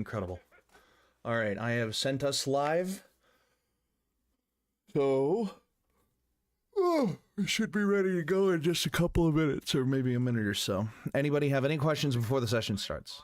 incredible. All right, I have sent us live. So, we should be ready to go in just a couple of minutes, or maybe a minute or so. Anybody have any questions before the session starts?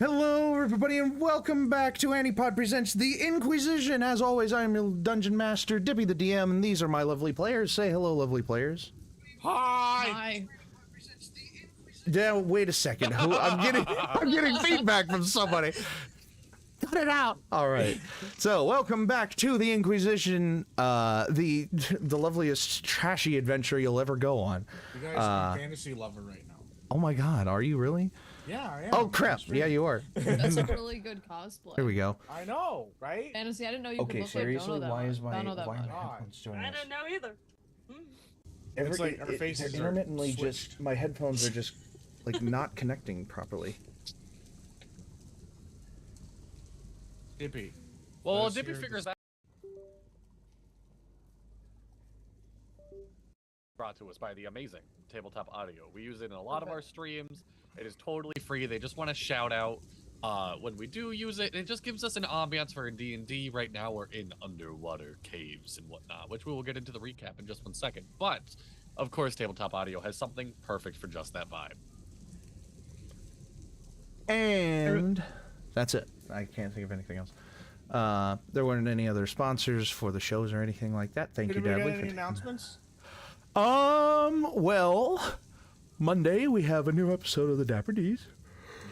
Hello, everybody, and welcome back to ANIPOD Presents the In-Quy'zz-ition. As always, I am your Dungeon Master, DippyTheDM, and these are my lovely players. Say hello, lovely players. Hi! Hi. Yeah, wait a second. I'm getting feedback from somebody. Cut it out. All right. So, welcome back to the In-Quy'zz-ition, the loveliest trashy adventure you'll ever go on. You guys are FntasyLover right now. Oh my God, are you really? Yeah, I am. Oh crap! Yeah, you are. That's a really good cosplay. Here we go. I know, right? Fantasy, I didn't know you could Okay, look seriously, like Dono why that is much. my Dono that much. headphones doing I this? don't know either. It's like our faces they're are intermittently switched. just my headphones are just like not connecting properly. Dippy. Well, Let's Dippy hear figures this. that. Brought to us by the amazing Tabletop Audio. We use it in a lot of our streams. It is totally free. They just want to shout out when we do use it. It just gives us an ambiance for D&D. Right now we're in underwater caves and whatnot, which we will get into the recap in just 1 second. But, of course, Tabletop Audio has something perfect for just that vibe. And that's it. I can't think of anything else. There weren't any other sponsors for the shows or anything like that. Thank you, Did we Dadley. get any announcements? Well, Monday we have a new episode of the Dapper D's.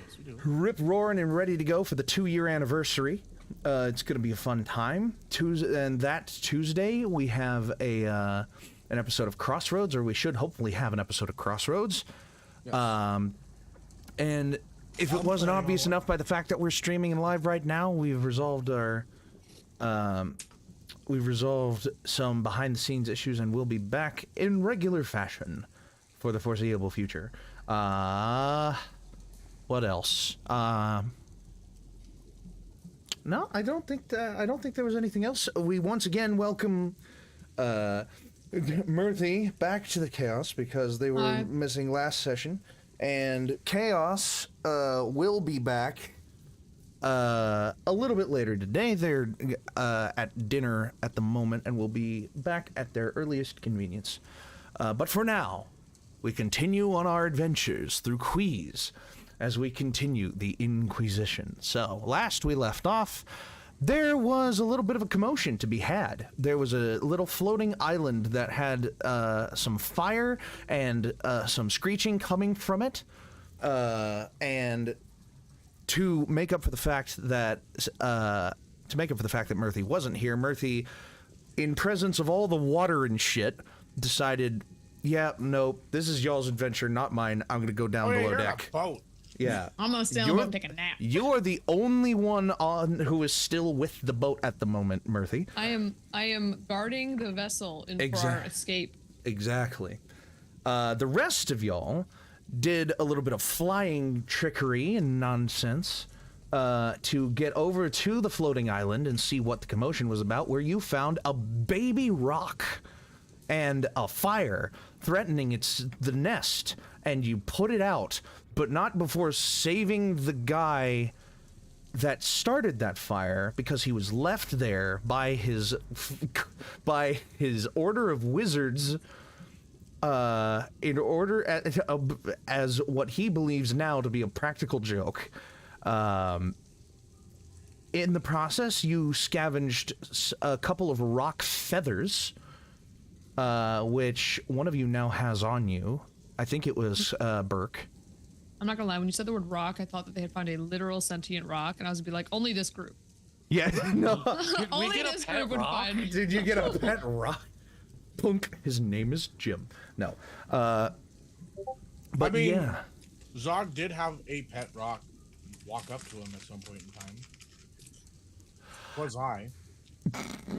Yes, we do. Rip roaring and ready to go for the 2-year anniversary. It's going to be a fun time. Tuesday we have an episode of Crossroads, or we should hopefully have an episode of Crossroads. Yes. And if it wasn't obvious enough by the fact that we're streaming live right now, we've resolved some behind-the-scenes issues, and we'll be back in regular fashion for the foreseeable future. What else? No, I don't think there was anything else. We once again welcome Mirthy back to the Chaos because they were Hi. missing last session, and Chaos will be back a little bit later today. They're at dinner at the moment and will be back at their earliest convenience. But for now, we continue on our adventures through Quy'zz as we continue the In-Quy'zz-ition. So, last we left off, there was a little bit of a commotion to be had. There was a little floating island that had some fire and some screeching coming from it. And to make up for the fact that Mirthy wasn't here, Mirthy, in presence of all the water and shit, decided, yeah, nope, this is y'all's adventure, not mine. I'm gonna go down below you're deck. in a boat. Yeah. I'm gonna stay on the boat and take a nap. You're the only one on who is still with the boat at the moment, Mirthy. I am guarding the vessel for our escape. Exactly. The rest of y'all did a little bit of flying trickery and nonsense to get over to the floating island and see what the commotion was about, where you found a baby rock and a fire threatening the nest, and you put it out, but not before saving the guy that started that fire, because he was left there by his order of wizards in order as what he believes now to be a practical joke. In the process, you scavenged a couple of rock feathers, which one of you now has on you. I think it was Burk. I'm not gonna lie, when you said the word rock, I thought that they had found a literal sentient rock, and I was gonna be like, only this group. Yeah, no. Only get a this pet group would rock? find. Did you get a pet rock? Punk. His name is Jim. No. But I mean, yeah. Zog did have a pet rock walk up to him at some point in time. Was I?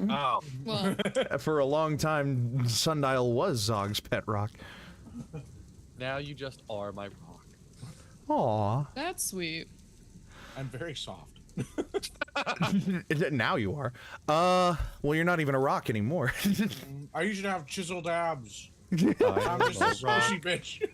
Oh. Well, For a long time, Sundial was Zog's pet rock. Now you just are my rock. Aw. that's sweet. I'm very soft. Now you are. Well, you're not even a rock anymore. I usually have chiseled abs. I I'm just a squishy bitch.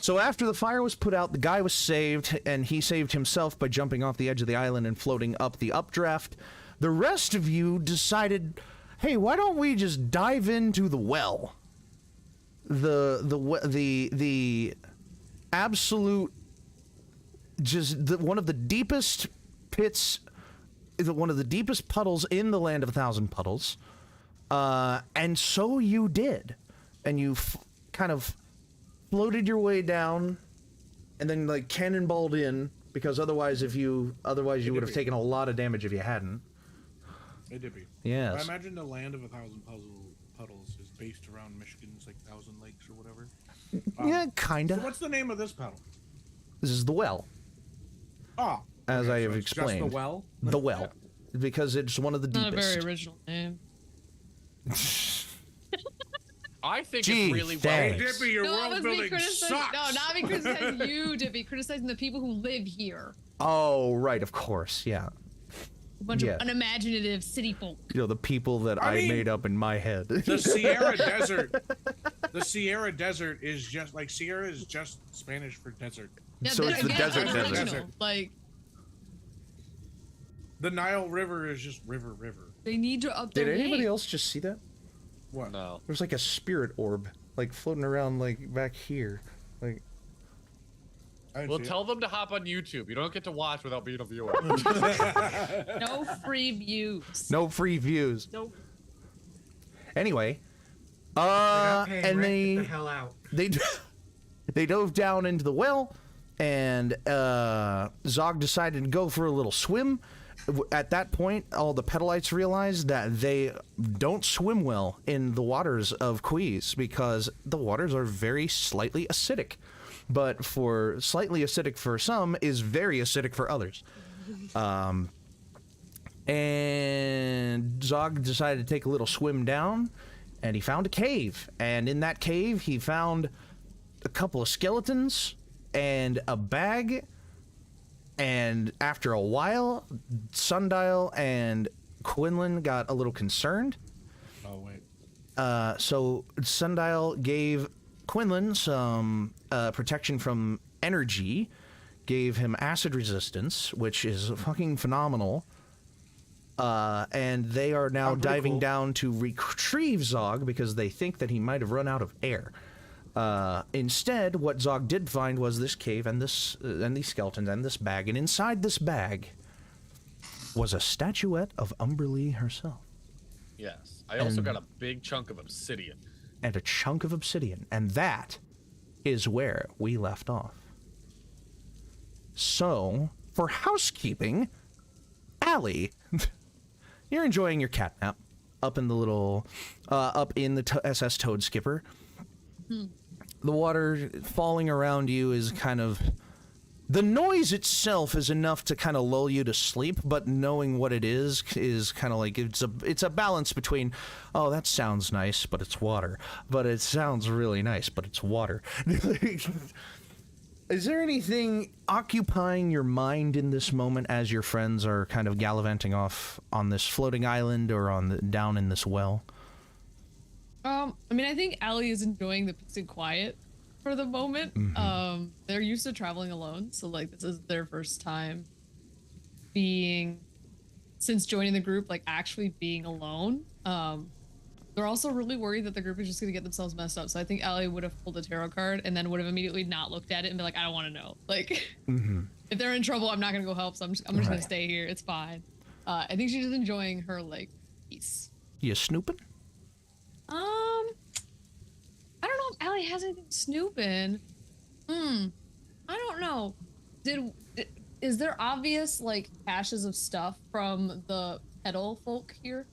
So after the fire was put out, the guy was saved, and he saved himself by jumping off the edge of the island and floating up the updraft. The rest of you decided, hey, why don't we just dive into the well? The absolute one of the deepest pits, one of the deepest puddles in the land of 1,000 puddles. And so you did. And you kind of floated your way down and then like cannonballed in, because otherwise you would have taken a lot of damage if you hadn't. Hey, Dippy. Yes. I imagine the land of 1,000 puddles is based around Michigan's like 1,000 lakes or whatever. Yeah, kinda. So what's the name of this puddle? This is the well. Ah. As I so have it's explained. Just the well? The well. Because it's one of the Not a deepest. very original name. I think Gee, it's really thanks. Hey, Dippy, your No, that world was me building criticizing. sucks. No, not me criticizing you, Dippy. Criticizing the people who live here. Oh, right, of course, yeah. A bunch Yeah. of unimaginative city folk. You know, the people that I mean, made up in my head. The Sierra Desert. The Sierra Desert is just like Sierra is just Spanish for desert. Yeah, So it's the desert unoriginal. desert. Like, The Nile River is just river. they need to up Did their anybody game. else just see that? What? No. There's like a spirit orb, like floating around, like back here. Like, I didn't We'll see it. tell them to hop on YouTube. You don't get to watch without being a viewer. No free views. no free views. Nope. Anyway, Not paying and rent, they get the hell out. they dove down into the well, and Zog decided to go for a little swim. At that point, all the Pedalites realized that they don't swim well in the waters of Quy'zz because the waters are very slightly acidic. But for slightly acidic for some is very acidic for others. And Zog decided to take a little swim down, and he found a cave. And in that cave, he found a couple of skeletons and a bag. And after a while, Sundial and Quinlan got a little concerned. Oh wait. So Sundial gave Quinlan some protection from energy, gave him acid resistance, which is fucking phenomenal. And they are now Sounds pretty diving cool. down to retrieve Zog because they think that he might have run out of air. Instead, what Zog did find was this cave and this and these skeletons and this bag, and inside this bag was a statuette of Umberlee herself Yes. I also got a big chunk of obsidian. and a chunk of obsidian, and that is where we left off. So, for housekeeping, Allie, you're enjoying your cat nap up in the little, up in the SS Toad Skipper. The water falling around you is kind of... The noise itself is enough to kind of lull you to sleep, but knowing what it is kind of like it's a balance between, oh, that sounds nice, but it's water. But it sounds really nice, but it's water. Is there anything occupying your mind in this moment as your friends are kind of gallivanting off on this floating island or down in this well? I mean, I think Allie is enjoying the peace and quiet for the moment. They're used to traveling alone, so like this is their first time since joining the group, like actually being alone. They're also really worried that the group is just gonna get themselves messed up. So I think Allie would have pulled a tarot card and then would have immediately not looked at it and be like, I don't want to know. Like, if they're in trouble, I'm not gonna go help. So I'm just gonna stay here. It's fine. I think she's just enjoying her like peace. You snooping? I don't know if Allie has anything snooping. I don't know. Is there obvious like caches of stuff from the pedal folk here?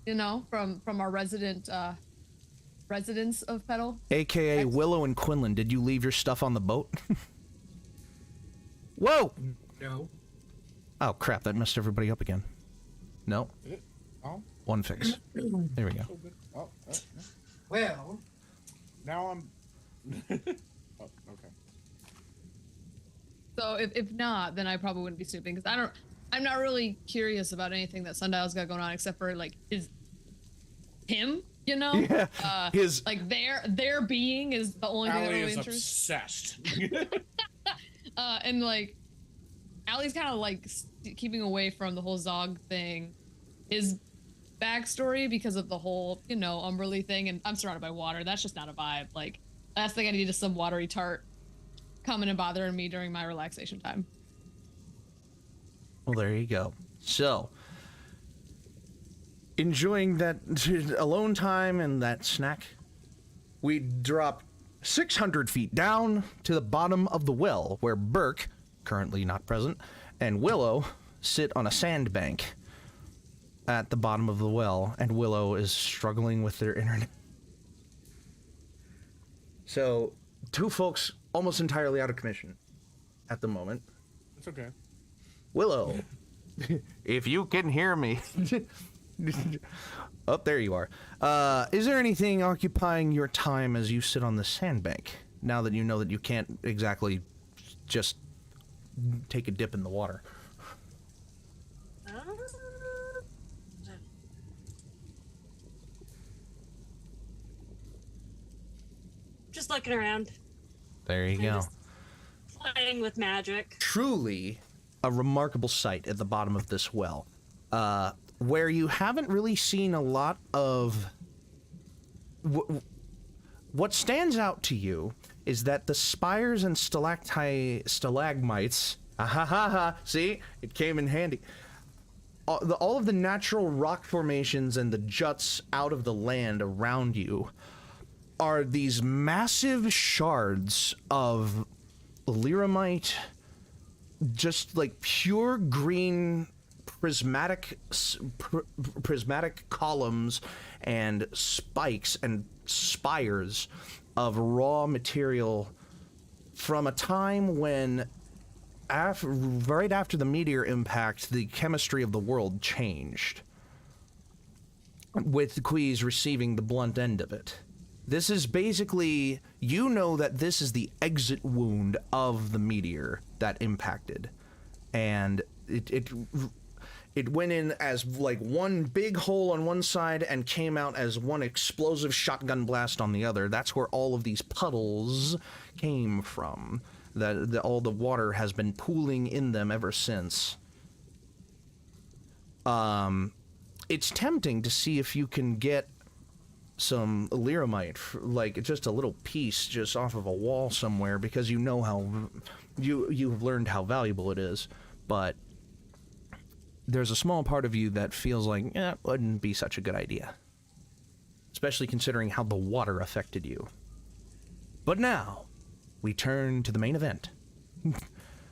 You know, from our residents of pedal. AKA Willow and Quinlan, did you leave your stuff on the boat? Whoa! No. Oh crap, that messed everybody up again. No, Is it? Oh, one fix. There we go. so good. Oh, Well, now I'm. Oh, okay. So if not, then I probably wouldn't be snooping because I'm not really curious about anything that Sundial's got going on except for like him, you know? Yeah, his like their being is the only thing that Allie really is interests. obsessed. And like Allie's kind of like keeping away from the whole Zog thing. His backstory because of the whole, you know, Umberlee thing, and I'm surrounded by water. That's just not a vibe. Like last thing I need is some watery tart coming and bothering me during my relaxation time. Well, there you go. So, enjoying that alone time and that snack, we drop 600 feet down to the bottom of the well, where Burk, currently not present, and Willow sit on a sandbank at the bottom of the well, and Willow is struggling with their internet. So, two folks almost entirely out of commission at the moment. It's okay. Willow, if you can hear me. Oh, there you are. Is there anything occupying your time as you sit on the sandbank, now that you know that you can't exactly just take a dip in the water? Just looking around. There you go. Just playing with magic. Truly a remarkable sight at the bottom of this well, where you haven't really seen a lot of... What stands out to you is that the spires and stalagmites, see, it came in handy. All of the natural rock formations and the juts out of the land around you are these massive shards of liramite, just like pure green prismatic columns and spikes and spires of raw material from a time when right after the meteor impact, the chemistry of the world changed, with In-Quy'zz receiving the blunt end of it. This is basically, you know that this is the exit wound of the meteor that impacted, and it went in as like one big hole on one side and came out as one explosive shotgun blast on the other. That's where all of these puddles came from. All the water has been pooling in them ever since. It's tempting to see if you can get some liramite, like just a little piece just off of a wall somewhere, because you know how you've learned how valuable it is, but there's a small part of you that feels like it wouldn't be such a good idea, especially considering how the water affected you. But now we turn to the main event.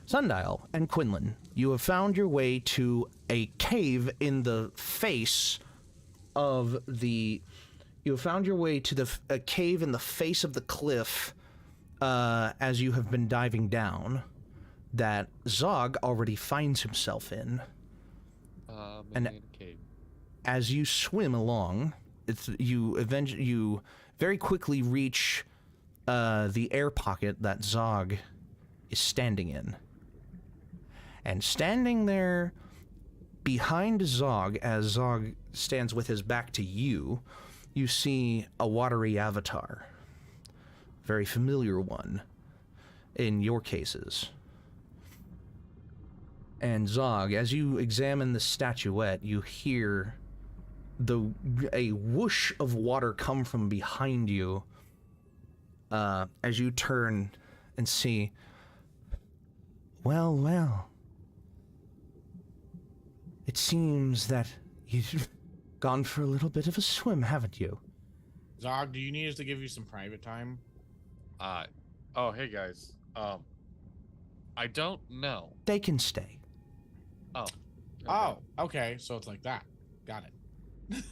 Sundial and Quinlan, you have found your way to a cave in the face of the... You have found your way to a cave in the face of the cliff as you have been diving down that Zog already finds himself in. And as you swim along, you very quickly reach the air pocket that Zog is standing in. And standing there behind Zog, as Zog stands with his back to you, you see a watery avatar. Very familiar one, in your cases. And Zog, as you examine the statuette, you hear a whoosh of water come from behind you as you turn and see, well, it seems that you've gone for a little bit of a swim, haven't you? Zog, do you need us to give you some private time? Oh, hey guys. I don't know. They can stay. Oh. Oh, okay. So it's like that. Got it.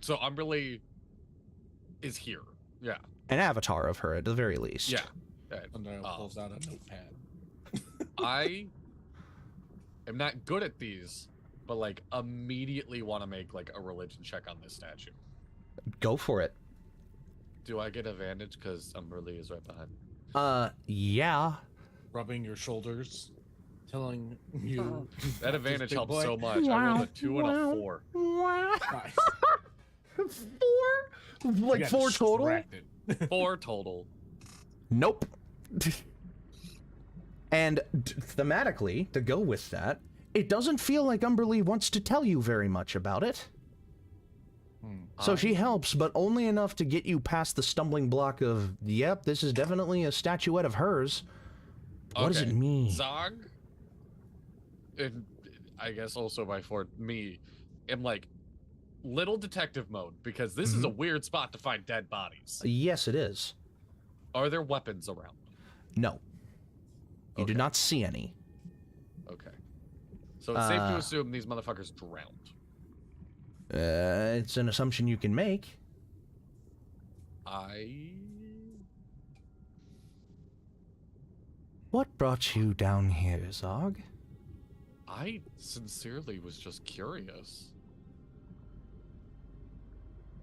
So Umberly is here. Yeah. An avatar of her, at the very least. Yeah. Sundial pulls out a notepad. I am not good at these, but like immediately want to make like a religion check on this statue. Go for it. Do I get advantage because Umberly is right behind? Yeah. Rubbing your shoulders, telling you That advantage big helps boy. so much. I rolled a 2 and a 4. Nice. 4? Like You got 4 total? distracted. 4 total. Nope. And thematically, to go with that, it doesn't feel like Umberlee wants to tell you very much about it. So she helps, but only enough to get you past the stumbling block of, yep, this is definitely a statuette of hers. What does it mean? Zog, and I guess also me, am like little detective mode because this is a weird spot to find dead bodies. Yes, it is. Are there weapons around? No. You do not see any. Okay. So it's safe to assume these motherfuckers drowned. It's an assumption you can make. What brought you down here, Zog? I sincerely was just curious.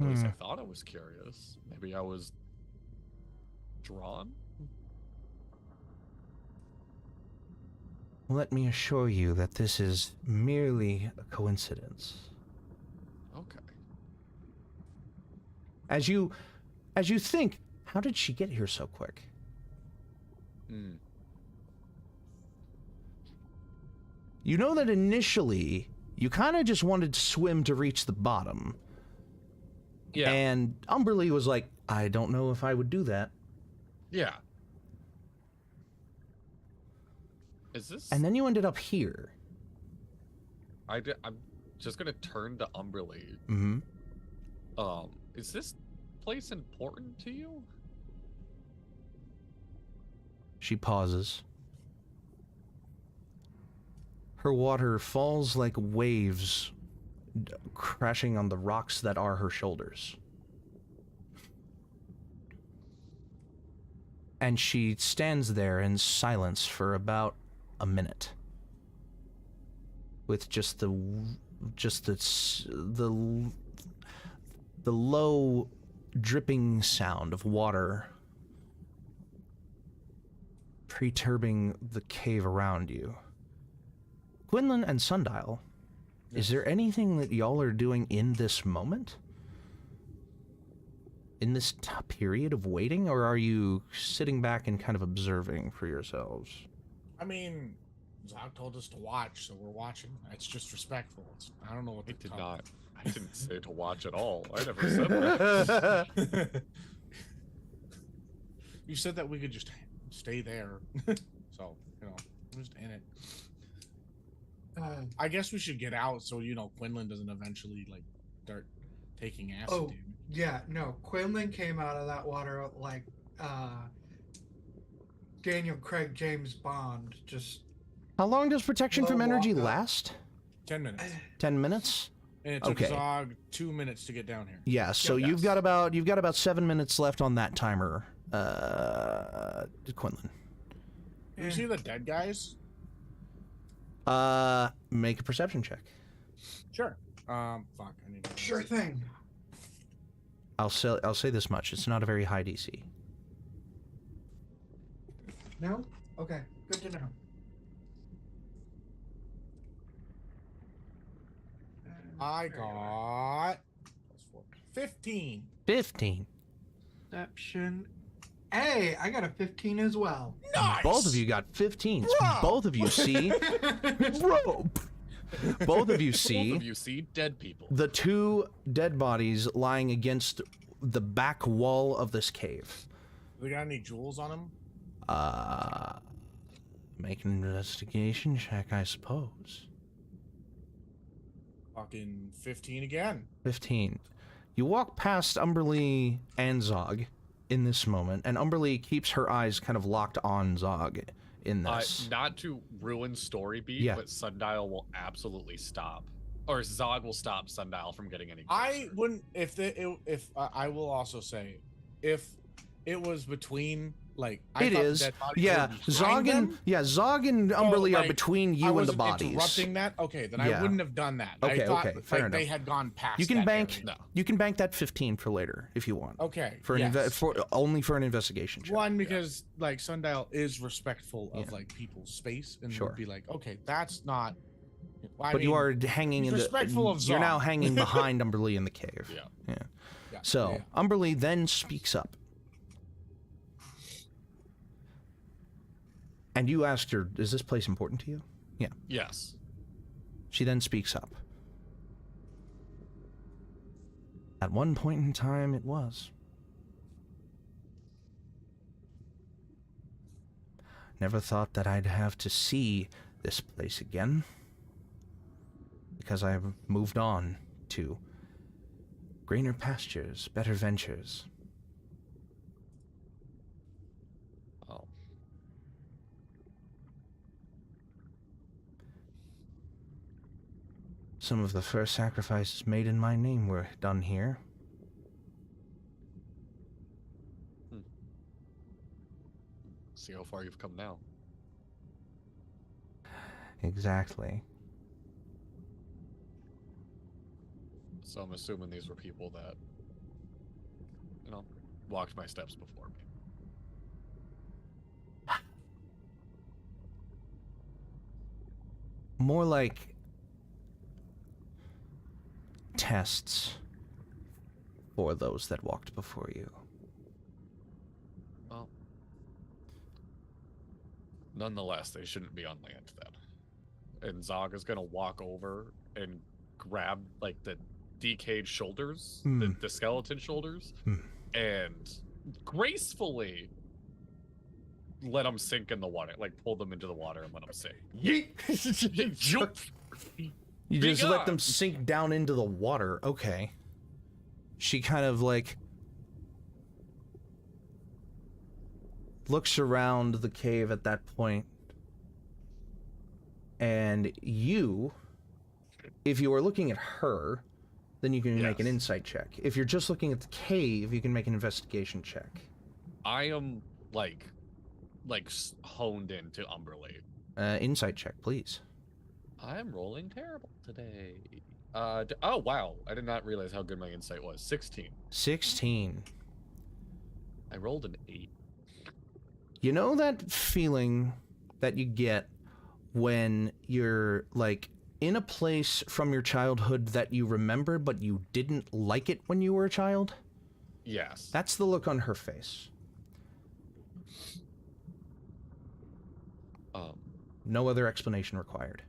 At least I thought I was curious. Maybe I was drawn? Let me assure you that this is merely a coincidence. Okay. As you think, how did she get here so quick? You know that initially, you kind of just wanted to swim to reach the bottom. Yeah. And Umberlee was like, I don't know if I would do that. Yeah. Is this... And then you ended up here. I'm just gonna turn to Umberlee. Is this place important to you? She pauses. Her water falls like waves crashing on the rocks that are her shoulders. And she stands there in silence for about a minute. With just the low dripping sound of water perturbing the cave around you. Quinlan and Sundial, is there anything that y'all are doing in this moment? In this period of waiting, or are you sitting back and kind of observing for yourselves? I mean, Zog told us to watch, so we're watching. It's just respectful. I don't know what I did not. I didn't say to watch at all. I never said that. You said that we could just stay there. So, you know, we're just in it. I guess we should get out so, you know, Quinlan doesn't eventually, like, start taking acid. Oh, yeah, no. Quinlan came out of that water like Daniel Craig James Bond. Just. How long does protection from energy last? 10 minutes. 10 minutes? And it took Zog 2 minutes to get down here. Yeah, so you've got about 7 minutes left on that timer, Quinlan. Can you see the dead guys? Make a perception check. Sure. Fuck. I need. Sure thing. I'll say this much: it's not a very high DC. No? Okay. Good to know. I got 15. 15. Perception. Hey, I got a 15 as well. Nice. Both of you got 15s. Both of you see. Rope. Both of you see. Both of you see dead people. The two dead bodies lying against the back wall of this cave. They got any jewels on them? Make an investigation check, I suppose. Fucking 15 again. 15. You walk past Umberlee and Zog in this moment, and Umberlee keeps her eyes kind of locked on Zog in this. Not to ruin story beat, Yeah. but Sundial will absolutely stop. Or Zog will stop Sundial from getting any closer. I wouldn't I will also say if it was between like I It thought is. dead bodies Yeah, were behind Zog and them. Zog and Umberlee are like, between I you and the wasn't bodies. interrupting that. Okay, then Yeah. I wouldn't have done that. Okay, I thought okay, fair like they enough. had gone past. You can that bank. area. No. You can bank that 15 for later if you want. Okay. For an only for an investigation check. One, because like Sundial is respectful of Yeah. like people's space and Sure. would be like, okay, that's not. I But mean, you are hanging he's in the. respectful of You're now Zog. hanging behind Umberlee in the cave. Yeah. yeah, So yeah. Umberlee then speaks up. And you asked her, is this place important to you? Yeah. Yes. She then speaks up. At one point in time, it was. Never thought that I'd have to see this place again, because I've moved on to greener pastures, better ventures. Oh. Some of the first sacrifices made in my name were done here. See how far you've come now. Exactly. So I'm assuming these were people that, you know, walked my steps before me. More like tests for those that walked before you. Well, nonetheless, they shouldn't be on land then. And Zog is gonna walk over and grab like the decayed shoulders, the skeleton shoulders, and gracefully let them sink in the water, like pull them into the water and let them sink. You just let them sink down into the water. Okay. She kind of like looks around the cave at that point, and you, if you are looking at her, then you can make an insight check. If you're just looking at the cave, you can make an investigation check. I am like honed into Umberly. Insight check, please. I'm rolling terrible today. Oh wow, I did not realize how good my insight was. 16. 16. I rolled an 8. You know that feeling that you get when you're like in a place from your childhood that you remember but you didn't like it when you were a child? Yes. That's the look on her face. No other explanation required.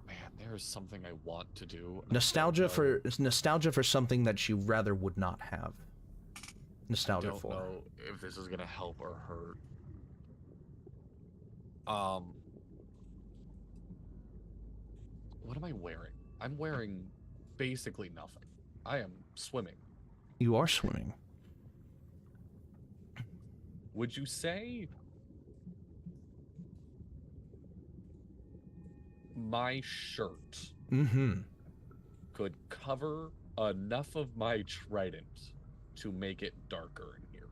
Man, there's something I want to do. Nostalgia for something that you rather would not have. Nostalgia for. I don't know if this is gonna help or hurt. What am I wearing? I'm wearing basically nothing. I am swimming. You are swimming. Would you say my shirt could cover enough of my trident to make it darker in here?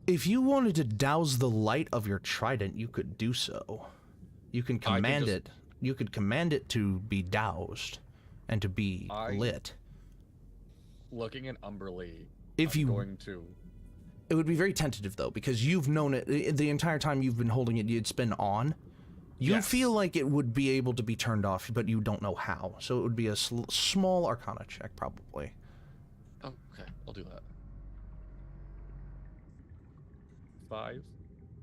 If you wanted to douse the light of your trident, you could do so. You can command it. You could command it to be doused and to be lit. Looking at Umberly, if you going to, it would be very tentative though, because you've known it the entire time you've been holding it. It's been on. You feel like it would be able to be turned off, but you don't know how. So it would be a small Arcana check, probably. Okay, I'll do that. 5.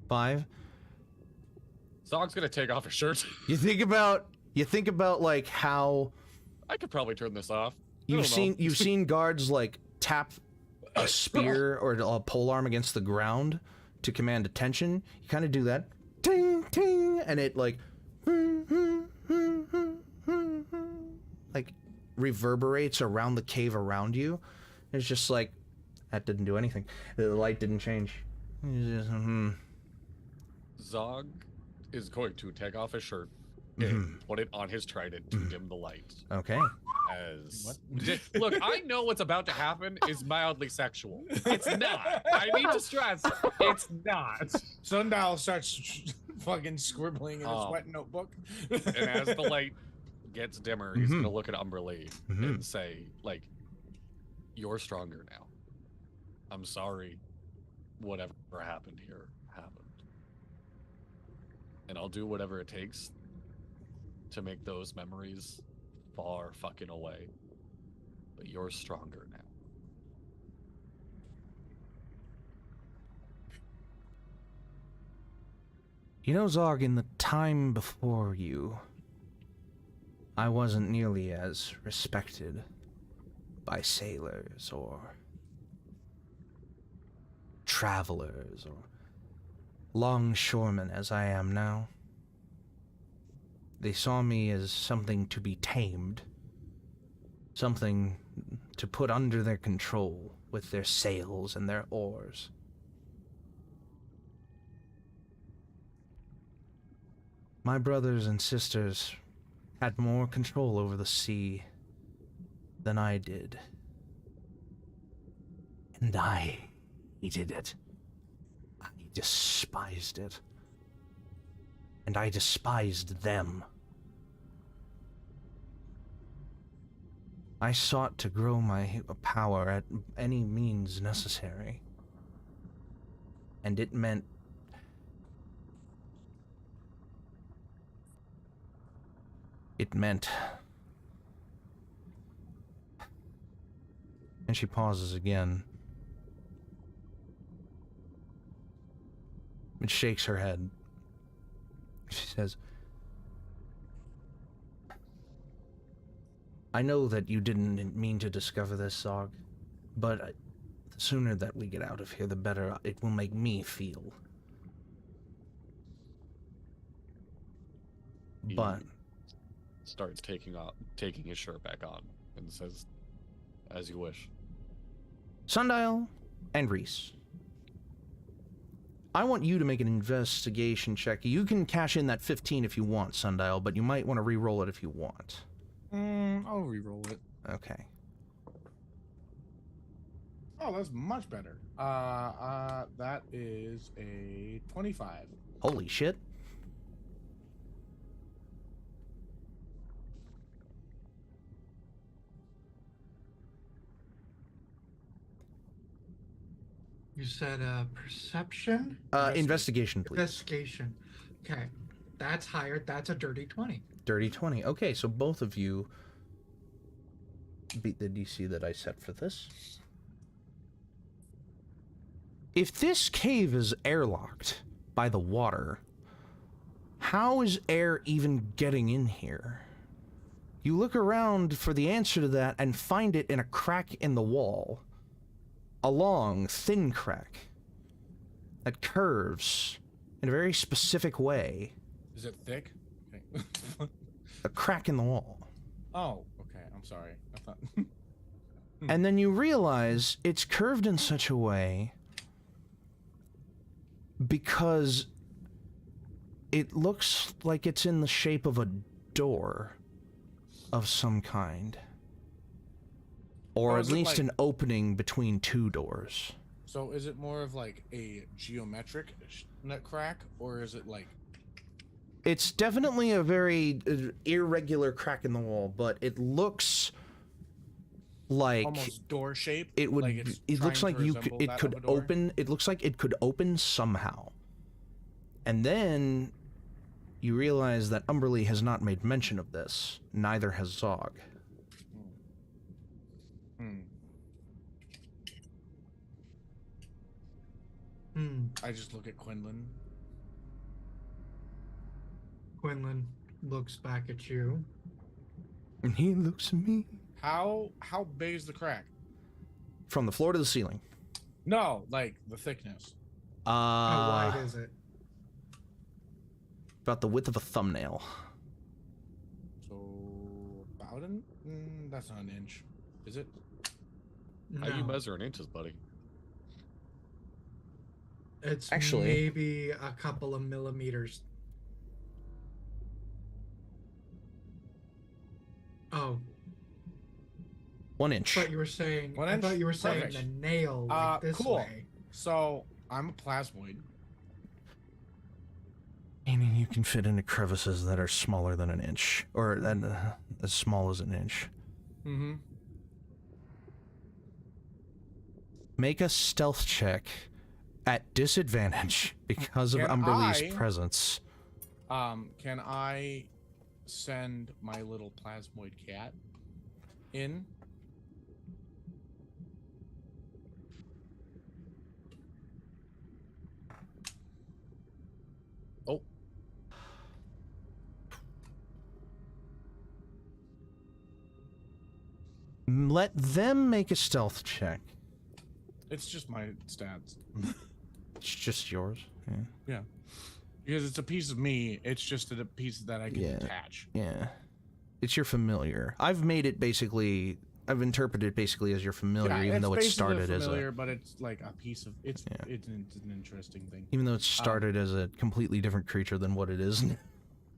5. Zog's gonna take off his shirt. You think about like how I could probably turn this off. You've seen guards like tap a spear or a polearm against the ground to command attention. You kind of do that, ting ting, and it like reverberates around the cave around you. It's just like that didn't do anything. The light didn't change. It's just, Zog is going to take off his shirt and put it on his trident to dim the light. Okay. Look, I know what's about to happen is mildly sexual. It's not. I need to stress, it's not. Sundial starts fucking scribbling in his wet notebook. And as the light gets dimmer, he's gonna look at Umberly and say, like, "You're stronger now. I'm sorry. Whatever happened here happened. And I'll do whatever it takes to make those memories far fucking away. But you're stronger now." You know, Zog, in the time before you, I wasn't nearly as respected by sailors or travelers or longshoremen as I am now. They saw me as something to be tamed, something to put under their control with their sails and their oars. My brothers and sisters had more control over the sea than I did. And I hated it. I despised it. And I despised them. I sought to grow my power at any means necessary. And it meant and she pauses again and shakes her head. She says, I know that you didn't mean to discover this, Zog, but the sooner that we get out of here, the better it will make me feel. He But starts taking his shirt back on and says, as you wish. Sundial and Rhys, I want you to make an investigation check. You can cash in that 15 if you want, Sundial, but you might want to re-roll it if you want. I'll re-roll it. Okay. Oh, that's much better. That is a 25. Holy shit. You said perception? Investigation, please. Investigation. Okay. That's higher. That's a dirty 20. Dirty 20. Okay, so both of you beat the DC that I set for this. If this cave is airlocked by the water, how is air even getting in here? You look around for the answer to that and find it in a crack in the wall. A long, thin crack that curves in a very specific way. Is it thick? Okay. A crack in the wall. Oh, okay. I'm sorry. I thought. And then you realize it's curved in such a way because it looks like it's in the shape of a door of some kind. Or Oh, at is it least like- an opening between two doors. So is it more of like a geometric nut crack, or is it like? It's definitely a very irregular crack in the wall, but it looks like Almost door shaped. it would. Like it's it looks trying like to you. resemble It that could of a door? open. It looks like it could open somehow. And then you realize that Umberly has not made mention of this. Neither has Zog. I just look at Quinlan. Quinlan looks back at you. And he looks at me. How big is the crack? From the floor to the ceiling. No, like the thickness. How wide is it? About the width of a thumbnail. So about that's not an inch, is it? How you No. measure in inches, buddy? It's Actually- maybe a couple of millimeters. Oh, 1 inch. I thought you were saying. 1 I inch? thought you were saying Perfect. the nail like this Cool. way. So I'm a plasmoid. Meaning you can fit into crevices that are smaller than an inch. Or as small as an inch. Mm-hmm. Make a stealth check at disadvantage because of Can Umberly's I- presence. Can I send my little plasmoid cat in? Let them make a stealth check. It's just my stats. It's just yours. Yeah. Yeah. Because it's a piece of me, it's just a piece that I can attach. Yeah. It's your familiar. I've made it basically... I've interpreted it basically as your familiar, even though it started as a... but it's like a piece of... It's an interesting thing. Even though it started as a completely different creature than what it is.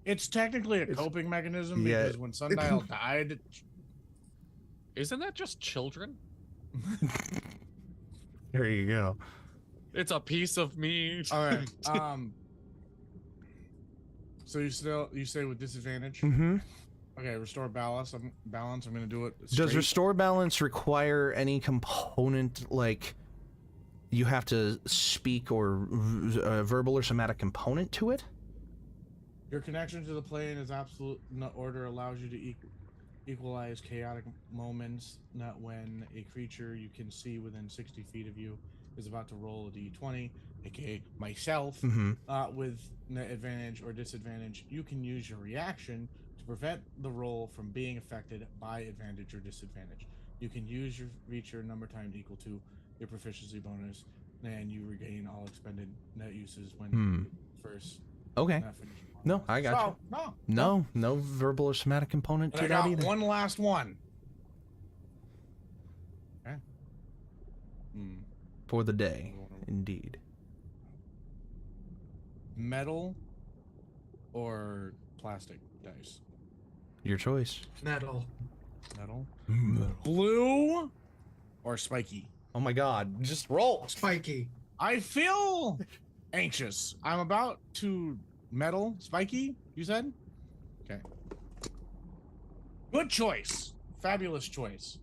It's technically a coping mechanism because when Sundial died... Isn't that just children? There you go. It's a piece of me. All right. So you say with disadvantage? Mm-hmm. Okay, restore balance. I'm gonna do it. Does restore balance require any component, like you have to speak or verbal or somatic component to it? Your connection to the plane is absolute order allows you to equalize chaotic moments. Not when a creature you can see within 60 feet of you is about to roll a d20, aka myself, with advantage or disadvantage. You can use your reaction to prevent the roll from being affected by advantage or disadvantage. You can use your feature number times equal to your proficiency bonus, and you regain all expended net uses when first. Okay. No, I got you. No verbal or somatic component to that either. One last one. Okay. For the day, indeed. Metal or plastic dice? Your choice. Metal. Metal. Blue or spiky? Oh my god, just roll. Spiky. I feel anxious. I'm about to metal. Spiky, you said? Okay. Good choice. Fabulous choice.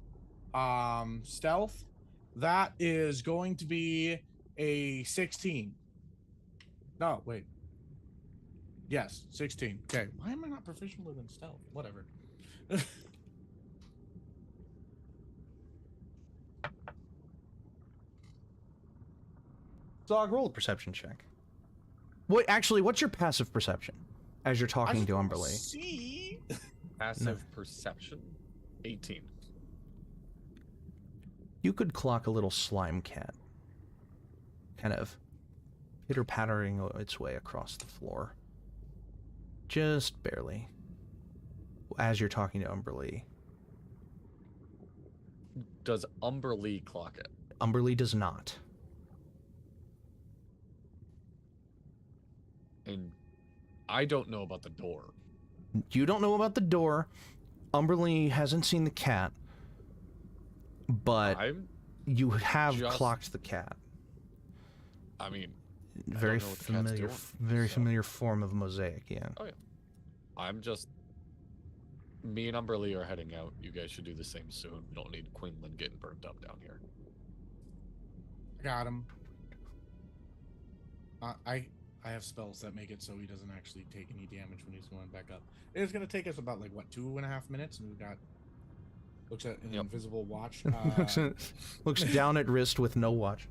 Stealth. That is going to be a 16. No, wait. Yes, 16. Okay. Why am I not proficient within stealth? Whatever. Zog, roll a perception check. What? Actually, what's your passive perception as you're talking to Umberly? See? Passive perception? 18. You could clock a little slime cat. Kind of pitter-pattering its way across the floor. Just barely. As you're talking to Umberly. Does Umberly clock it? Umberly does not. And I don't know about the door. You don't know about the door. Umberly hasn't seen the cat. But you have clocked the cat. I mean, very familiar, familiar form of mosaic, yeah. Oh yeah. I'm just. Me and Umberly are heading out. You guys should do the same soon. We don't need Quinlan getting burnt up down here. Got him. I have spells that make it so he doesn't actually take any damage when he's going back up. It's gonna take us about like what 2.5 minutes, and we've got. Looks at an invisible watch. Looks down at wrist with no watch.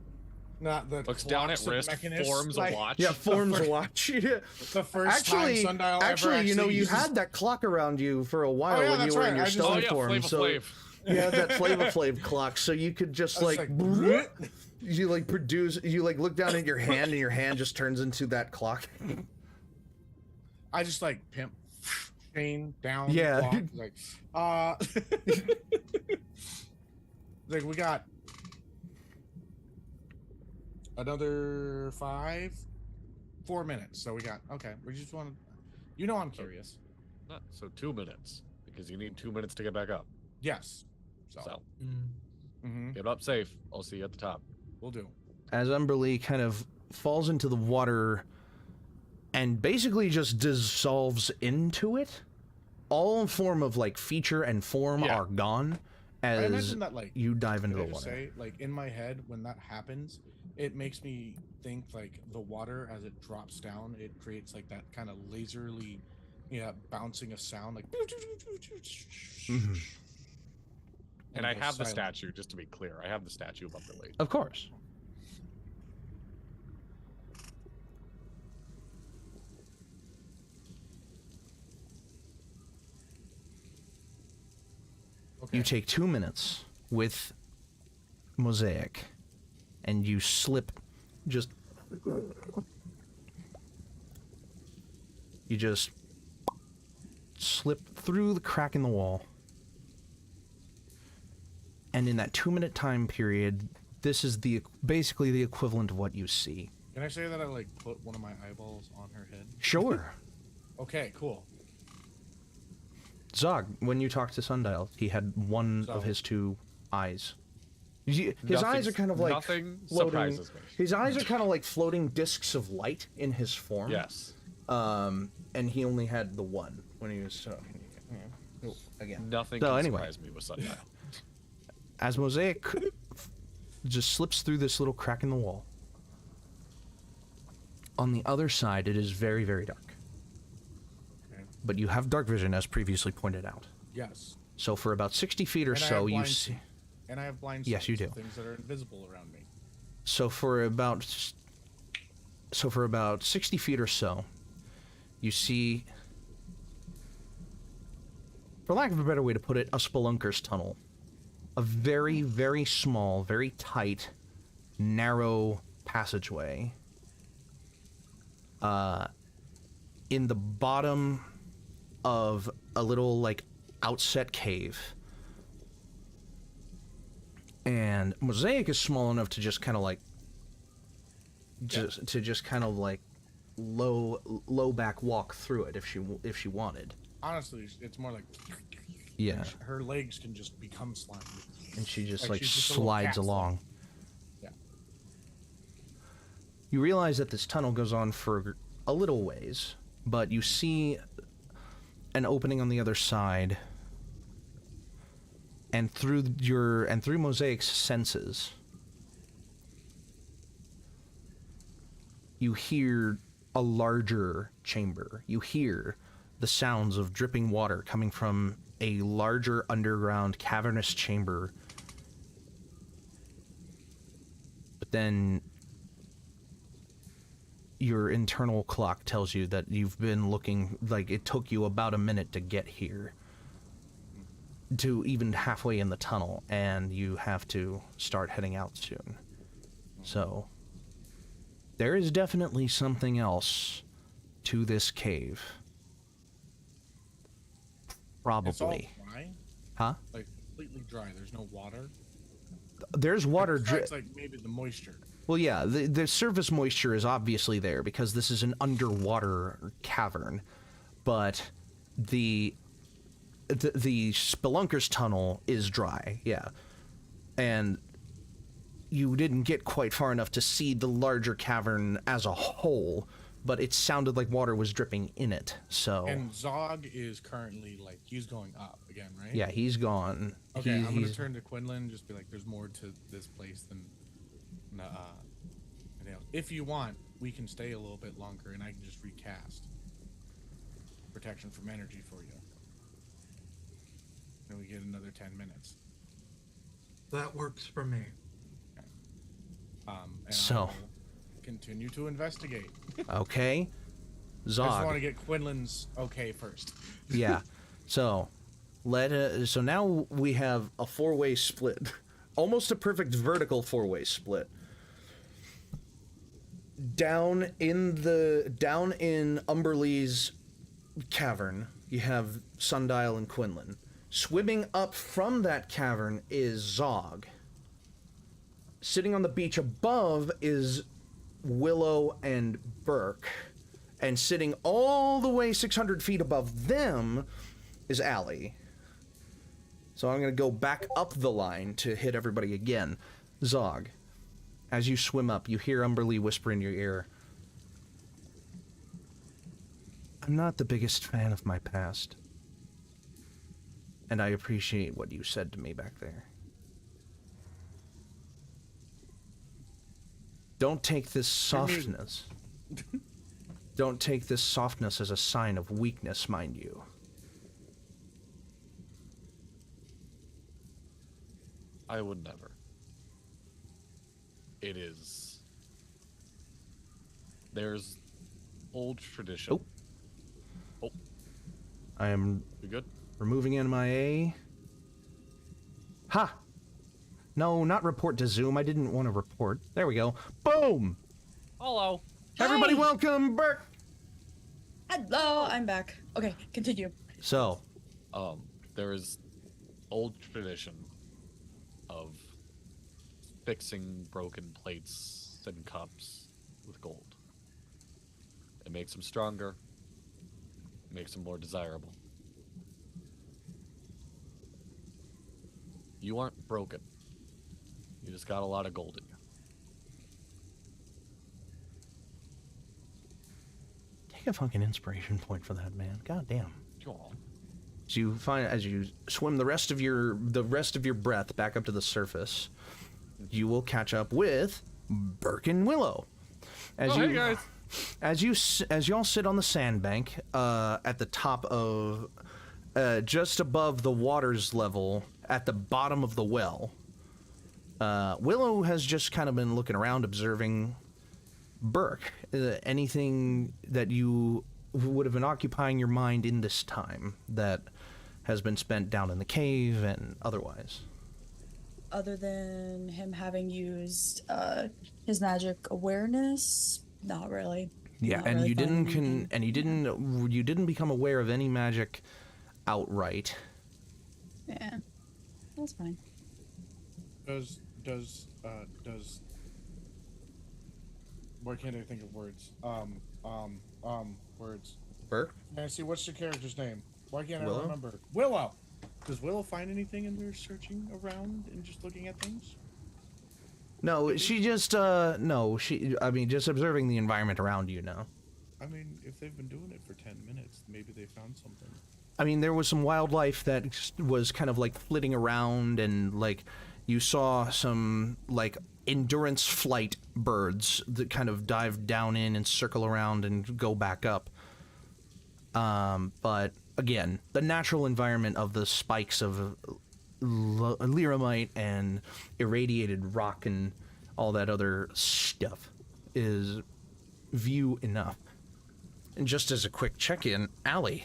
Not the looks down at wrist, forms a watch. Yeah, forms a watch. Yeah. The first time Sundial actually, you know, you uses... had that clock around you for a while when you were in your stone form. So you had that Flava Flav clock, so you could just like you like produce. You like look down at your hand, and your hand just turns into that clock. I just like pimp. Chain down. Yeah. Like, like we got another 4 minutes. So we got okay. We just want to, you know, I'm curious. So 2 minutes because you need 2 minutes to get back up. Yes. So get up safe. I'll see you at the top. We'll do. As Umberly kind of falls into the water and basically just dissolves into it, all form of like feature and form are gone as that, like, you dive into the water. Say, like in my head, when that happens, it makes me think like the water as it drops down, it creates like that kind of laserly, bouncing a sound like. And I have the statue, just to be clear. I have the statue of Umberly. Of course. Okay. You take 2 minutes with Mosaic, and you slip just... You just slip through the crack in the wall. And in that 2-minute time period, this is basically the equivalent of what you see. Can I say that I like put one of my eyeballs on her head? Sure. Okay, cool. Zog, when you talked to Sundial, he had one of his 2 eyes. His eyes are kind of like nothing floating. surprises me. His eyes are kind of like floating discs of light in his form. Yes. And he only had the one when he was talking. Again. Nothing So can anyway. surprise me with Sundial. As Mosaic just slips through this little crack in the wall, on the other side it is very, very dark. Okay. But you have dark vision, as previously pointed out. Yes. So for about 60 feet or And I so, have you blind see... And I have blind Yes, you sight, so do. things that are invisible around me. So for about 60 feet or so, you see, for lack of a better way to put it, a spelunker's tunnel. A very, very small, very tight, narrow passageway. In the bottom of a little, like, outset cave. And Mosaic is small enough to just kind of like low back walk through it if she wanted. Honestly, it's more like Yeah. her legs can just become slimy. And she just like she's just a little slides cat along. Yeah. You realize that this tunnel goes on for a little ways, but you see an opening on the other side. And through Mosaic's senses, you hear a larger chamber. You hear the sounds of dripping water coming from a larger underground cavernous chamber. But then your internal clock tells you that you've been looking, like it took you about a minute to get here. To even halfway in the tunnel, and you have to start heading out soon. So, there is definitely something else to this cave. Probably. It's all dry? Huh? Like, completely dry. There's no water? There's water It's like maybe the moisture. Well, yeah, the surface moisture is obviously there because this is an underwater cavern, but the Spelunker's tunnel is dry, yeah. And you didn't get quite far enough to see the larger cavern as a whole, but it sounded like water was dripping in it, so... And Zog is currently, like, he's going up again, right? Yeah, he's gone. Okay, I'm gonna turn to Quinlan and just be like, there's more to this place than anything else. If you want, we can stay a little bit longer and I can just recast protection from energy for you. And we get another 10 minutes. That works for me. And So. I will continue to investigate. Okay. I just Zog. want to get Quinlan's okay first. Yeah. So, so now we have a 4-way split. Almost a perfect vertical 4-way split. Down in Umberlee's cavern, you have Sundial and Quinlan. Swimming up from that cavern is Zog. Sitting on the beach above is Willow and Burk. And sitting all the way 600 feet above them is Allie. So I'm going to go back up the line to hit everybody again. Zog, as you swim up, you hear Umberlee whisper in your ear, "I'm not the biggest fan of my past. And I appreciate what you said to me back there. Don't take this softness. Don't take this softness as a sign of weakness, mind you. I would never. It is... There's old tradition. I am You good? removing MIA Ha! No, not report to Zoom. I didn't want to report. There we go. Boom! Hello. Everybody Hi. welcome, Burk! Hello, I'm back. Okay, continue. So, There is old tradition of fixing broken plates and cups with gold. It makes them stronger, makes them more desirable. You aren't broken. You just got a lot of gold in you. take a fucking inspiration point for that, man. God damn. Go on. As you swim the rest of your breath back up to the surface, you will catch up with Burk and Willow. Hey guys. As y'all sit on the sandbank at the top of just above the water's level at the bottom of the well, Willow has just kind of been looking around, observing Burk. Anything that you would have been occupying your mind in this time that has been spent down in the cave and otherwise? Other than him having used his magic awareness, not really. Yeah, Not and really you finding didn't anything. you didn't become aware of any magic outright. Yeah, that's fine. Does why can't I think of words? Words. Burk? Nancy, what's the character's name? Why can't Willow? I remember? Willow. Does Willow find anything in there searching around and just looking at things? No, she just I mean just observing the environment around you now. I mean, if they've been doing it for 10 minutes, maybe they found something. I mean, there was some wildlife that was kind of like flitting around, and like you saw some like endurance flight birds that kind of dive down in and circle around and go back up. But again, the natural environment of the spikes of Lyramite and irradiated rock and all that other stuff is view enough. And just as a quick check-in, Allie.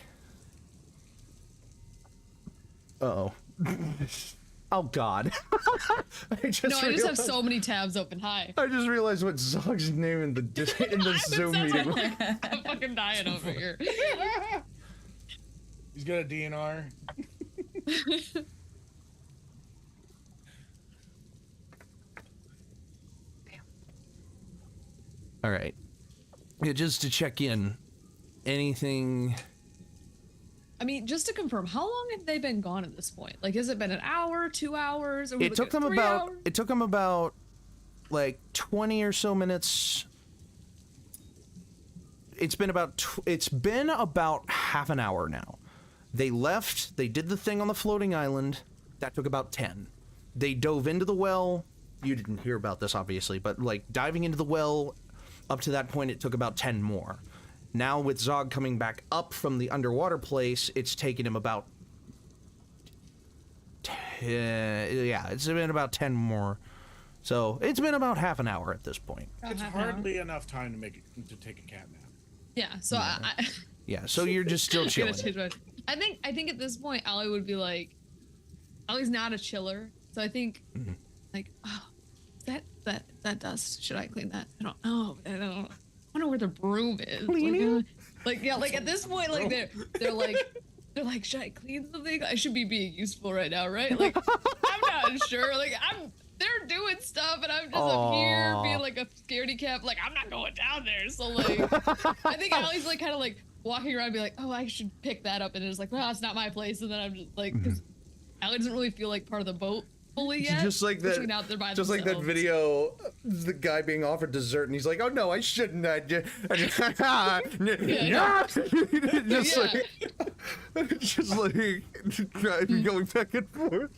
Uh-oh. Oh, God. I just have so many tabs open. Hi. I just realized what Zog's name in the Zoom meeting was. I'm fucking dying over here. He's got a DNR. All right. Yeah, just to check in, anything... I mean, just to confirm, how long have they been gone at this point? Like, has it been an hour, 2 hours? Or It took them about like 20 or so minutes. It's been about half an hour now. They left, they did the thing on the floating island. That took about 10. They dove into the well. You didn't hear about this, obviously, but like diving into the well, up to that point, it took about 10 more. Now with Zog coming back up from the underwater place, it's taken him about... it's been about 10 more. So it's been about half an hour at this point. It's hardly enough time to take a cat nap. Yeah, so I Yeah, so you're just still chilling. I think at this point, Allie would be like, Allie's not a chiller, so I think, like, oh, that dust, should I clean that? I don't know. I don't know where the broom is. Like at this point, like they're like, should I clean something? I should be being useful right now, right? Like, I'm not sure. Like, they're doing stuff, and I'm just up here being like a scaredy cat. Like, I'm not going down there. So like, I think Allie's like kind of like walking around, and be like, oh, I should pick that up, and it's like, well, it's not my place. And then I'm just like, because Allie doesn't really feel like part of the boat fully yet. Just like that. Out there by just like that themselves. video, the guy being offered dessert, and he's like, "Oh no, I shouldn't." Just like, going back and forth.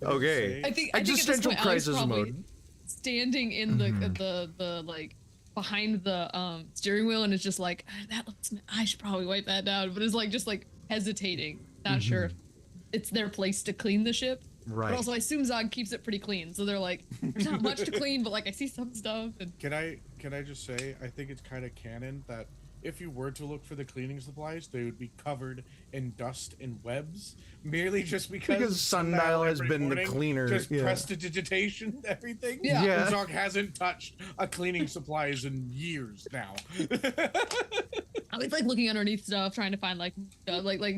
Okay. I think existential crisis mode. Standing in the like behind the steering wheel, and it's just like, that looks. I should probably wipe that down, but it's like just like hesitating, not sure if it's their place to clean the ship. Right. But also, I assume Zog keeps it pretty clean, so they're like, there's not much to clean, but like I see some stuff. And Can I just say, I think it's kind of canon that if you were to look for the cleaning supplies, they would be covered in dust and webs, merely just because Sundial has every been the morning cleaner. just Yeah. prestidigitation everything. Yeah. Yeah. This dog hasn't touched a cleaning supplies in years now. I was like looking underneath stuff, trying to find like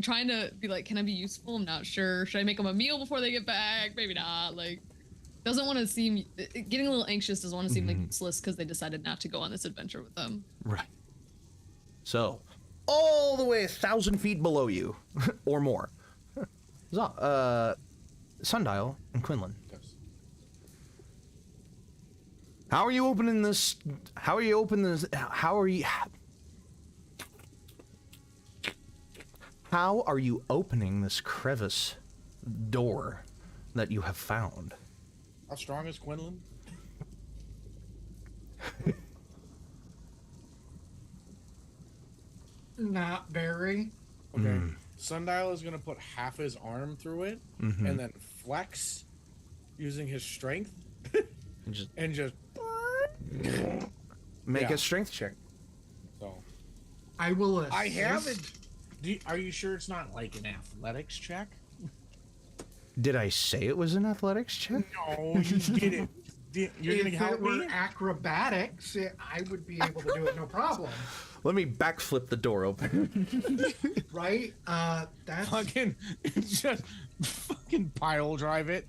trying to be like, can I be useful? I'm not sure. Should I make them a meal before they get back? Maybe not. Like, doesn't want to seem getting a little anxious. Doesn't want to seem like useless because they decided not to go on this adventure with them. Right. So, all the way 1,000 feet below you, or more. Sundial and Quinlan. Yes. How are you opening this? How are you opening this? How are you opening this crevice door that you have found? How strong is Quinlan? Not very. Okay. Sundial is gonna put half his arm through it and then flex using his strength Just and just make Yeah. a strength check. so. I will assist. I haven't. Are you sure it's not like an athletics check? Did I say it was an athletics check? No, you did it. You're If gonna help it were me? acrobatics, I would be able to do it no problem. Let me backflip the door open. Right? That's Fucking just fucking pile drive it,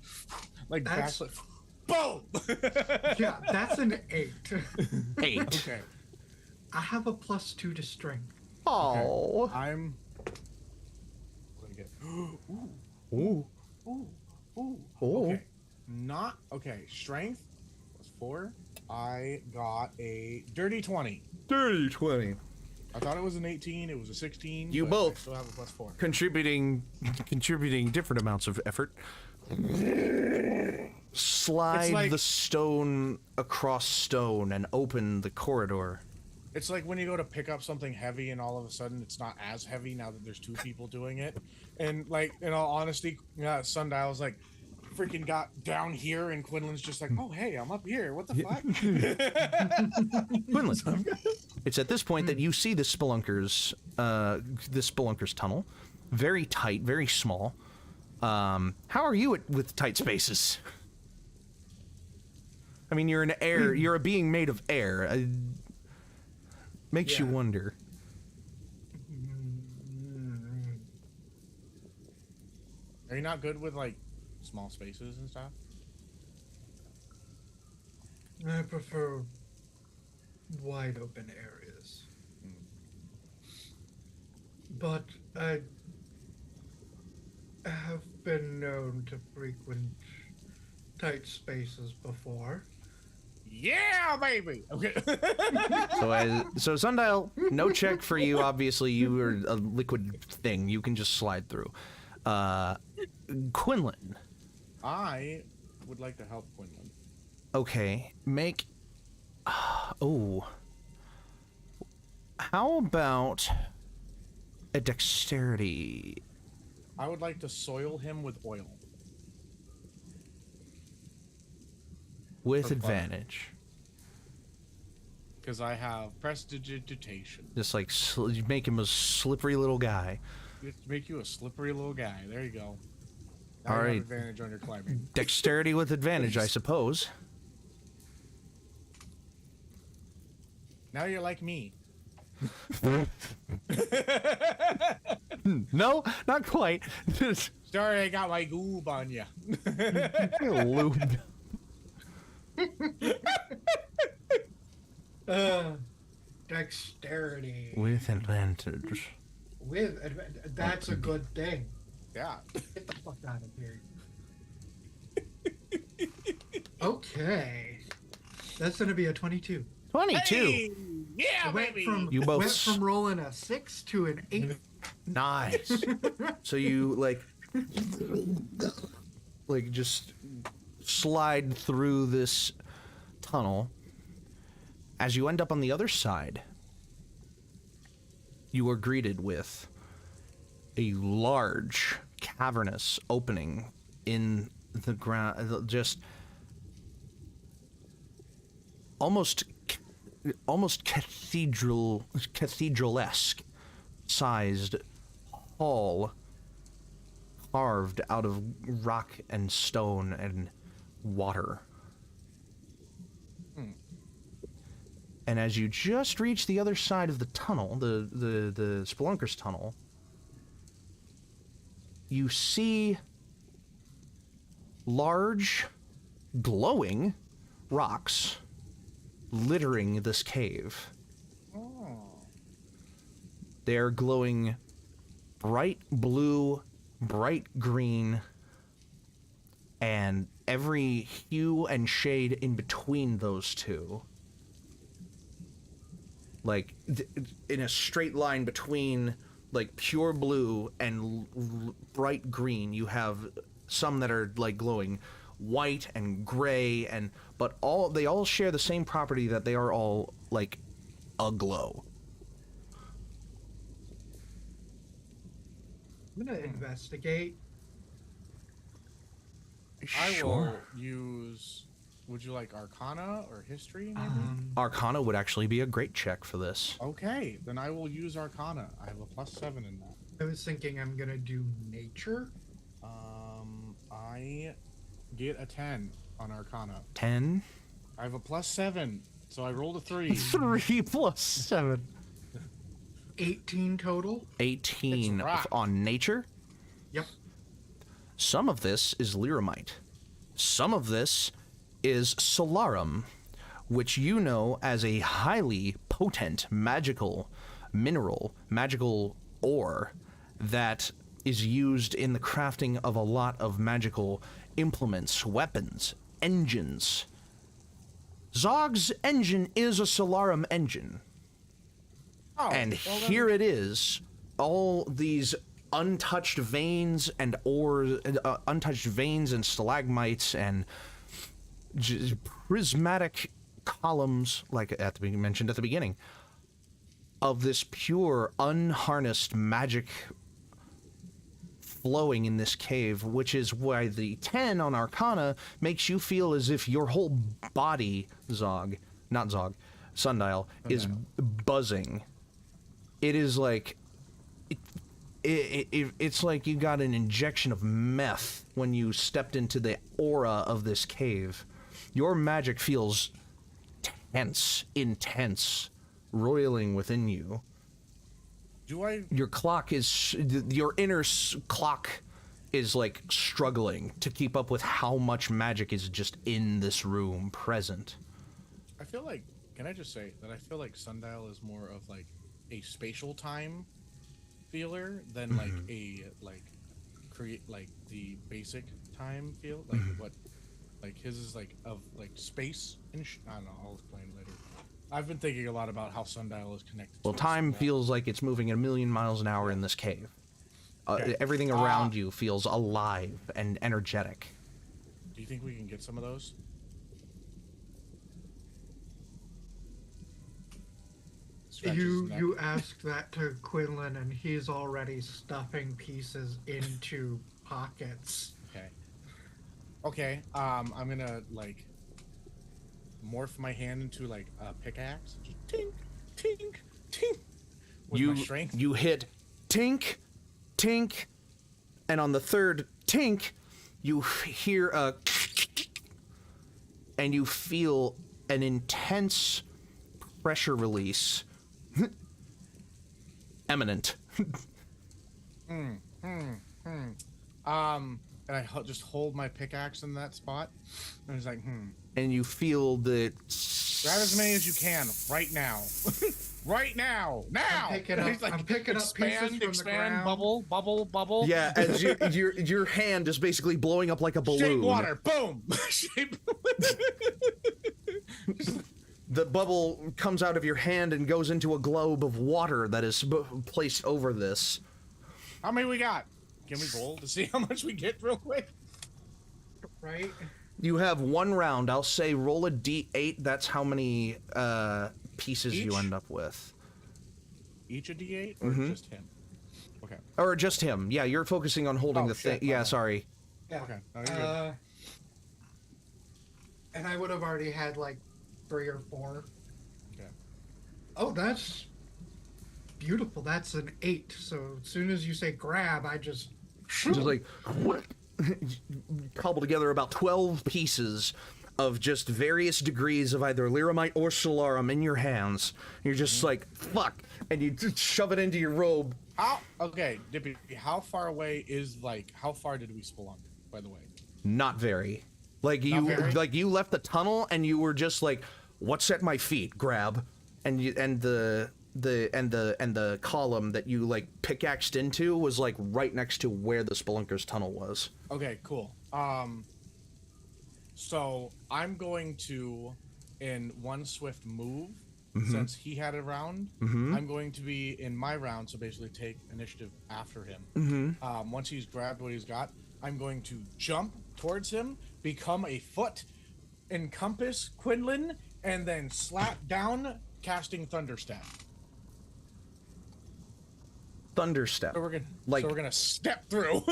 like That's- backflip. Boom. yeah, that's an 8. 8. Okay. I have a +2 to strength. Oh. I'm gonna get. Ooh. Ooh. Ooh. Oh. Okay. Not okay. Strength +4. I got a dirty 20. Dirty 20. I thought it was an 18. It was a 16. You but both. I still have a +4. Contributing different amounts of effort. Slide It's like- the stone across stone and open the corridor. It's like when you go to pick up something heavy and all of a sudden it's not as heavy now that there's 2 people doing it. And like, in all honesty, Sundial's like freaking got down here and Quinlan's just like, oh, hey, I'm up here. What the fuck? Quinlan, it's at this point that you see the spelunker's tunnel. Very tight, very small. How are you with tight spaces? I mean, you're an air. You're a being made of air. Makes you Yeah. wonder. Are you not good with like small spaces and stuff? I prefer wide open areas. But I have been known to frequent tight spaces before. Yeah, baby. Okay. So Sundial, no check for you. Obviously, you are a liquid thing. You can just slide through. Quinlan. I would like to help Quinlan. Okay, make. Oh. How about a dexterity? I would like to soil him with oil. With For fun. advantage. Because I have prestidigitation. Just like you make him a slippery little guy. Just make you a slippery little guy. There you go. Now All you have right. advantage on your climbing. Dexterity with advantage, I suppose. Now you're like me. No, not quite. Sorry, I got my goob on you. Lube. Dexterity. With advantage. That's a good thing. Yeah. Get the fuck out of here. Okay. That's gonna be a 22. 22. Hey! Yeah, I went baby. from You both went from rolling a 6 to an 8. Nice. So you like just slide through this tunnel. As you end up on the other side, you are greeted with a large cavernous opening in the ground, just almost almost cathedral-esque sized hall carved out of rock and stone and water. And as you just reach the other side of the tunnel, the Spelunker's tunnel, you see large, glowing rocks littering this cave. They're glowing bright blue, bright green, and every hue and shade in between those two. Like, in a straight line between, like, pure blue and bright green, you have some that are, like, glowing white and gray, and but they all share the same property, that they are all, like, aglow. I'm gonna investigate. I will use. Would you like Arcana or History, maybe? Arcana would actually be a great check for this. Okay, then I will use Arcana. I have a +7 in that. I was thinking I'm gonna do Nature. I get a 10 on Arcana. 10? I have a +7, so I rolled a 3. 3 plus 7. 18 total. 18 It's a rock. on nature. Yep. Some of this is Lyramite. Some of this is Solarum, which you know as a highly potent magical mineral, magical ore that is used in the crafting of a lot of magical implements, weapons, engines. Zog's engine is a Solarum engine. Oh, And well then- here it is, all these untouched veins and ores, untouched veins and stalagmites and prismatic columns, like mentioned at the beginning, of this pure, unharnessed magic flowing in this cave, which is why the 10 on Arcana makes you feel as if your whole body, Sundial, is buzzing. It is like... It's like you got an injection of meth when you stepped into the aura of this cave. Your magic feels tense, intense, roiling within you. Your clock is... Your inner clock is, like, struggling to keep up with how much magic is just in this room, present. I feel like... Can I just say that I feel like Sundial is more of, like, a spatial time feeler than like a the basic time feel, like what, like his is like of like space and I don't know, I'll explain later. I've been thinking a lot about how Sundial is connected Well, to time its feels like it's moving at 1,000,000 miles an hour in this cave. Everything around you feels alive and energetic. Do you think we can get some of those? You asked that to Quinlan, and he's already stuffing pieces into pockets. Okay. I'm gonna like morph my hand into like a pickaxe. Just tink, tink, tink. With my strength. You hit tink, tink, and on the third tink, you hear a, and you feel an intense pressure release. Eminent. And I just hold my pickaxe in that spot, and it's like, And you feel the... Grab as many as you can, right now. Right now! Now! I'm picking up, Like, I'm picking up pieces from the ground. bubble, bubble. Yeah, as your hand is basically blowing up like a balloon. Shape water, boom! The bubble comes out of your hand and goes into a globe of water that is placed over this. How many we got? Can we roll to see how much we get real quick? Right? You have one round. I'll say roll a d8. That's how many pieces Each? you end up with. Each a d8 or just him? Okay. Or just him. Yeah, you're focusing on holding the thing. Yeah, sorry. Yeah. Okay. No, you're good. And I would have already had like 3 or 4. Okay. Oh, that's beautiful. That's an 8. So as soon as you say grab, I just like cobble together about 12 pieces of just various degrees of either Lyramite or Solarum in your hands. You're just like, fuck, and you just shove it into your robe. Okay, Dippy, how far away is, like, how far did we spelunk, by the way? Not very. Like you left the tunnel and you were just like, what's at my feet? Grab. And the column that you like pickaxed into was like right next to where the Spelunker's tunnel was. Okay, cool. So I'm going to, in one swift move, since he had a round, I'm going to be in my round, so basically take initiative after him. Once he's grabbed what he's got, I'm going to jump towards him, become a foot, encompass Quinlan, and then slap down, casting Thunderstep. Thunderstep. So we're gonna step through.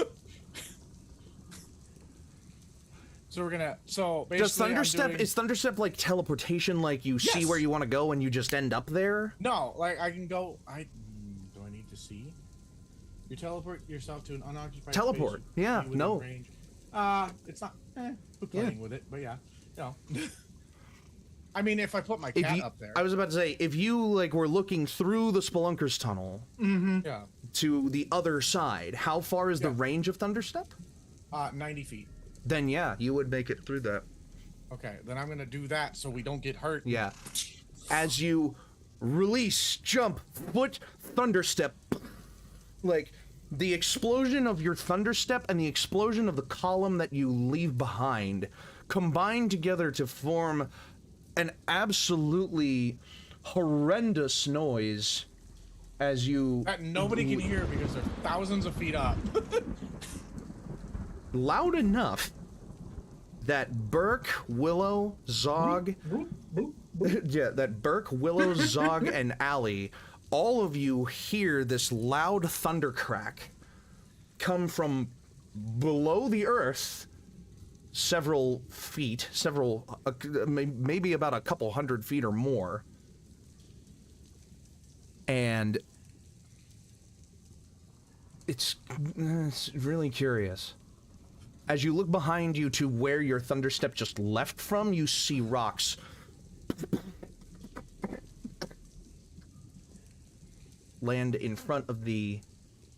So basically, Does Thunderstep is Thunderstep like teleportation? Like you see where you want to go and you just end up there? No, like I can go. Do I need to see? You teleport yourself to an unoccupied Teleport. space. Yeah. Within No. Range. It's not. We're playing with it, but yeah. No. I mean, if I put my cat up there. I was about to say, if you like were looking through the Spelunker's tunnel Yeah. to the other side, how far is the range of Thunderstep? 90 feet. Then yeah, you would make it through that. Okay, then I'm gonna do that so we don't get hurt. Yeah. As you release, jump, foot, Thunderstep, like the explosion of your Thunderstep and the explosion of the column that you leave behind combine together to form an absolutely horrendous noise as you... That nobody can hear because they're thousands of feet up. Loud enough that Burk, Willow, Zog... yeah, that Burk, Willow, Zog, and Allie, all of you hear this loud thunder crack come from below the earth several feet, maybe about a couple 100 feet or more. And it's really curious. As you look behind you to where your Thunderstep just left from, you see rocks land in front of the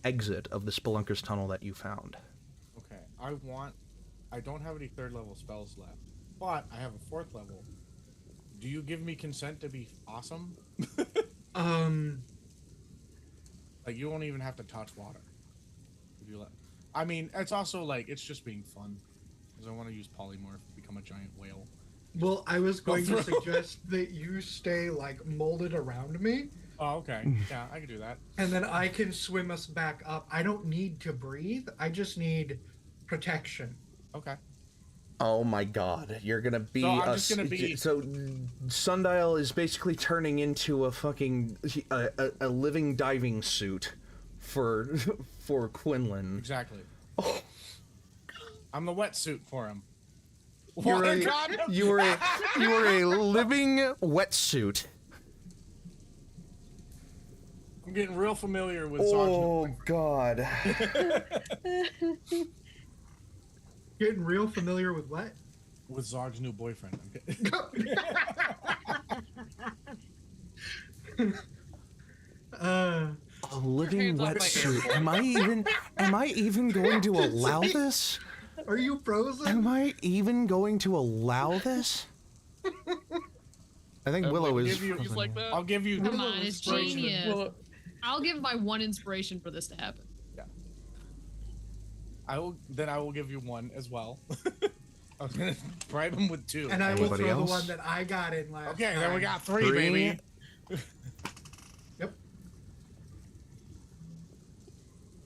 exit of the Spelunker's tunnel that you found. Okay, I don't have any 3rd level spells left, but I have a 4th level. Do you give me consent to be awesome? Like, you won't even have to touch water. If you let... I mean, it's also like, it's just being fun. Because I want to use polymorph, become a giant whale. Well, I was going to suggest that you stay, like, molded around me. Oh, okay. Yeah, I can do that. And then I can swim us back up. I don't need to breathe. I just need protection. Okay. Oh my god, you're gonna be So Sundial is basically turning into a fucking a living diving suit for Quinlan. Exactly. Oh. I'm the wetsuit for him. You are a living wetsuit. I'm getting real familiar with Oh god. Getting real familiar with what? With Zog's new boyfriend. A living wetsuit. Am I even going to allow this? Are you frozen? Am I even going to allow this? I think Willow is. I'll give you. Come on, it's genius. I'll give my 1 inspiration for this to happen. Yeah. I will give you 1 as well. I was gonna bribe him with 2. And I will throw else? the one that I got in last Okay, time. then we got 3, baby. Yep.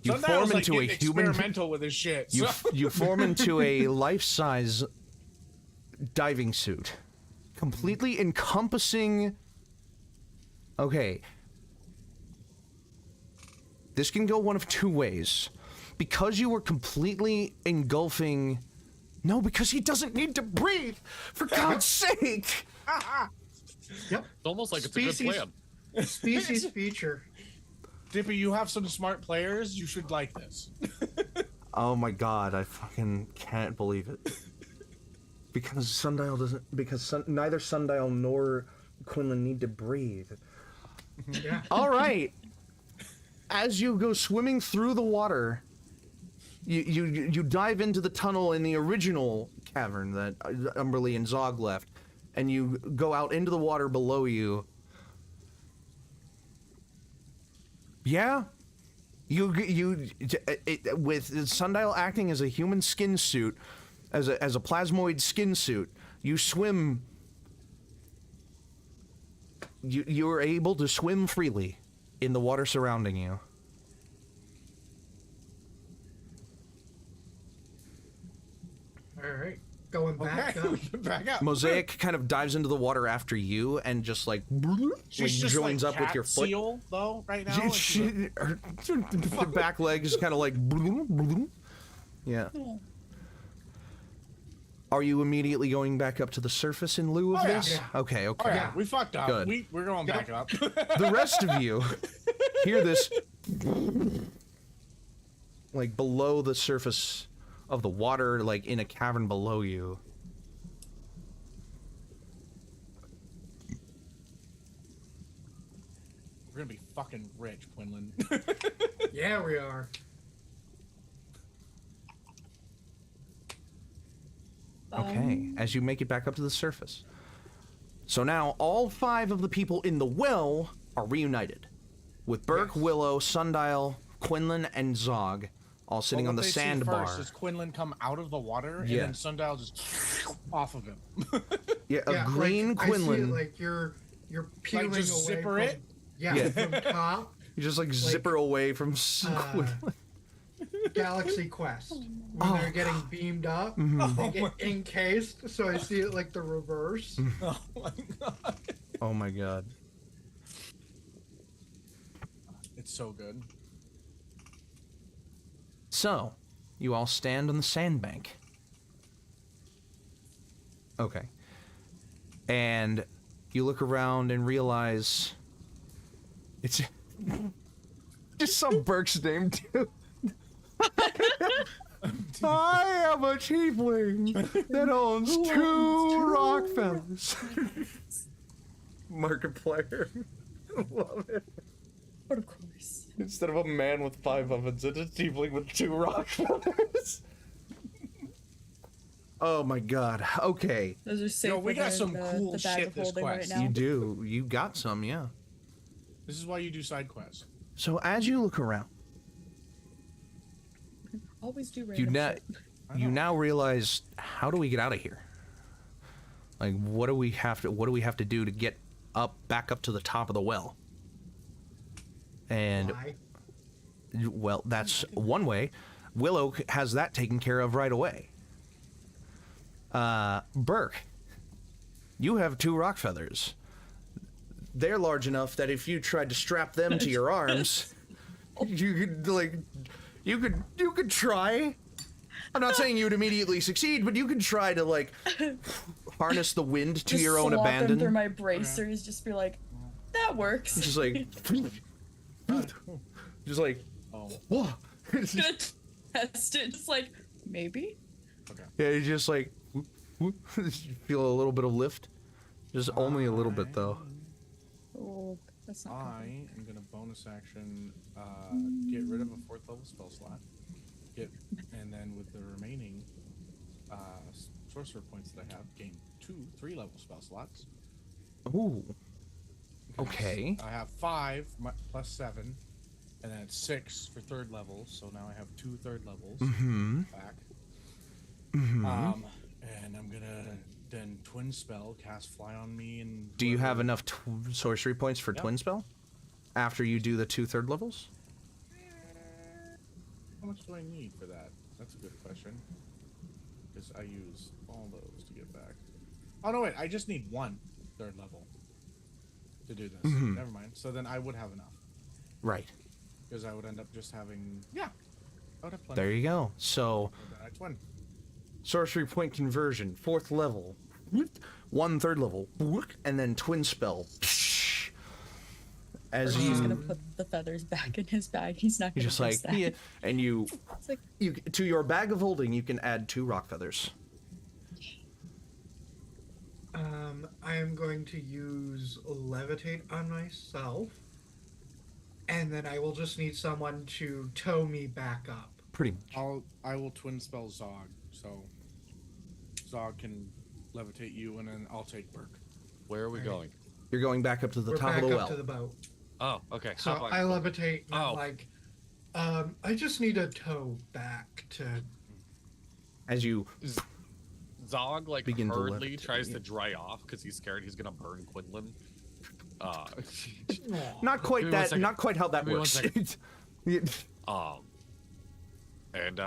You form into a human. Experimental with his shit. So. You form into a life-size diving suit, completely encompassing. Okay. This can go one of 2 ways. Because you were completely engulfing... No, because he doesn't need to breathe! For God's sake! Yep. It's almost like it's a good plan. Species feature. Dippy, you have some smart players. You should like this. Oh my god, I fucking can't believe it. Because Sundial doesn't. Because neither Sundial nor Quinlan need to breathe. Yeah. All right. As you go swimming through the water, you dive into the tunnel in the original cavern that Umberly and Zog left, and you go out into the water below you. Yeah, with Sundial acting as a human skin suit, as a plasmoid skin suit, you swim. You are able to swim freely in the water surrounding you. All right. Going back Okay, up. back up. Mosaic kind of dives into the water after you and just like She's just joins like up with your cat foot. seal, though, right now. and she's Her back leg is kind of like yeah. Are you immediately going back up to the surface in lieu of Oh, yeah. this? Yeah. Okay, Oh, okay. yeah, we fucked up. Good. We're going back up. The rest of you hear this like below the surface of the water, like in a cavern below you. We're gonna be fucking rich, Quinlan. Yeah, we are. Okay, as you make it back up to the surface. So now all 5 of the people in the well are reunited, with Burk, Yes. Willow, Sundial, Quinlan, and Zog all sitting Well, on the what they see sandbar. first is Quinlan come out of the water, Yeah. and then Sundial just off of him. Yeah, a Yeah, green like, I see Quinlan. it like you're peeling just away zipper from, it? Yeah, Yeah. from top. You just like zipper away from Quinlan. Galaxy Quest. When Oh. they're getting beamed up, they get encased, so I see it like the reverse. Oh my god. Oh my god. It's so good. So, you all stand on the sandbank. Okay. And you look around and realize it's just some Burk's name too. I am a tiefling that owns 2 rock fellas. Markiplier. Love it. But of course. Instead of a man with 5 ovens, it's a tiefling with 2 rock feathers. Oh my god. Okay. Those are safe. Yo, we got within some the, cool the bag shit of this holding right quest. now. You do. You got some, yeah. This is why you do side quests. So as you look around, Always do you random shit. now realize, how do we get out of here? Like, what do we have to do to get back up to the top of the well? And Why? well, that's one way. Willow has that taken care of right away. Burk, you have 2 rock feathers. They're large enough that if you tried to strap them to your arms, you could try. I'm not saying you would immediately succeed, but you could try to like harness the wind to Just your own slot them through abandon. my bracers. Just be like, that works. Just like, just like, Oh. whoa. Gonna test it. Just like maybe. Okay. Yeah, you just like whoop, whoop. You feel a little bit of lift, just only a little bit though. Oh, that's not. I am gonna bonus action get rid of a 4th level spell slot. And then with the remaining sorcerer points that I have, gain 2 3-level spell slots. Ooh. Okay. I have 5 plus 7, and then it's 6 for 3rd level. So now I have 2 3rd levels back. And I'm gonna then twin spell, cast fly on me, and Do you have enough sorcery points for Yep. twin spell? After you do the 2 3rd levels? How much do I need for that? That's a good question. Because I use all those to get back. Oh no, wait! I just need 1 3rd level to do this. Never mind. So then I would have enough. Right. Because I would end up just having I would have plenty. There you go. So, So then I twin. sorcery point conversion, 4th level, 1 3rd level, and then twin spell. As He's just you, gonna put the feathers back in his bag. He's not you're gonna just like, fix that. yeah, and you, It's like, you to your bag of holding, you can add 2 rock feathers. I am going to use levitate on myself, and then I will just need someone to tow me back up. Pretty much. I will twin spell Zog, so Zog can levitate you, and then I'll take Burk. Where are we going? You're going back up to the We're top back of the up well. to the boat. Oh, okay. So Hop on. I levitate, and I'm Oh. like, I just need a tow back to. As you, Zog like Begin to hurriedly lift, tries yeah. to dry off because he's scared he's gonna burn Quinlan. not quite Give me one that, second. not quite how that Give me one works. second. Yeah. And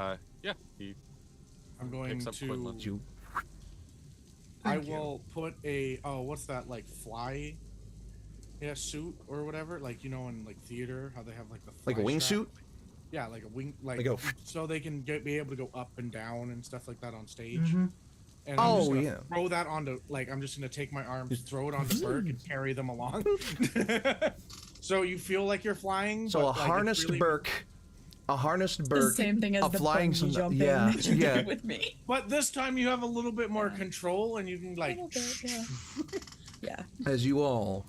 yeah, he I'm going picks up Quinlan. to. You, I Thank you. will put a what's that, like, fly, suit or whatever, like, in like theater how they have like the like a fly strap? wingsuit? Yeah, like a wing, Like a- so they can be able to go up and down and stuff like that on stage. Mhm. And I'm just Oh, gonna yeah. throw that onto, like, I'm just gonna take my arms, throw it onto Burk, and carry them along. So you feel like you're flying. So but, a like, it's harnessed really- Burk, a harnessed the Burk, same thing as a the flying, bungee jumping yeah, that you yeah. did with me. But this time you have a little bit more control, and you can A like. little bit, yeah. Yeah. As you all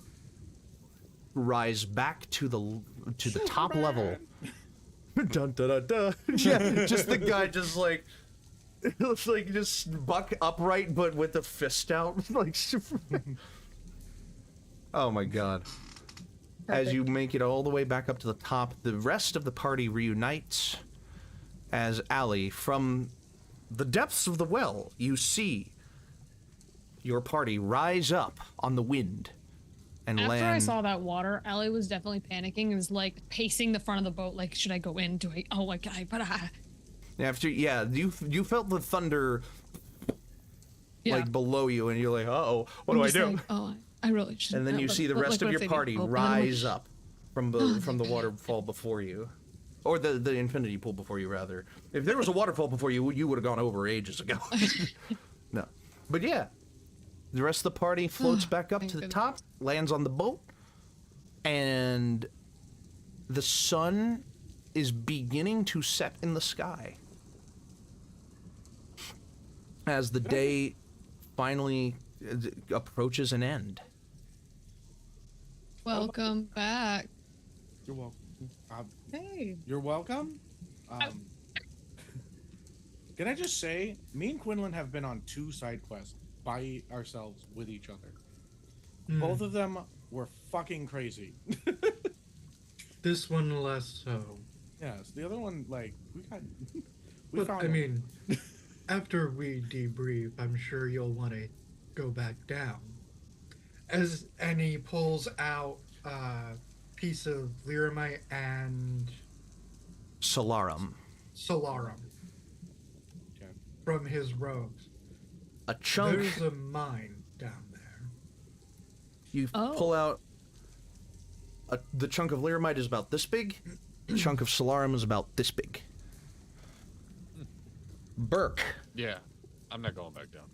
rise back to the top level. Dun, dun, dun, dun. Yeah, just the guy just like it looks like just buck upright but with the fist out. Like oh my god. As you make it all the way back up to the top, the rest of the party reunites as Allie, from the depths of the well, you see your party rise up on the wind and After land. I saw that water, Allie was definitely panicking and was like pacing the front of the boat, like, should I go in? Do I? Oh my god! But After, yeah, you felt the thunder yeah. like below you, and you're like, uh-oh, what I'm do I just do? like, oh, I really should. And then you see the rest of your party rise up from the Oh, from the waterfall before you, or the infinity pool before you, rather. If there was a waterfall before you, you would have gone over ages ago. No, but yeah, the rest of the party floats back up Thank to the goodness. top, lands on the boat, and the sun is beginning to set in the sky as the day finally approaches an end. Welcome back. You're welcome. Hey. You're welcome. Can I just say, me and Quinlan have been on 2 side quests by ourselves with each other. Both of them were fucking crazy. This one less so. Yes, the other one, like, we But found I them. mean, after we debrief, I'm sure you'll want to go back down. And he pulls out a piece of lyramite and Solarum. solarum Okay. from his robes. A chunk. There's a mine down there. You Oh. pull out the chunk of lyramite is about this big. The chunk of solarum is about this big. Burk, Yeah, I'm not going back down.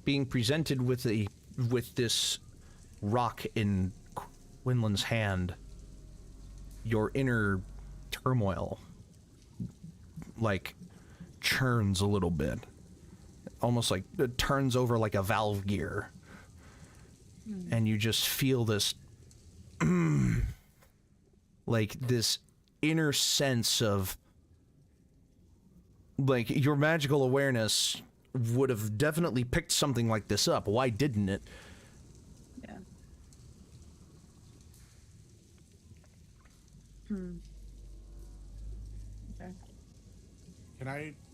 being presented with this rock in Quinlan's hand, your inner turmoil like churns a little bit, almost like it turns over like a valve gear, and you just feel this like this inner sense of like your magical awareness would have definitely picked something like this up. Why didn't it? Yeah. Okay. Can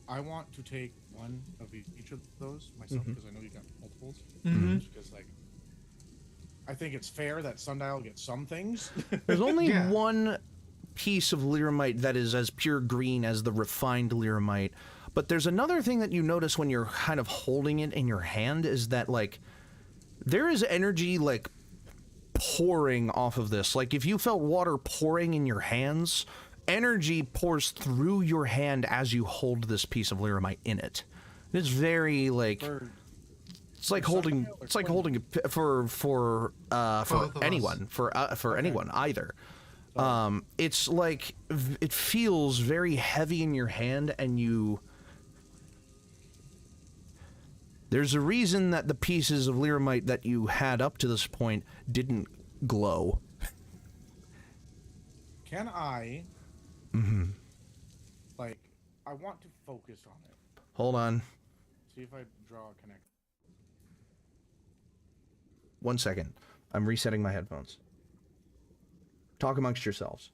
I want to take one of each of those myself, because I know you got multiples. Because, like, I think it's fair that Sundial gets some things. There's only Yeah. one piece of lyramite that is as pure green as the refined lyramite. But there's another thing that you notice when you're kind of holding it in your hand is that, like, there is energy, like, pouring off of this. Like, if you felt water pouring in your hands, energy pours through your hand as you hold this piece of lyramite in it. It's very, like, For It's like holding. It's like holding for anyone for anyone either. It's like it feels very heavy in your hand, and you. There's a reason that the pieces of Lyramite that you had up to this point didn't glow. Can I? Mm-hmm. Like, I want to focus on it. Hold on. See if I draw a connect. 1 second. I'm resetting my headphones. Talk amongst yourselves.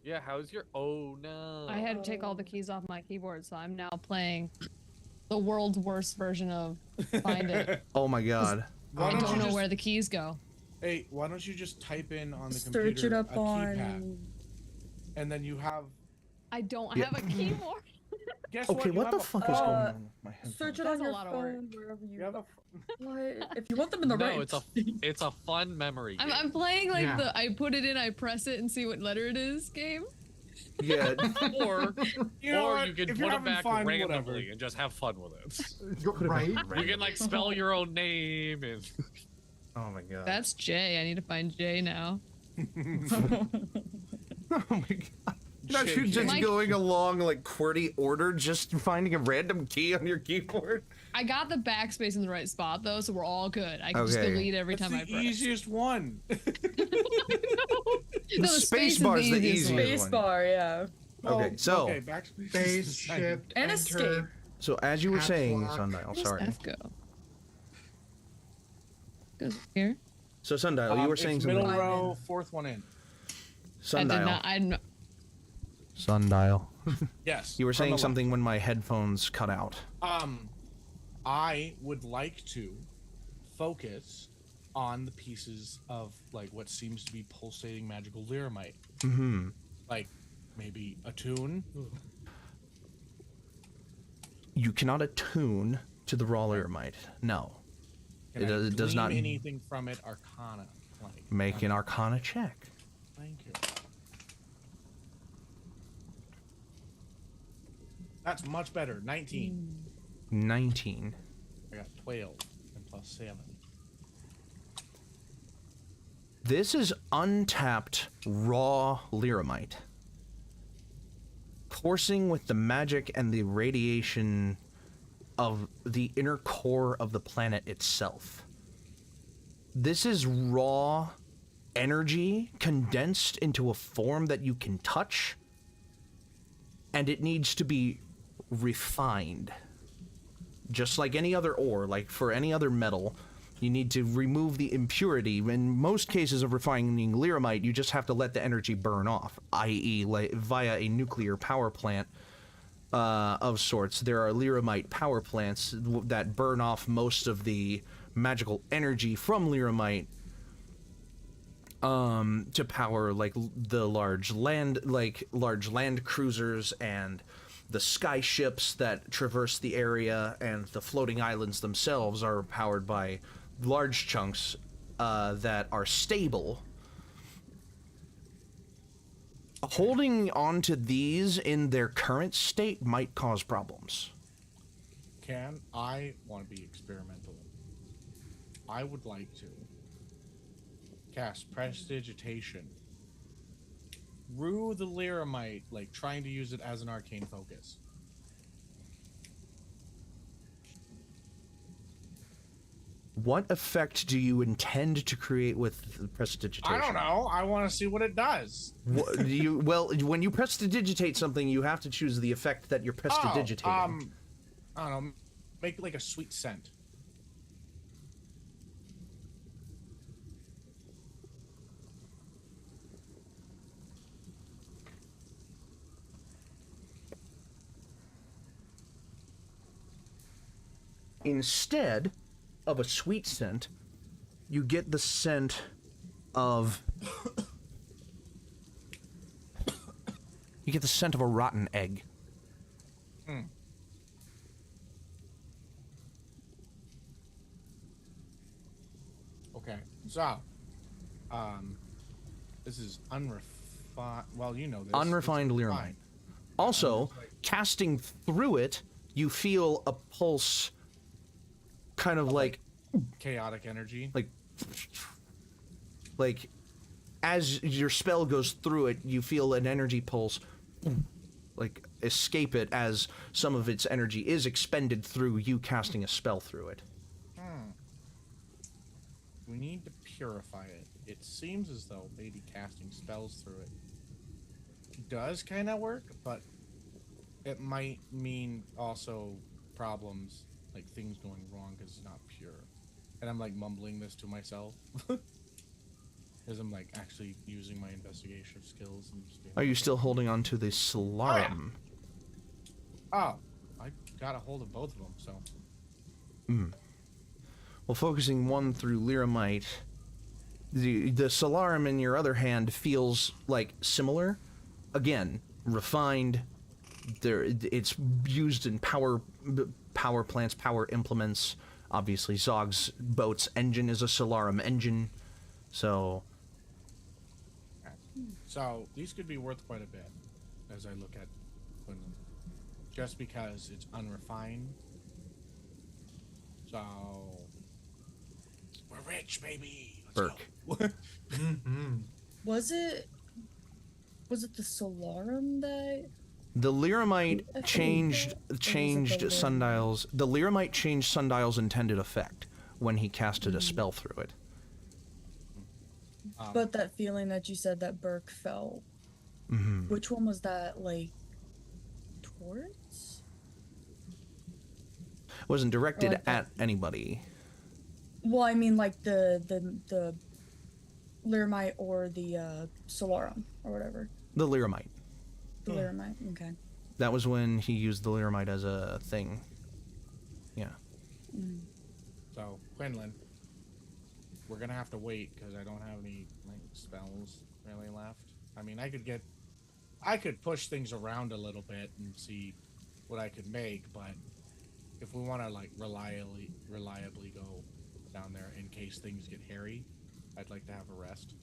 Yeah, how's your... Oh, no. I had to take all the keys off my keyboard, so I'm now playing the world's worst version of Find It. Oh my god. Why I don't don't you know just- where the keys go. Hey, why don't you just type in on the computer Search it up a keypad, on. and then you have... I don't Yeah. have a keyboard. Guess Okay, You what have the a fuck is phone. going on with my headphones? Search it That's on a your lot of work. phone, wherever you. You have a... What? If you want them in the No, right. it's a fun memory game. I'm playing like Yeah. I put it in, I press it, and see what letter it is game. Yeah. Or, You know or what? you can If put you're it having back fun, randomly whatever. and just have fun with it. Right? You can like spell your own name and... Oh my god. That's J. I need to find J now. Oh my god. Not you Shit, just Mike- going along like QWERTY order, just finding a random key on your keyboard. I got the backspace in the right spot though, so we're all good. I can just Okay. delete every That's time I the press. easiest one. No, The space bar is the easiest one. easiest. Space bar, yeah. Okay, so- Okay, backspace. Space, shift, And enter. escape. So as you were Caps saying, lock. Sundial, Where does sorry. F go? Goes here. So Sundial, you were saying it's something. middle row, fourth one in. Sundial. I did not. I'm not. Sundial. Yes. You were from saying the left. something when my headphones cut out. I would like to focus on the pieces of like what seems to be pulsating magical Lyramite. Mm-hmm. Like maybe a tune. You cannot attune to the raw Lyramite. No. Can It I does glean not- anything from it arcana. Like, Make an Arcana check. thank you. That's much better. 19. 19. I got 12 and plus 7. This is untapped raw Lyramite. Coursing with the magic and the radiation of the inner core of the planet itself. This is raw energy condensed into a form that you can touch, and it needs to be refined. Just like any other ore, like for any other metal, you need to remove the impurity. In most cases of refining Lyramite, you just have to let the energy burn off, i.e. like via a nuclear power plant of sorts. There are Lyramite power plants that burn off most of the magical energy from Lyramite to power like the large land cruisers and the sky ships that traverse the area, and the floating islands themselves are powered by large chunks that are stable. Holding on to these in their current state might cause problems. I want to be experimental. I would like to cast Prestidigitation. Rue the Lyramite, like trying to use it as an arcane focus. What effect do you intend to create with prestidigitation? I don't know. I want to see what it does. Well, when you prestidigitate something, you have to choose the effect that you're prestidigitating. I don't know. Make like a sweet scent. Instead of a sweet scent, you get the scent of... you get the scent of a rotten egg. Okay, so, this is unrefined. Well, you know this. Unrefined Learmine. Also, casting through it, you feel a pulse, kind of like chaotic energy. Like, as your spell goes through it, you feel an energy pulse, like, escape it as some of its energy is expended through you casting a spell through it. We need to purify it. It seems as though maybe casting spells through it does kind of work, but it might mean also problems, like things going wrong because it's not pure. And I'm like mumbling this to myself as I'm like actually using my investigation skills. And just being Are you still holding on to the Solarum? Oh, I got a hold of both of them, so. Well, focusing one through Lyramite, the Solarum in your other hand feels like similar. Again, refined. It's used in power plants, power implements. Obviously, Zog's boat's engine is a Solarum engine, so these could be worth quite a bit as I look at Quinlan, just because it's unrefined. So we're rich, baby. Let's Burk. go. Was it the Solarum that? The Lyramite changed Lyramite? Sundial's. The Lyramite changed Sundial's intended effect when he casted a spell through it. But that feeling that you said that Burk felt, which one was that, like, towards? Wasn't directed like at anybody. Well, I mean, like the Lyramite or the Solarum or whatever. The Lyramite. The Lyramite, okay. That was when he used the Lyramite as a thing. Yeah. So Quinlan, we're gonna have to wait because I don't have any like spells really left. I mean, I could push things around a little bit and see what I could make, but if we want to like reliably go down there in case things get hairy, I'd like to have a rest.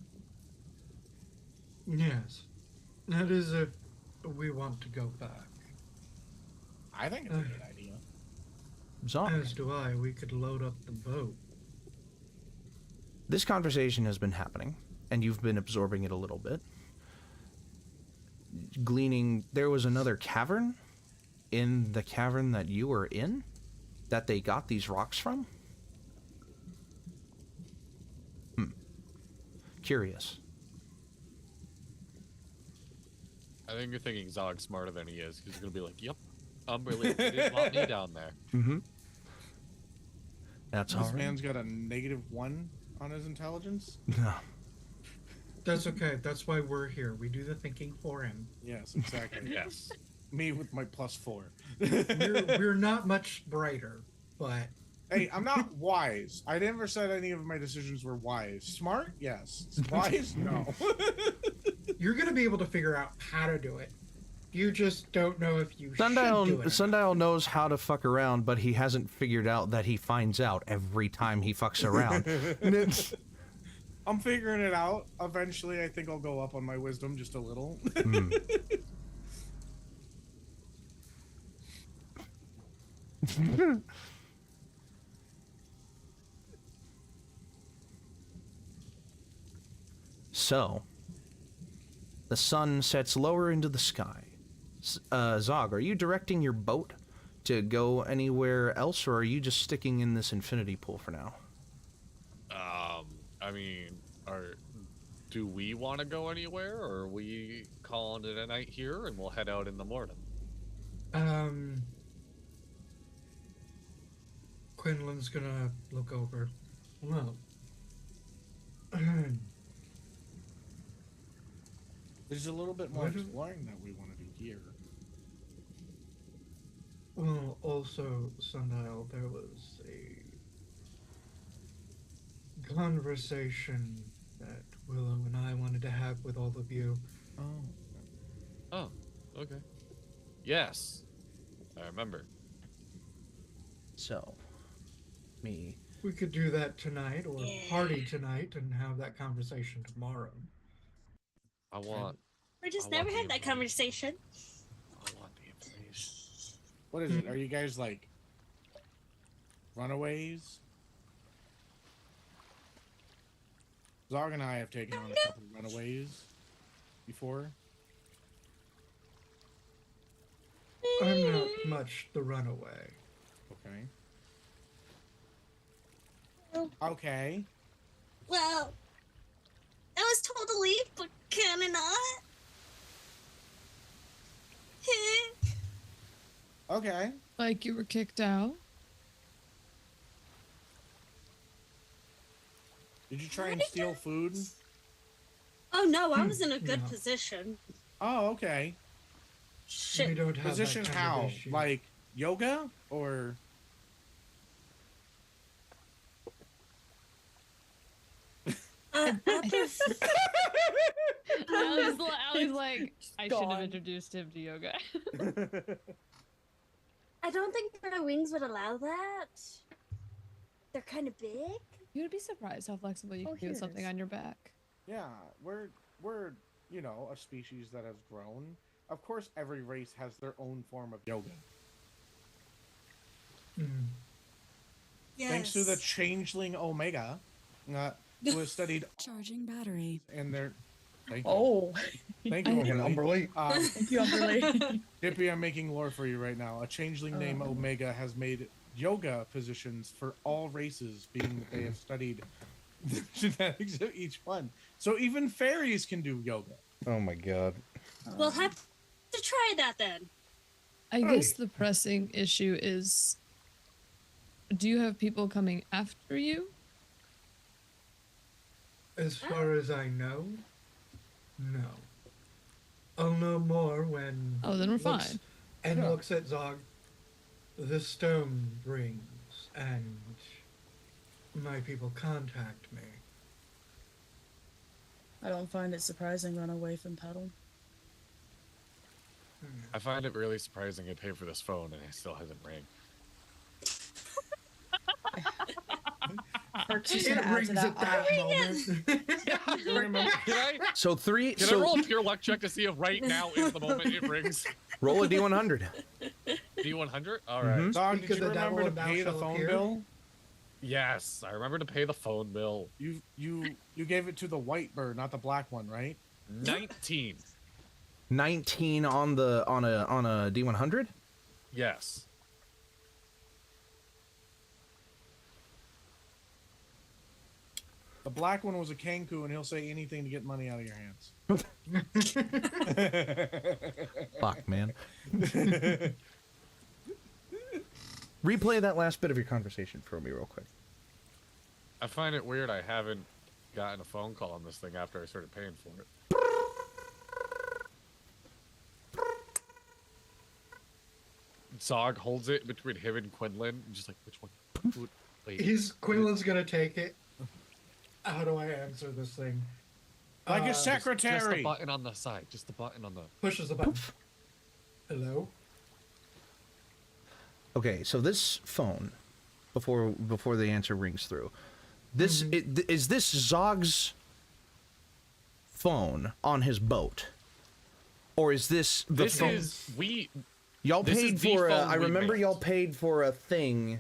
Yes. That is if we want to go back. I think it's a good idea. Zog. As do I. We could load up the boat. This conversation has been happening, and you've been absorbing it a little bit. Gleaning, there was another cavern in the cavern that you were in that they got these rocks from? Curious. I think you're thinking Zog's smarter than he is. He's gonna be like, "Yep, really, they didn't want me down there." That's all This right. man's got a -1 on his intelligence. No. That's okay. That's why we're here. We do the thinking for him. Yes, exactly. Yes. Me with my +4. We're not much brighter, but Hey, I'm not wise. I never said any of my decisions were wise. Smart? Yes. Wise? No. you're gonna be able to figure out how to do it. You just don't know if you should do it. Sundial knows how to fuck around, but he hasn't figured out that he finds out every time he fucks around. I'm figuring it out. Eventually, I think I'll go up on my wisdom just a little. So, the sun sets lower into the sky. Zog, are you directing your boat to go anywhere else, or are you just sticking in this infinity pool for now? I mean, do we want to go anywhere, or are we calling it a night here and we'll head out in the morning? Quinlan's gonna look over. Well, There's a little bit more exploring that we want to do here. well, also, Sundial, there was a conversation that Willow and I wanted to have with all of you. Oh, okay. Yes, I remember. So, me We could do that tonight or party tonight and have that conversation tomorrow. I want. We just I want never the had that information. conversation. I want the information. What is it? Are you guys like runaways? Zog and I have taken on a couple of runaways before. I'm not much the runaway. Okay. Well, Okay. well, I was told to leave, but can I not? Okay. Like you were kicked out? Did you try and steal food? Oh no, I was in a good No. position. Oh, okay. We Shit. don't have Position that kind how? of issue. Like yoga or? After Allie's like, I should have Gone. introduced him to yoga. I don't think our wings would allow that. They're kind of big. You would be surprised how flexible you Oh, can do here with it something is. on your back. Yeah, we're you know, a species that has grown. Of course, every race has their own form of yoga. Mm. yes. Thanks to the changeling Omega, who has studied Charging battery. and their. Thank you. Oh, Thank you, Umberly. thank you, Umberly. Dippy, I'm making lore for you right now. A changeling named Oh. Omega has made yoga positions for all races, being that they have studied the genetics of each one. So even fairies can do yoga. Oh my god. We'll have to try that then. I guess the pressing issue is, do you have people coming after you? As far as I know, no. I'll know more when. Oh, then we're looks- fine. And Yeah. looks at Zog. The stone rings, and my people contact me. I don't find it surprising run away from Puddle. I find it really surprising I pay for this phone and it still hasn't rang. Burk's just It gonna add rings to that. at that moment. Remember, Can I, So three. can I So roll a pure luck check to see if right now is the moment it rings? roll a d100. D100? Alright. Mhm. Dog, Speak did of you the devil remember to and thou pay the shalt phone appear. bill? Yes, I remember to pay the phone bill. You gave it to the white bird, not the black one, right? 19. 19 on a d100. Yes. The black one was a Kanku, and he'll say anything to get money out of your hands. Fuck, man. Replay that last bit of your conversation for me real quick. I find it weird I haven't gotten a phone call on this thing after I started paying for it. Zog holds it between him and Quinlan, just like, which one? Wait. Quinlan's gonna take it. How do I answer this thing? Like a Just the secretary. button on the side. Just the button on the. Pushes the button. Hello? Okay, so this phone, before the answer rings through, this is this Zog's phone on his boat, or is this the This phone? is we. Y'all this paid is the for. phone I we remember made. y'all paid for a thing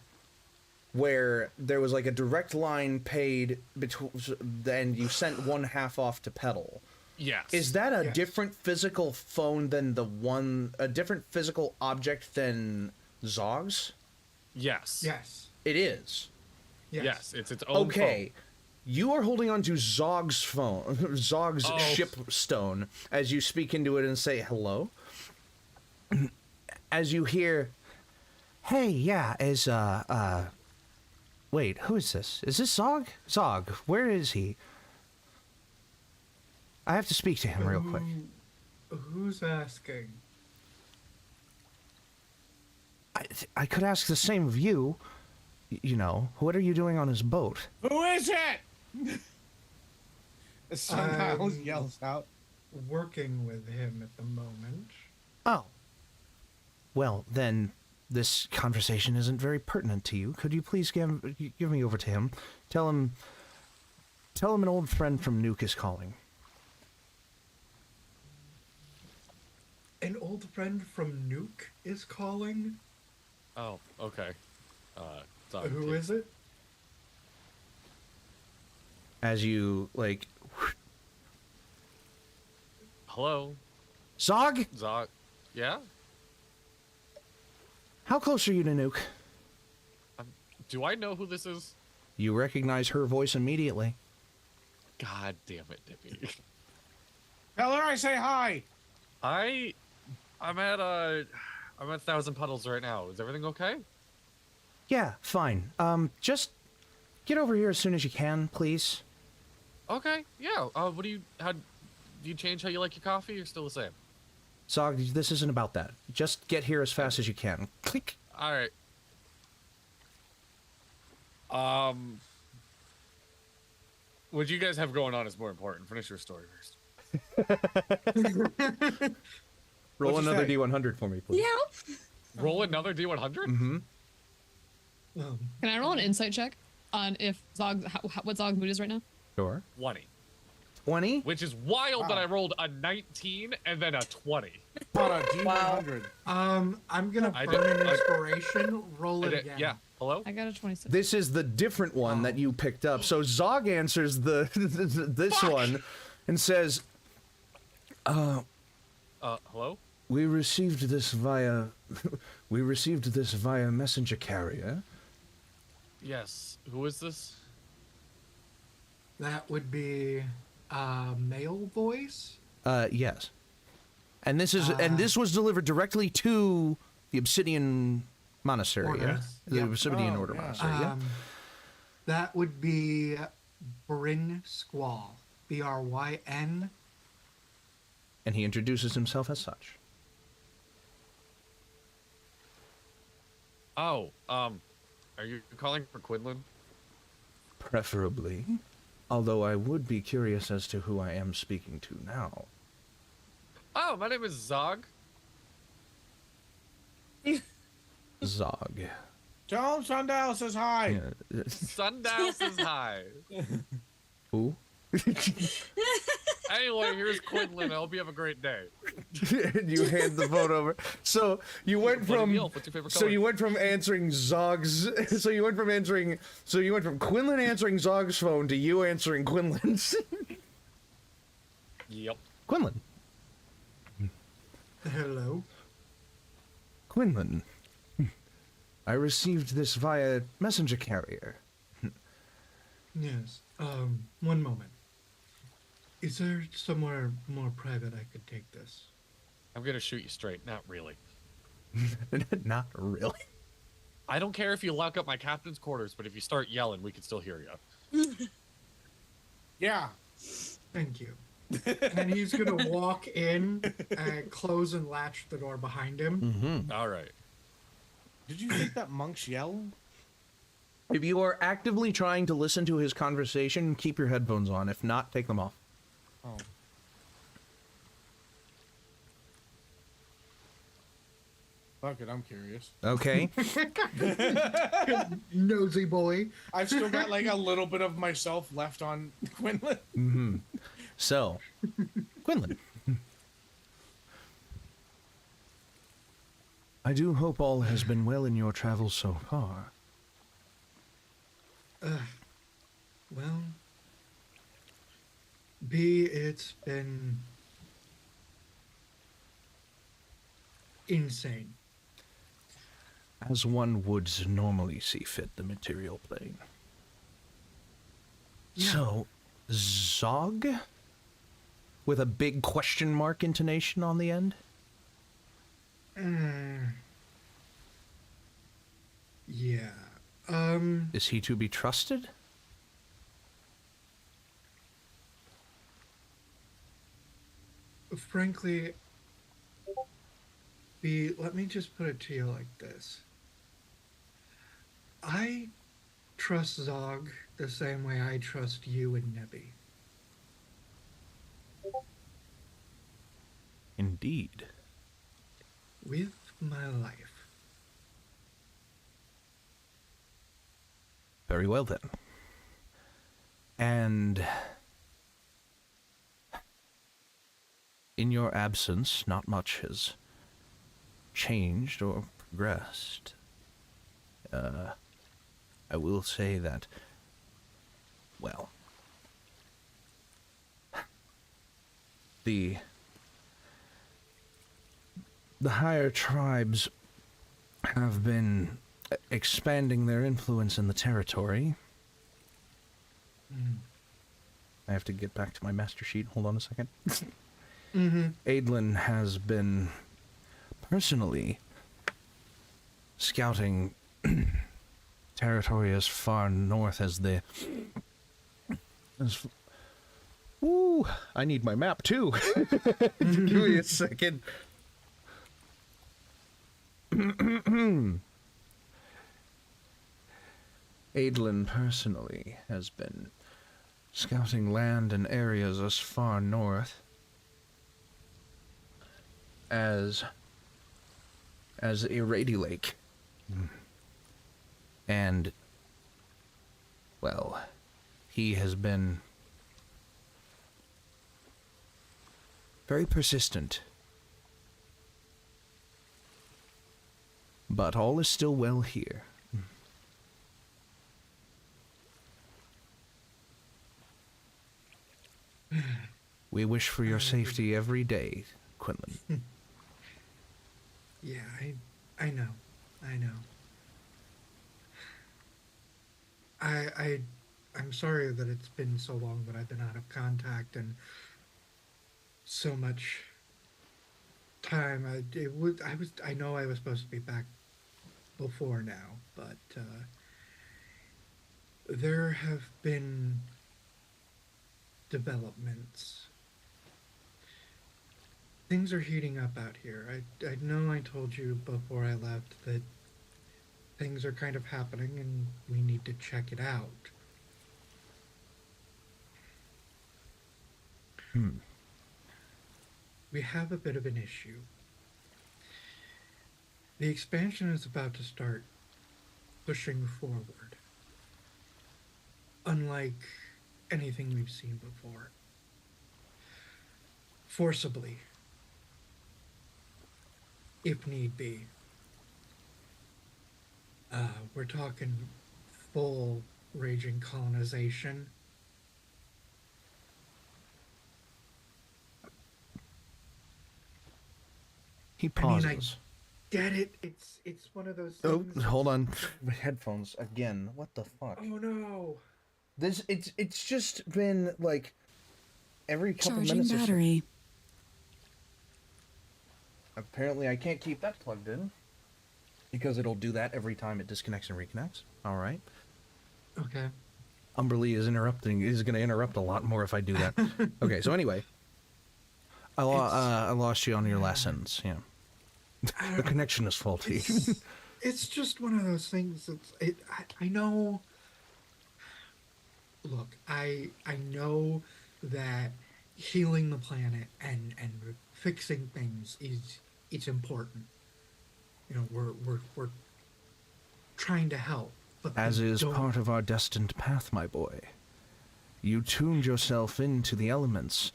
where there was like a direct line paid between, and you sent one half off to Pedal. Yes. Is that a Yes. different physical phone than a different physical object than Zog's? Yes. Yes. It is. Yes. It's its own. Okay. You are holding on to Zog's phone, Zog's Oh. ship stone, as you speak into it and say hello. As you hear, hey, yeah, wait, who is this? Is this Zog? Zog, where is he? I have to speak to him real quick. Who's asking? I could ask the same of you. You know, what are you doing on his boat? Who is it? Somehow I'm- yells out. Working with him at the moment. Oh. Well, then, this conversation isn't very pertinent to you. Could you please give me over to him? Tell him an old friend from Nuke is calling. An old friend from Nuke is calling? Oh, okay. Who is it? As you, like... Hello? Zog? Zog? Yeah? How close are you to Nuke? Do I know who this is? You recognize her voice immediately. God damn it, Dippy. Tell her I say hi. I'm at 1,000 Puddles right now. Is everything okay? Yeah, fine. Just get over here as soon as you can, please. Okay, yeah. Do you change how you like your coffee? Or you're still the same? Zog, this isn't about that. Just get here as fast as you can. Click. All right. What you guys have going on is more important. Finish your story first. Roll What'd you another say? D100 for me, please. Yeah. Roll another D100? Mm-hmm. Can I roll an insight check on if Zog, what Zog's mood is right now? Sure. 20. 20? Which is wild that Wow. I rolled a 19 and then a 20. On a D100. I'm gonna I burn did- an I- inspiration. Roll it again. Yeah. Hello? I got a 26. This is the different one that you picked up. So Zog answers this one and says, Hello? we received this via messenger carrier. Yes. Who is this? That would be male voice. Yes. And this was delivered directly to the Obsidian Monastery. Order. Yeah? The Yep. Obsidian Oh, Order yeah. Monastery. Yeah. That would be Bryn Squall. Bryn. And he introduces himself as such. Oh, are you calling for Quinlan? Preferably. Although I would be curious as to who I am speaking to now. Oh, my name is Zog. Zog. Tell him Sundial says hi. Yeah. Sundial says hi. Who? Anyway, here's Quinlan. I hope you have a great day. And you hand the phone over. So you went What from. a deal. What's your favorite So color? you went from answering Zog's. So you went from Quinlan answering Zog's phone to you answering Quinlan's. Yep. Quinlan. Hello. Quinlan. I received this via messenger carrier. Yes. One moment. Is there somewhere more private I could take this? I'm gonna shoot you straight. Not really. Not really. I don't care if you lock up my captain's quarters, but if you start yelling, we can still hear you. Yeah. Thank you. And he's gonna walk in and close and latch the door behind him. Mm-hmm. All right. Did you think that monk's yell? If you are actively trying to listen to his conversation, keep your headphones on. If not, take them off. Oh. Fuck it, I'm curious. Okay. Nosy boy. I've still got like a little bit of myself left on Quinlan. Mm-hmm. So, Quinlan. I do hope all has been well in your travels so far. Well, it's been insane. As one would normally see fit the material plane. Yeah. So, Zog? With a big question mark intonation on the end? Yeah. Is he to be trusted? Frankly, let me just put it to you like this. I trust Zog the same way I trust you and Nebby. Indeed. With my life. Very well then. And in your absence, not much has changed or progressed. I will say that, well, the higher tribes have been expanding their influence in the territory. I have to get back to my master sheet. Hold on a second. Adlin has been personally scouting territory as far north as the... Ooh, I need my map too. Give me a second. Adlin personally has been scouting land and areas as far north as Iradi Lake. And, well, he has been very persistent. But all is still well here. We wish for your safety every day, Quinlan. Yeah, I know. I'm sorry that it's been so long that I've been out of contact and so much time. I know I was supposed to be back before now, but there have been developments. Things are heating up out here. I know I told you before I left that things are kind of happening and we need to check it out. We have a bit of an issue. The expansion is about to start pushing forward. Unlike anything we've seen before. Forcibly. If need be. We're talking full raging colonization. He pauses. I mean, get it. It's one of those things. Oh, hold on. Headphones again. What the fuck? Oh no. It's just been like every couple Charging minutes. battery. Apparently, I can't keep that plugged in because it'll do that every time it disconnects and reconnects. All right. Okay. Umberly is interrupting. Is going to interrupt a lot more if I do that. Okay. So anyway, I lost you on your last sentence. Yeah. The connection is faulty. It's just one of those things. I know. Look, I know that healing the planet and fixing things it's important. You know, we're trying to help, but as is part of our destined path, my boy. You tuned yourself into the elements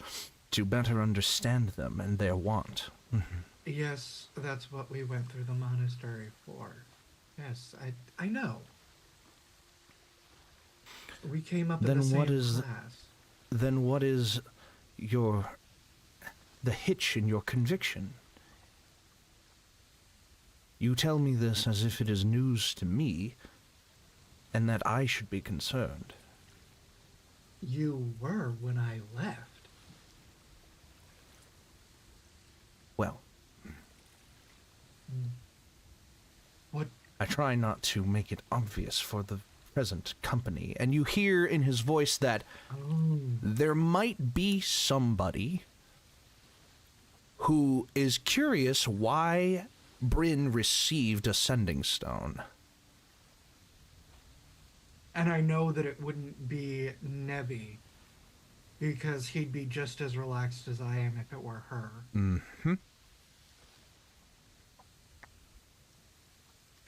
to better understand them and their want. Yes, that's what we went through the monastery for. Yes, I know. We came up in the same class. Then what is the hitch in your conviction? You tell me this as if it is news to me, and that I should be concerned. You were when I left. Well, what? I try not to make it obvious for the present company, and you hear in his voice that there might be somebody who is curious why Bryn received a sending stone. And I know that it wouldn't be Nevi, because he'd be just as relaxed as I am if it were her. Mm-hmm.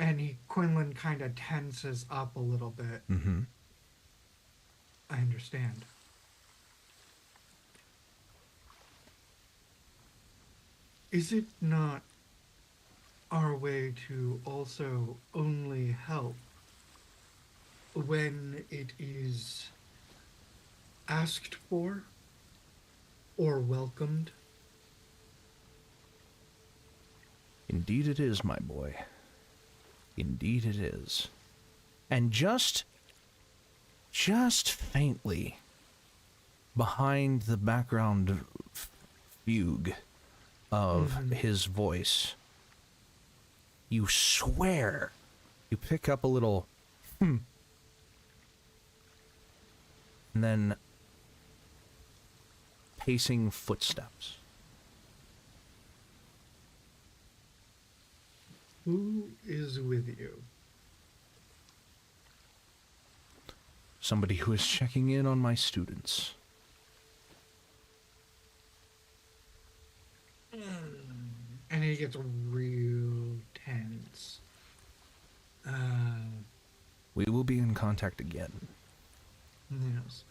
And Quinlan kind of tenses up a little bit. Mm-hmm. I understand. Is it not our way to also only help when it is asked for or welcomed? Indeed it is, my boy. Indeed it is. And just faintly behind the background fugue of his voice, you swear you pick up a little and then pacing footsteps. Who is with you? Somebody who is checking in on my students. And he gets real tense. We will be in contact again. Yes.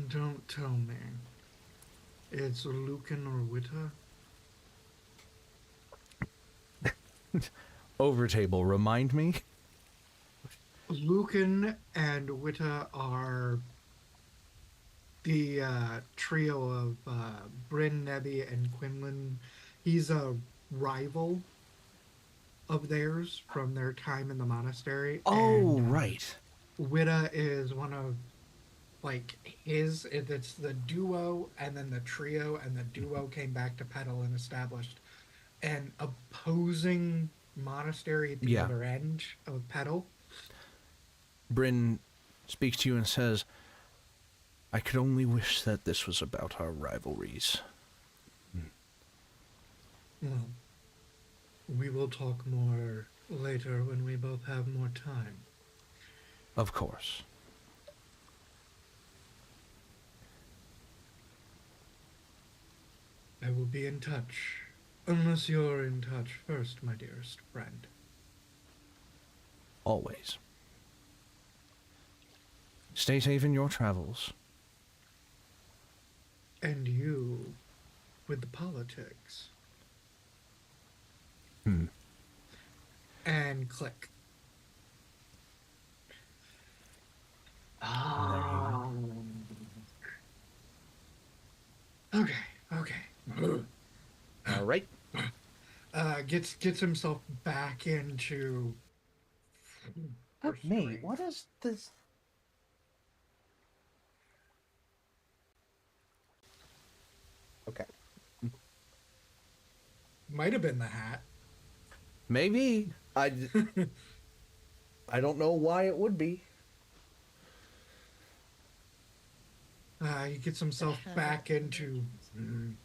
Don't tell me. It's Lucan or Witta? Over table, remind me. Lucan and Witta are the trio of Bryn, Nebby, and Quinlan. He's a rival of theirs from their time in the monastery. Oh, and, right. Witta is one of, like, it's the duo and then the trio, and the duo came back to Petal and established an opposing monastery at the other end of Petal. Bryn speaks to you and says, I could only wish that this was about our rivalries. Well, we will talk more later when we both have more time. Of course. I will be in touch. Unless you're in touch first, my dearest friend. Always. Stay safe in your travels. And you, with the politics. And click. Okay. All right. Gets himself back into. Me, what is this? Okay. Might have been the hat. Maybe. I don't know why it would be. He gets himself back into. And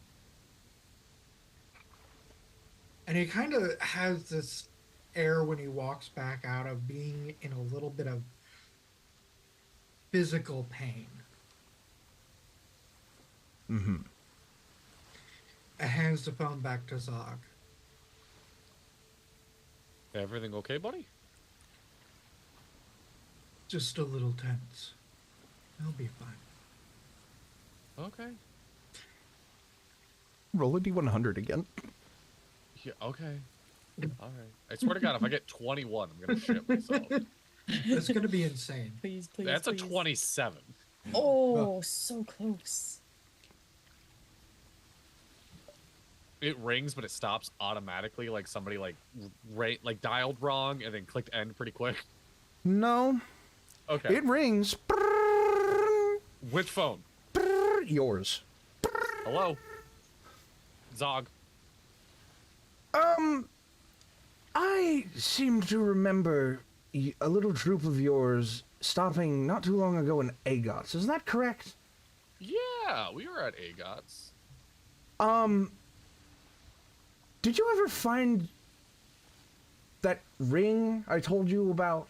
he kind of has this air when he walks back out of being in a little bit of physical pain. Hands the phone back to Zog. Everything okay, buddy? Just a little tense. I'll be fine. Okay. Roll a D100 again. Yeah, okay. All right. I swear to God, if I get 21, I'm going to shit myself. It's going to be insane. Please, please. That's please. a 27. Oh, so close. It rings, but it stops automatically, like somebody like dialed wrong and then clicked end pretty quick. No. Okay. It rings. Which phone? Yours. Hello? Zog. I seem to remember a little troop of yours stopping not too long ago in Agot's. Is that correct? Yeah, we were at Agot's. Did you ever find that ring I told you about?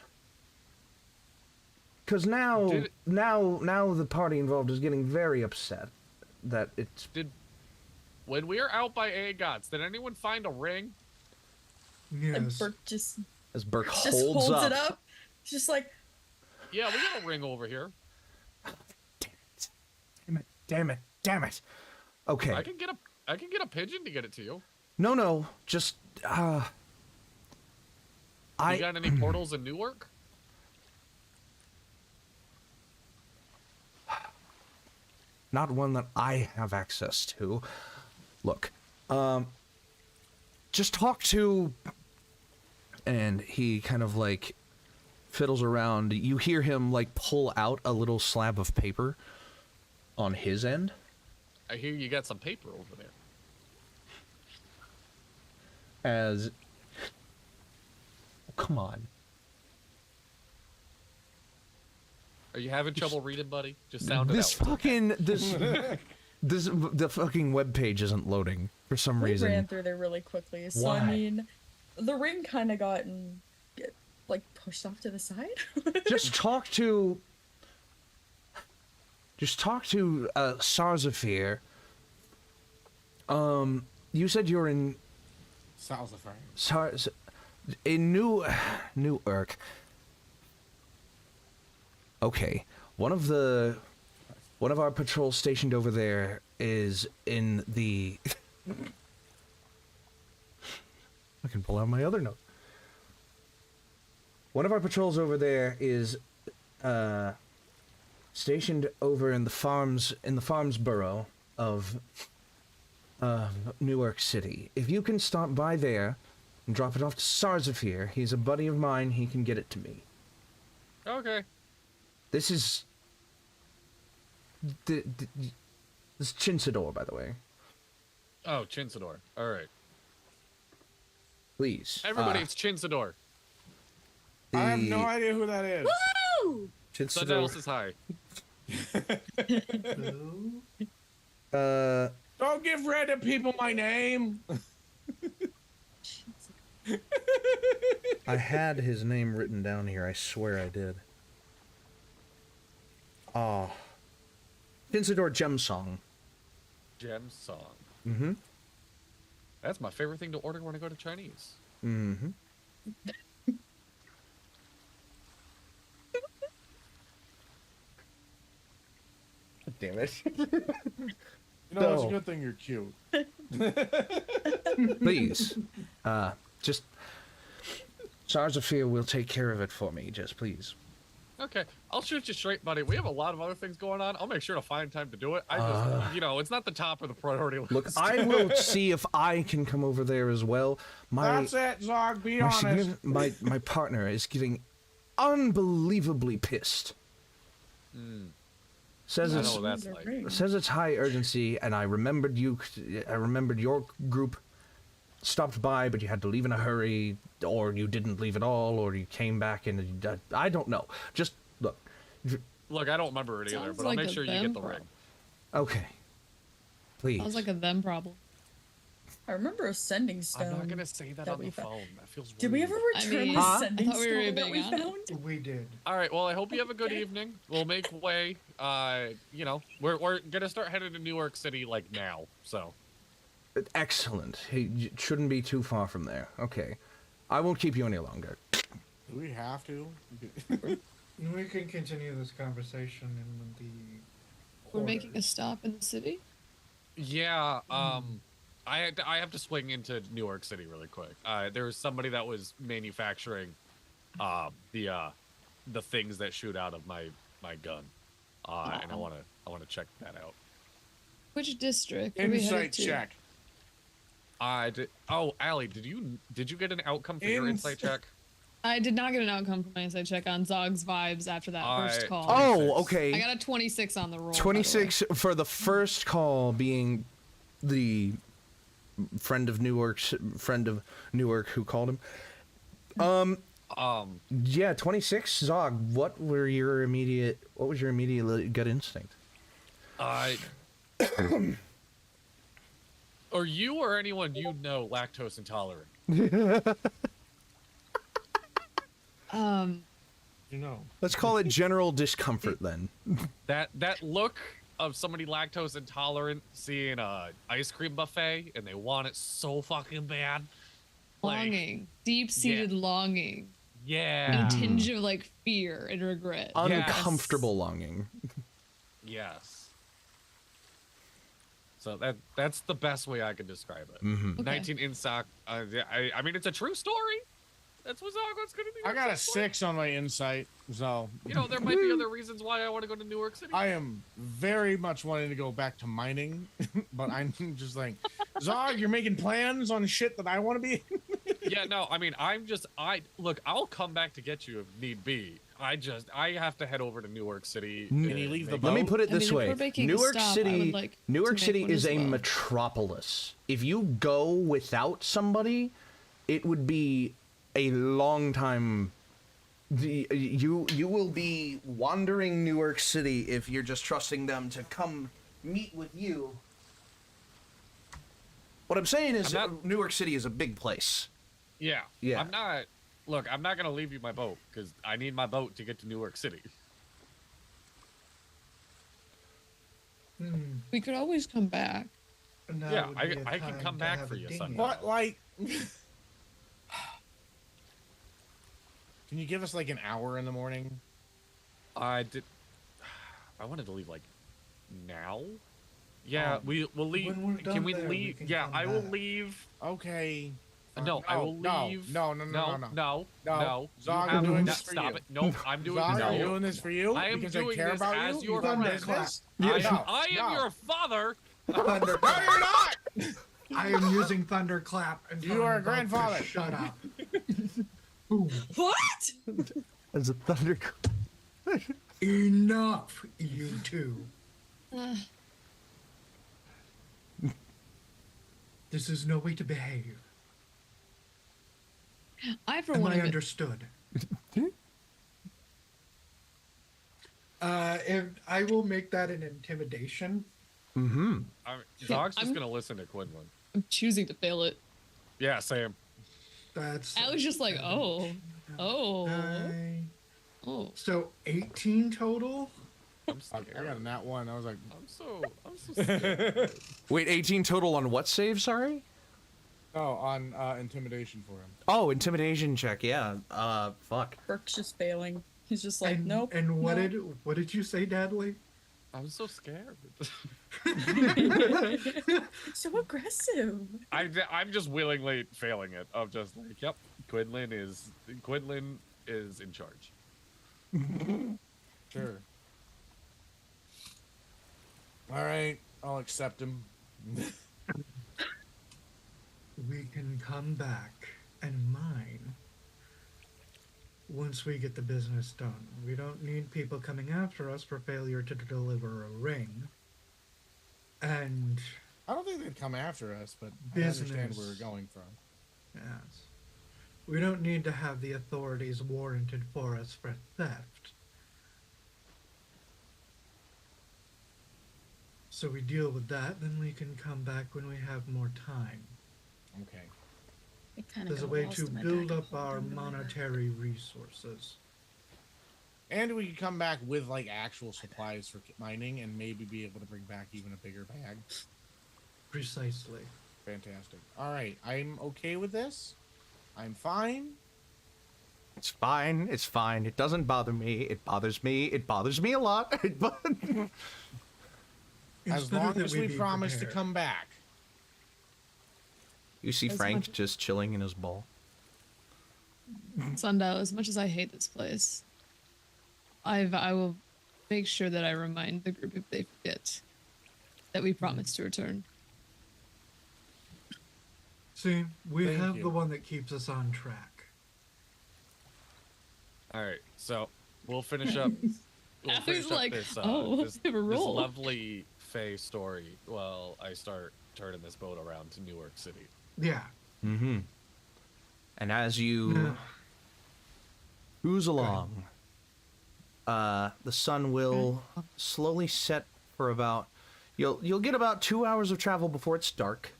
Because now the party involved is getting very upset that it's... When we were out by Agot's, did anyone find a ring? Yes. And Burk just As Burk Just holds holds up. it up. It's just like, Yeah, we got a ring over here. Damn it. Okay. I can get a pigeon to get it to you. No, just You got any portals in Newark? not one that I have access to. Look, just talk to, and he kind of like fiddles around. You hear him like pull out a little slab of paper on his end. I hear you got some paper over there. As, come on. Are you having trouble reading, buddy? Just sound it This out. fucking the fucking web page isn't loading for some we reason. ran through there really quickly. So, Why? I mean, the ring kind of gotten, like, pushed off to the side. Just talk to Sarzafir. You said you're in Salzafar. in Newark. Okay, one of our patrols stationed over there is in the. I can pull out my other note. One of our patrols over there is stationed over in the farms borough of Newark City. If you can stop by there and drop it off to Sarzafir, he's a buddy of mine. He can get it to me. Okay. This is this is Chinsador, by the way. Oh, Chinsador. All right. Please, Everybody, it's Chinsador. I have no idea who that is. Woo! Sundial says hi. Don't give random people my name. I had his name written down here. I swear I did. Oh, Chinsador Gemsong. Gem song. Mm-hmm. That's my favorite thing to order when I go to Chinese. Mm-hmm. Damn it. You know, it's a No. good thing you're cute. Please, just Sarzafir will take care of it for me. Just please. Okay, I'll shoot you straight, buddy. We have a lot of other things going on. I'll make sure to find time to do it. I just, it's not the top of the priority list. Look, I will see if I can come over there as well. That's it, Zog. Be my, honest. my partner is getting unbelievably pissed. Says I it's know what that's like. says it's high urgency, and I remembered you. I remembered your group stopped by, but you had to leave in a hurry, or you didn't leave at all, or you came back and I don't know. Just look. Look, I don't remember it either, Sounds but I'll like make a sure you them get the problem. ring. Okay. Please. Sounds like a them problem. I remember a sending stone. I'm not gonna say that that on we the found. phone. That feels rude. Did we ever return mean, the I sending thought we were stone that being we honest. found? We did. All right. Well, I hope you have a good evening. We'll make way. We're gonna start heading to New York City like now. So. Excellent. He shouldn't be too far from there. Okay. I won't keep you any longer. Do we have to? We can continue this conversation in the. We're making a stop in the city. Yeah. I have to swing into New York City really quick. There was somebody that was manufacturing, the things that shoot out of my gun, and I wanna check that out. Which district? Are we headed Insight to? check. Oh, Allie, did you get an outcome for your insight check? I did not get an outcome from my inside check on Zog's vibes after that first call. Oh, okay. I got a 26 on the roll. by the way. 26 for the first call being the friend of Newark who called him. Yeah, 26. Zog, what was your immediate gut instinct? Are you or anyone you know lactose intolerant? You know. Let's call it general discomfort then. That look of somebody lactose intolerant seeing a ice cream buffet and they want it so fucking bad. Longing, deep-seated longing, Yeah. and a tinge of like fear and regret. Uncomfortable longing. Yes. So that's the best way I can describe it. Mm-hmm. 19 in sock. I mean, it's a true story. That's what Zogwat's going to do. I got a 6 on my insight, so You know, there might be other reasons why I want to go to New York City. I am very much wanting to go back to mining, but I'm just like, Zog, you're making plans on shit that I want to be in? Yeah, no, I mean, look, I'll come back to get you if need be. I have to head over to New York City. Can you leave the Let me boat? put it I mean, this if way: we're making a Newark stop, I City, would like Newark to City make one is as a well. metropolis. If you go without somebody, it would be a long time. You will be wandering Newark City if you're just trusting them to come meet with you. What I'm saying is, Newark City is a big place. Yeah. Yeah. I'm not going to leave you my boat because I need my boat to get to Newark City. We could always come back. Now Yeah, would be a I can time come to back have for a you, dinghy. son. What, like... Can you give us like an hour in the morning? I wanted to leave like now. Yeah, we'll leave. when we're Can done we there, we leave? can Yeah, come I will back. leave. Okay. No, I will leave. No. No. Zog, You I'm doing no, this for stop you. it. No, I'm doing Zog, this. I'm No. doing this for you I am because doing I care this about as you. your You friend. business. I am your father. Thunderclap. No, you're not. I am using thunderclap and You telling are a Buck to grandfather. Shut up. Boom. What? As a thunder. Enough, you two. This is no way to behave. I, for Am one, I am understood? If I will make that an intimidation. Mm-hmm. Zog's just I'm- gonna listen to Quinlan. I'm choosing to fail it. Yeah, same. That's. I was just like, oh. nine. Oh. So 18 total. I'm I scared. got a nat 1. I was like, I'm so scared. Wait, 18 total on what save? Sorry. oh, on intimidation for him. Oh, intimidation check. Yeah. Fuck. Burke's just failing. He's just like, and, nope. And what no. did you say, Dadley? I'm so scared. So aggressive. I'm just willingly failing it. Of just like, yep, Quinlan is in charge. Sure. All right, I'll accept him. We can come back and mine once we get the business done. We don't need people coming after us for failure to deliver a ring. And I don't think they'd come after us, but I understand where Business. we're going from. yes, we don't need to have the authorities warranted for us for theft. So we deal with that, then we can come back when we have more time. Okay. It kinda There's a got way lost to in my build bag. up our monetary resources. And we could come back with like actual supplies for mining and maybe be able to bring back even a bigger bag. Precisely. Fantastic. All right, I'm okay with this. I'm fine. It's fine. It's fine. It doesn't bother me. It bothers me. It bothers me a lot. It's As better long that as we we be promise to prepared. come back. You see As Frank much- just chilling in his ball. Sundial, as much as I hate this place, I will make sure that I remind the group if they forget that we promised to return. See, we Thank have you. the one that keeps us on track. All right, so we'll finish up. We'll I was finish up like, this, oh, this, we have a this roll. lovely Fae story while I start turning this boat around to Newark City. Yeah. Mm-hmm. And as you cruise along, the sun will slowly set for about you'll get about 2 hours of travel before it's dark,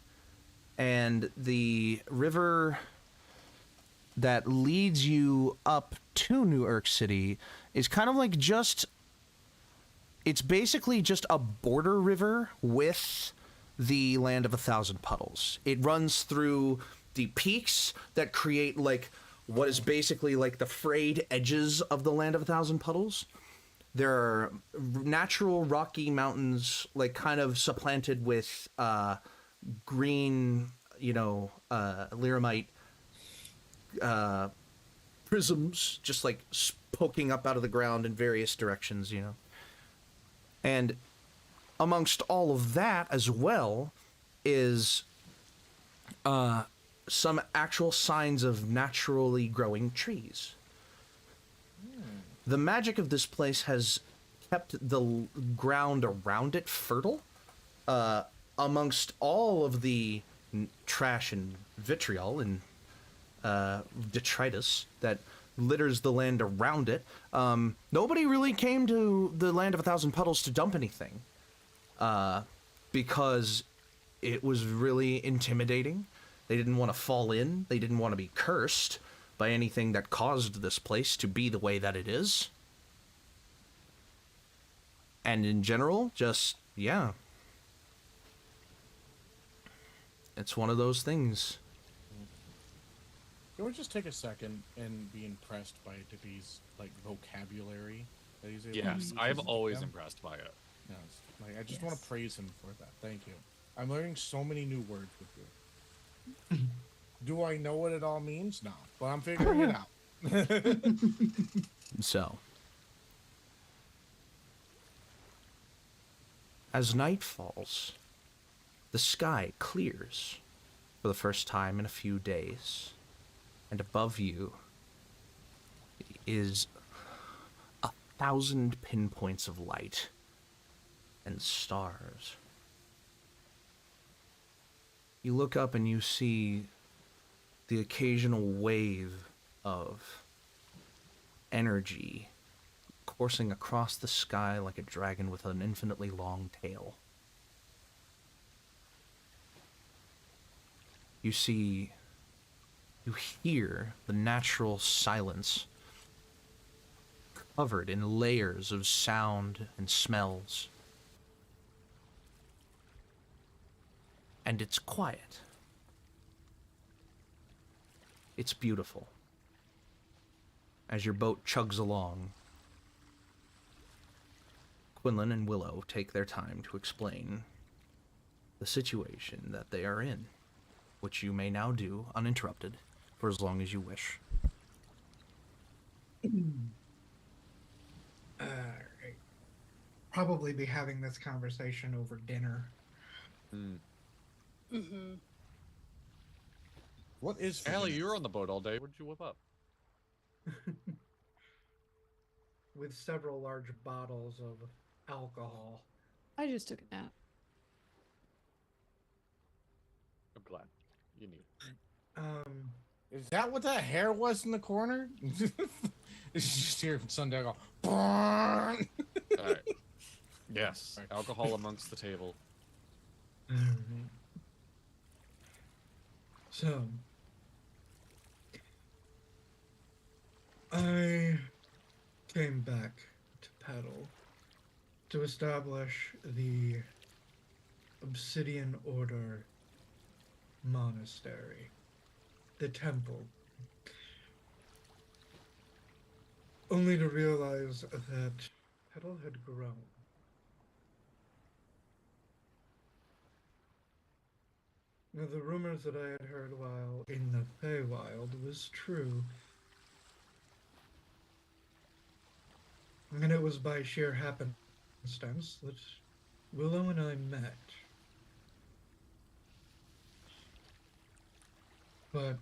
and the river that leads you up to Newark City is kind of like it's basically just a border river with the land of 1,000 puddles. It runs through lofty peaks that create like what is basically like the frayed edges of the Land of a Thousand Puddles. There are natural rocky mountains, like kind of supplanted with green, Lyramite prisms, just like poking up out of the ground in various directions, And amongst all of that as well is some actual signs of naturally growing trees. The magic of this place has kept the ground around it fertile. Amongst all of the trash and vitriol and detritus that litters the land around it, nobody really came to the Land of a Thousand Puddles to dump anything. Because it was really intimidating. They didn't want to fall in. They didn't want to be cursed by anything that caused this place to be the way that it is. And in general, just, yeah. It's one of those things. Can we just take a second and be impressed by Dippy's vocabulary that he's able to Yes, use? I'm always Yeah. impressed by it. Yes. I just want to praise him for that. Thank you. I'm learning so many new words with you. Do I know what it all means? No, but I'm figuring it out. So, as night falls, the sky clears for the first time in a few days, and above you is 1,000 pinpoints of light and stars. You look up and you see the occasional wave of energy coursing across the sky like a dragon with an infinitely long tail. You hear the natural silence covered in layers of sound and smells. And it's quiet. It's beautiful. As your boat chugs along, Quinlan and Willow take their time to explain the situation that they are in, which you may now do uninterrupted for as long as you wish. Alright. Probably be having this conversation over dinner. Mm-hmm. What is for Allie, dinner? you were on the boat all day. What did you whip up? With several large bottles of alcohol. I just took a nap. I'm glad. You need. Is that what that hair was in the corner? It's just here from Sunday. Go. All right. Yes. Alcohol amongst the table. So, I came back to Petal to establish the Obsidian Order Monastery, the temple, only to realize that Petal had grown. Now, the rumors that I had heard while in the Feywild was true. And it was by sheer happenstance that Willow and I met. But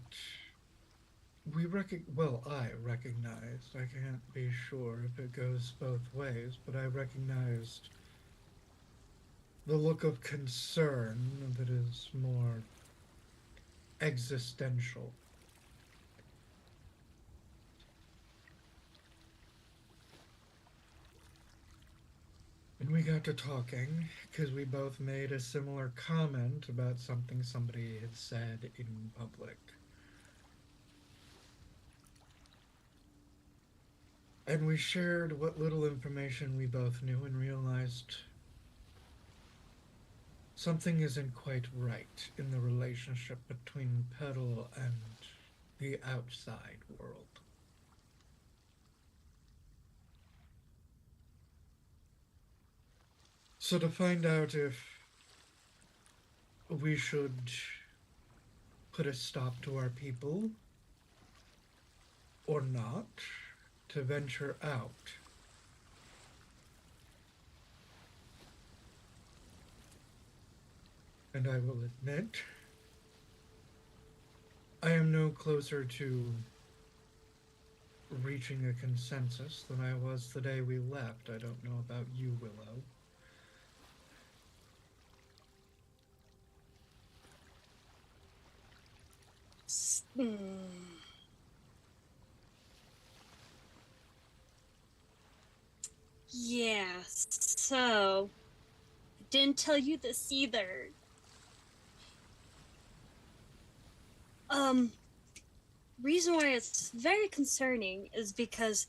I recognized, I can't be sure if it goes both ways, but I recognized the look of concern that is more existential. And we got to talking, because we both made a similar comment about something somebody had said in public. And we shared what little information we both knew and realized Something isn't quite right in the relationship between Puddle and the outside world. So to find out if we should put a stop to our people or not, to venture out. And I will admit, I am no closer to reaching a consensus than I was the day we left. I don't know about you, Willow. Yeah, so I didn't tell you this either. Reason why it's very concerning is because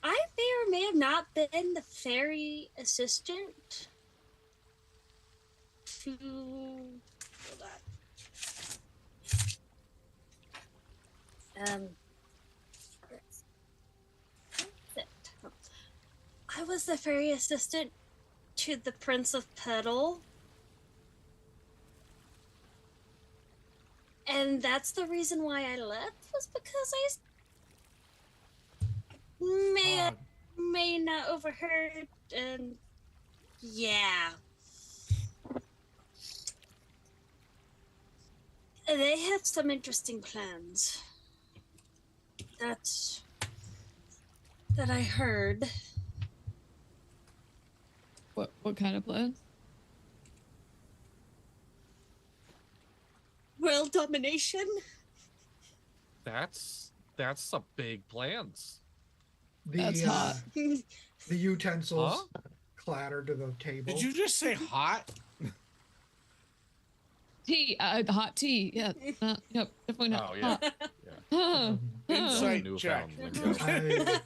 I may or may have not been the fairy assistant to hold on. Where is it? I was the fairy assistant to the Prince of Petal. And that's the reason why I left, was because I may not overheard, and yeah. They have some interesting plans. That I heard. What kind of plans? World domination. That's some big plans. That's hot. The utensils clatter to the table. Did you just say hot? Tea, hot tea. Yeah, yep, definitely not. Oh yeah. Huh. Insight check. Newfoundland.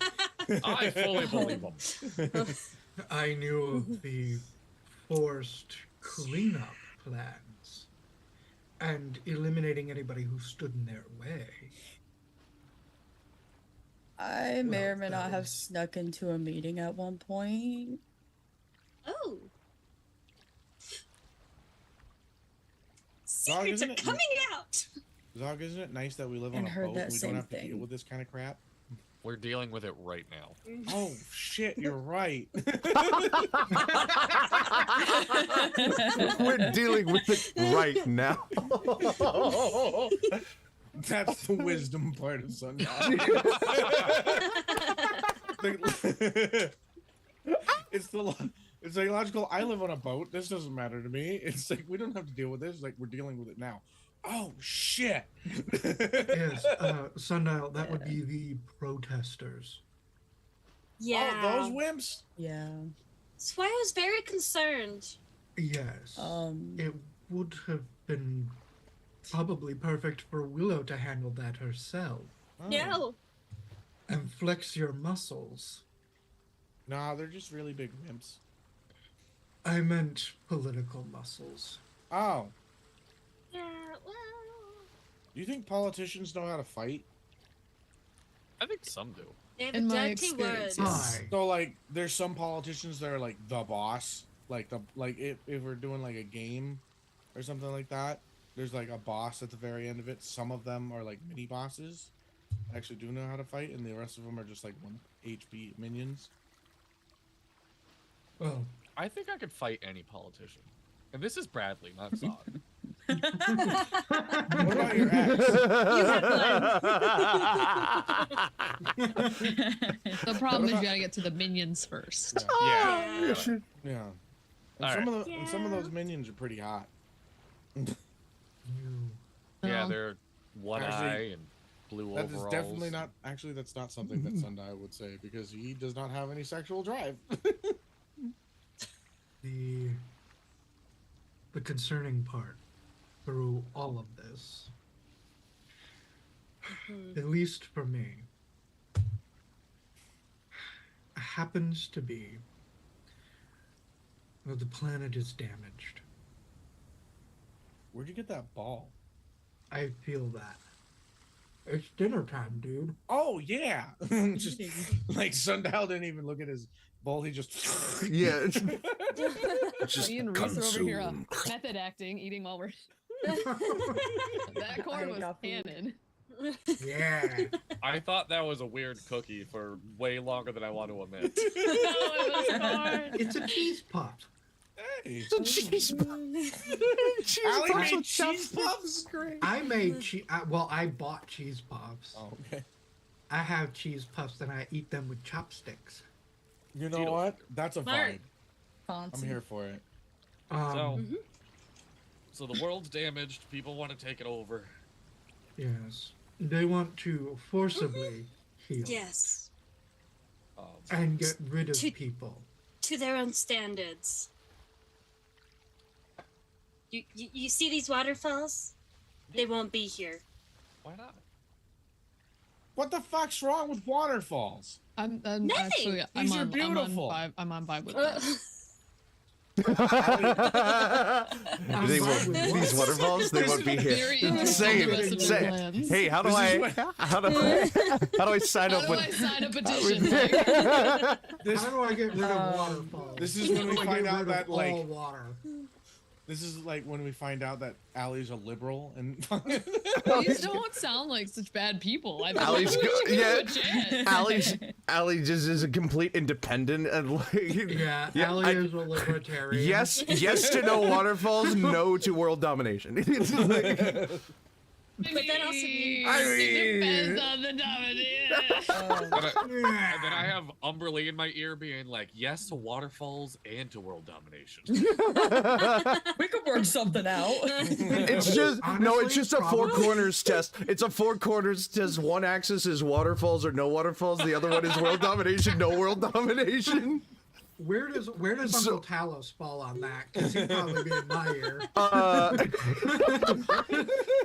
I fully believe them. I knew of the forced cleanup plans and eliminating anybody who stood in their way. I may Well, or may that not have was- snuck into a meeting at one point. Oh. Dog, Secrets are isn't it- coming out. Zog, isn't it nice that we live on And a heard boat that and we same don't have to thing. deal with this kind of crap? We're dealing with it right now. Oh shit, you're right. We're dealing with it right now. That's the wisdom part of Sundial. It's like logical. I live on a boat. This doesn't matter to me. It's like we don't have to deal with this. Like we're dealing with it now. Oh shit. Yes, Sundial, that would be the protesters. Yeah. Oh, those wimps. Yeah. That's why I was very concerned. Yes. Um, It would have been probably perfect for Willow to handle that herself Oh. No. and flex your muscles. Nah, they're just really big wimps. I meant political muscles. Oh, Yeah, well. do you think politicians know how to fight? I think some do. They have In my dirty experience, words. yes. Hi. So like, there's some politicians that are like the boss. Like if we're doing like a game or something like that, there's like a boss at the very end of it. Some of them are like mini bosses, actually do know how to fight, and the rest of them are just like 1 HP minions. Well, I think I could fight any politician. And this is Bradley, not Zod. What about your ex? The problem is you gotta get to the minions first. Yeah. Yeah. Yeah. And All some right. of the and some of those minions are pretty hot. you. Yeah, No. they're one Actually, eye and blue That is overalls. definitely not. Actually, that's not something that Sundial would say because he does not have any sexual drive. The concerning part through all of this, at least for me, happens to be Well, the planet is damaged. Where'd you get that ball? I feel that. It's dinner time, dude. Oh yeah. Just like Sundial didn't even look at his bowl. He just Yeah. Just Me and Reese are over here consume. method acting, eating while we're. That corn was got food. canon. Yeah. I thought that was a weird cookie for way longer than I want to admit. No, it was corn. It's a cheese puff. hey. It's a cheese puff. Cheese Allie puffs made with cheese chopsticks. puffs. Great. I made well, I bought cheese puffs. Oh, okay. I have cheese puffs and I eat them with chopsticks. You know Tito. what? That's a Smart. vibe. I'm Fancy. here for it. So the world's damaged. People want to take it over. Yes. They want to forcibly heal Yes. and get rid of To- people. To their own standards. You see these waterfalls? They won't be here. Why not? What the fuck's wrong with waterfalls? I'm Nothing. actually These are beautiful. I'm on vibe with that. They fine won't, with these what? waterfalls, they won't be Very here. interesting Say recipe it. Say it. plans. Hey, how do This is I? what- How do I sign How up do with? I sign a petition? This, How do I get rid of waterfalls? this is when we How do I find get out rid that of all like water. this is like when we find out that Allie's a liberal and These don't sound like such bad people. I think Allie's we should give yeah. them a chance. Allie just is a complete independent and like. Yeah, Yeah, Allie I- is a libertarian. Yes to no waterfalls, no to world domination. It's like, But that also means- It depends on the dominant. And then I have Umberly in my ear being like, yes to waterfalls and to world domination. We could work something out. it's just no, it's Honestly, just a four probably. corners test. It's a four corners test. One axis is waterfalls or no waterfalls. The other one is world domination, no world domination. Where does So- Uncle Talos fall on that? Because he'd probably be in my ear.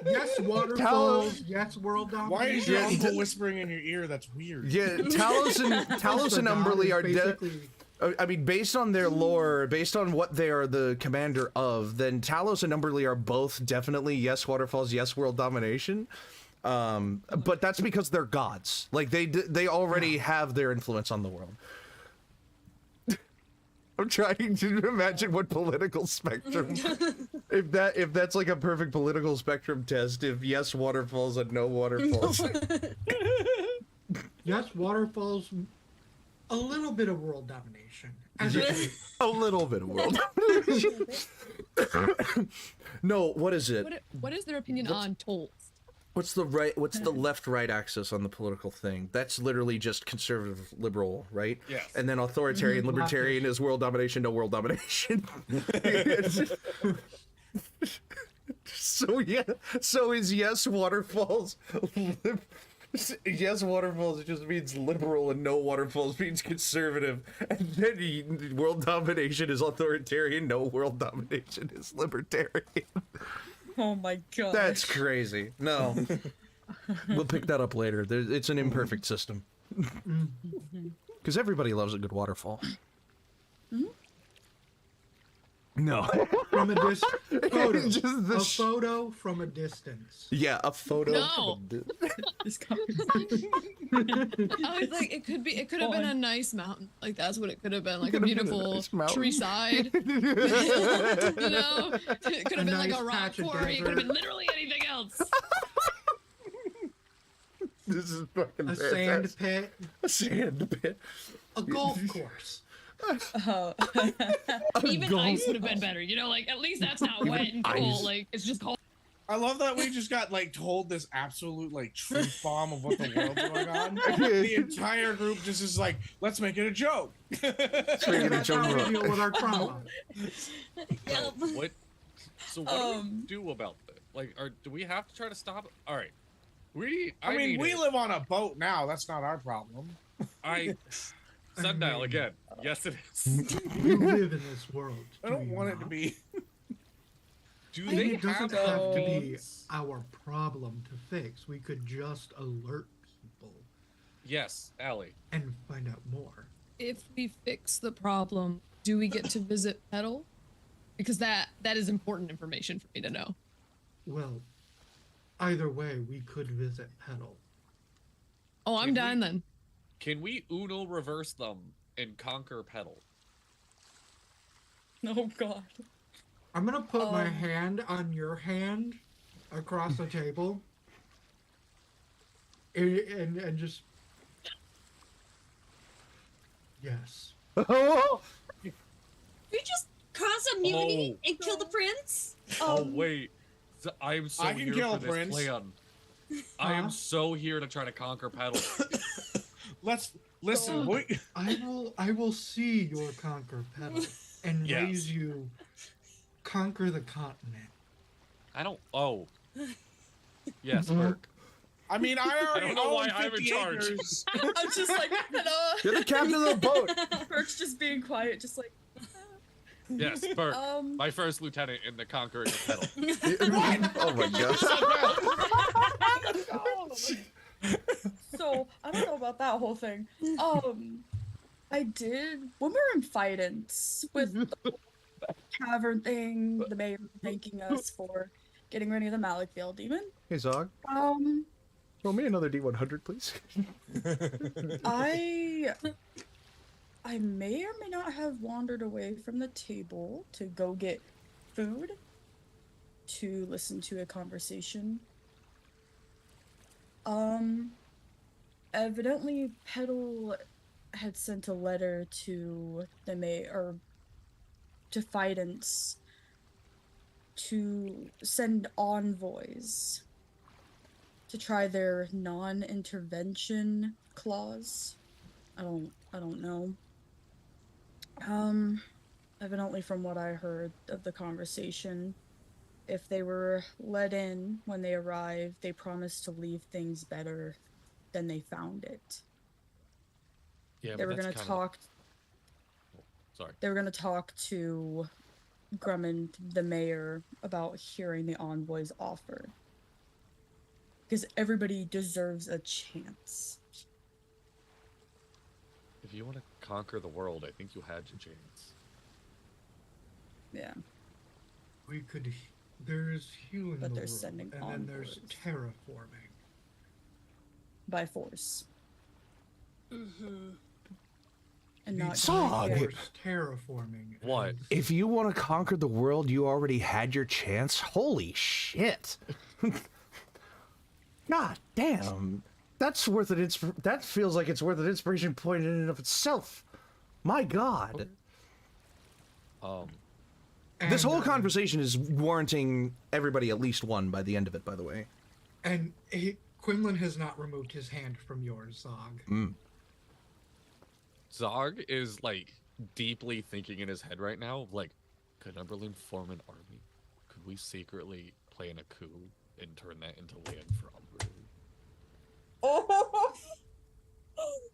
Yes, waterfalls. Yes, world domination. why is your Yeah, uncle whispering in your ear? That's weird. Yeah, Talos and God Umberly is are basically I mean, based on their lore, based on what they are the commander of, then Talos and Umberly are both definitely yes waterfalls, yes world domination. But that's because they're gods. Like they already have their influence on the world. I'm trying to imagine what political spectrum, if that's like a perfect political spectrum test. If yes waterfalls and no waterfalls. yes, waterfalls. A little bit of world domination. As Yeah. a A little bit of world domination. No, what is it? What is their opinion on tolls? What's the left-right axis on the political thing? That's literally just conservative liberal, right? Yes. And then authoritarian libertarian is world domination, no world domination. So is yes waterfalls. Yes waterfalls just means liberal and no waterfalls means conservative. And then world domination is authoritarian, no world domination is libertarian. Oh my god. That's crazy. No. We'll pick that up later. It's an imperfect system. Because everybody loves a good waterfall. No. from a distance. Photo. Just the A photo from a distance. Yeah, a photo. No. This conversation. I was like, it could have been a nice mountain. Like that's what it could have been, like a beautiful tree side. You know, it could have been like nice a rock patch of quarry. It could have been desert. literally anything else. This is fucking A fantastic. sand pit. A sand pit. A golf course. Even ice would have been better. You know, like at least that's not wet and cold. ice. Like it's just cold. I love that we just got like told this absolute like truth bomb of what the world's going on. The entire group just is like, let's make it a joke. That's how we deal with our trauma. Yep. What? So what do we do about that? Like, do we have to try to stop it? All right. I mean, need we it. live on a boat now. That's not our problem. Sundial again. Yes, it is. We live in this world. I don't do you want it to not? be. Do And they it doesn't have have to be boats? our problem to fix. We could just alert people Yes, Allie. and find out more. if we fix the problem, do we get to visit Petal? Because that is important information for me to know. Well, either way, we could visit Petal. Oh, I'm down then. Can we Uno reverse them and conquer Petal? Oh God. I'm gonna put my hand on your hand across the table, and just yes. Oh, We just cause a mutiny and kill the prince? Wait. I'm so I can here kill for a this prince. plan. I am so here to try to conquer Petal. Let's listen. I will see your conquer Petal and Yes. raise you conquer the continent. I don't. Oh. Yes, Burk. I mean, I already don't know why own I'm in 50 charge. acres. I'm just like, you're the captain of the boat. Burke's just being quiet, just like. Yes, Burk. My first lieutenant in the conquering of Petal. Oh my god. So I don't know about that whole thing. I did when we were in Fidance with the cavern thing, the mayor thanking us for getting rid of the Malikvale demon. Hey Zog, roll me another D100, please. I may or may not have wandered away from the table to go get food, to listen to a conversation. Evidently Petal had sent a letter to the mayor, to Fidance, to send envoys to try their non-intervention clause. I don't know. Evidently from what I heard of the conversation, if they were let in when they arrived, they promised to leave things better than they found it. Yeah, They were gonna talk. Sorry. They were gonna talk to Grummond, the mayor, about hearing the envoy's offer. Because everybody deserves a chance. If you want to conquer the world, I think you had your chance. Yeah. We could. There's healing But the they're world, sending and then there's envoys. terraforming. By force. Mm-hmm. And not Zog! just- Force terraforming. What? and- If you want to conquer the world, you already had your chance. Holy shit! God damn, that's worth it. That feels like it's worth an inspiration point in and of itself. My God, this whole conversation is warranting everybody at least one by the end of it. By the way, And Quinlan has not removed his hand from yours, Zog. Zog is like deeply thinking in his head right now, like, could Umberland form an army? Could we secretly plan a coup and turn that into land for Umberland?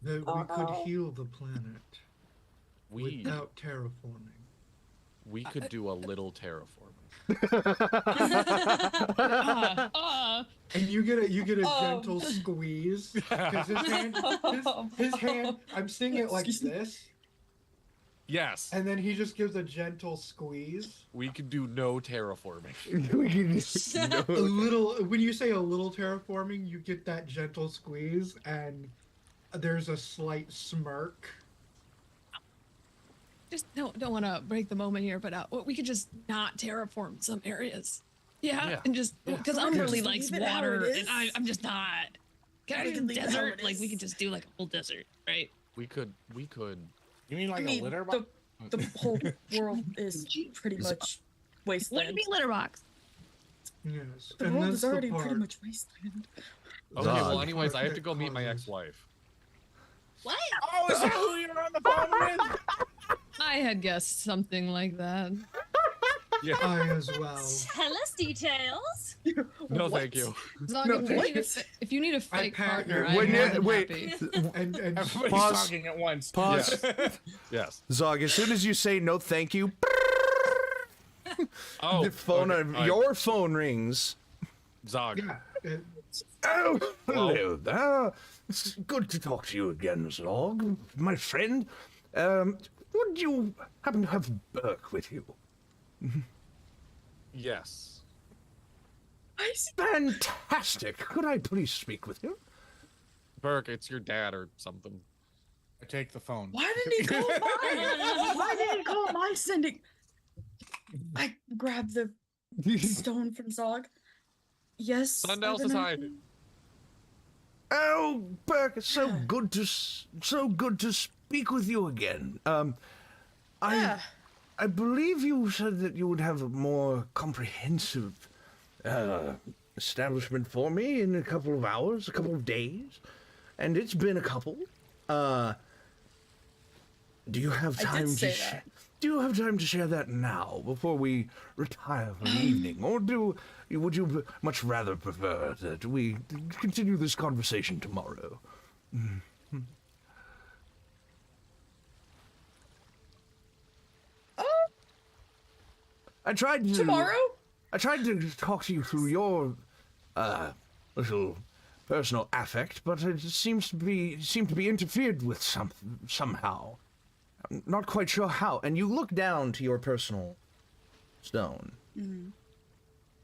That we could heal the planet We without terraforming. could do a little terraforming. And you get a gentle squeeze because his hand. I'm seeing it like this, Yes, and then he just gives a gentle squeeze. we could do no terraforming. A little. When you say a little terraforming, you get that gentle squeeze, and there's a slight smirk. Just don't want to break the moment here, but we could just not terraform some areas. Yeah. And just because Umberly Just likes leave it how water, it and is. I'm just not. Can I We do can leave it how desert? it Like we is. could just do like a whole desert, right? We could. You mean like I mean, a litter box? the whole world is pretty much Let it wasteland. be litter box. Yes, The and world that's is the already part. pretty much wasteland. Okay, Zog. well, anyways, I have to That go meet my causes- ex-wife. What? Oh, is that who you're on the phone with? I had guessed something like that. Yeah. I as well. Tell us details. No, What? thank you. Zog, No, if you need a fake pat partner, your- I'm When more you- than wait. happy. And Everybody's Pause. talking at once. Pause. Yes. Zog, as soon as you say no, thank you, Oh, the phone, okay, your phone rings. Zog. yeah, Oh, hello there. It's good to talk to you again, Zlog, my friend. Would you happen to have Burk with you? Yes. Fantastic. Could I please speak with him? Burk, it's your dad or something. I take the phone. Why didn't he call mine? Why didn't he call my sending? I grabbed the stone from Zog. Yes. Sundell says hi. Oh, Burk, it's so good to speak with you again. Yeah. I believe you said that you would have a more comprehensive establishment for me in a couple of hours, a couple of days, and it's been a couple. Do you have time Do you have time to share that now, before we retire for the evening, or would you much rather prefer that we continue this conversation tomorrow? I tried to Tomorrow? I tried to talk to you through your little personal affect, but it seemed to be interfered with somehow. I'm not quite sure how. And you look down to your personal stone,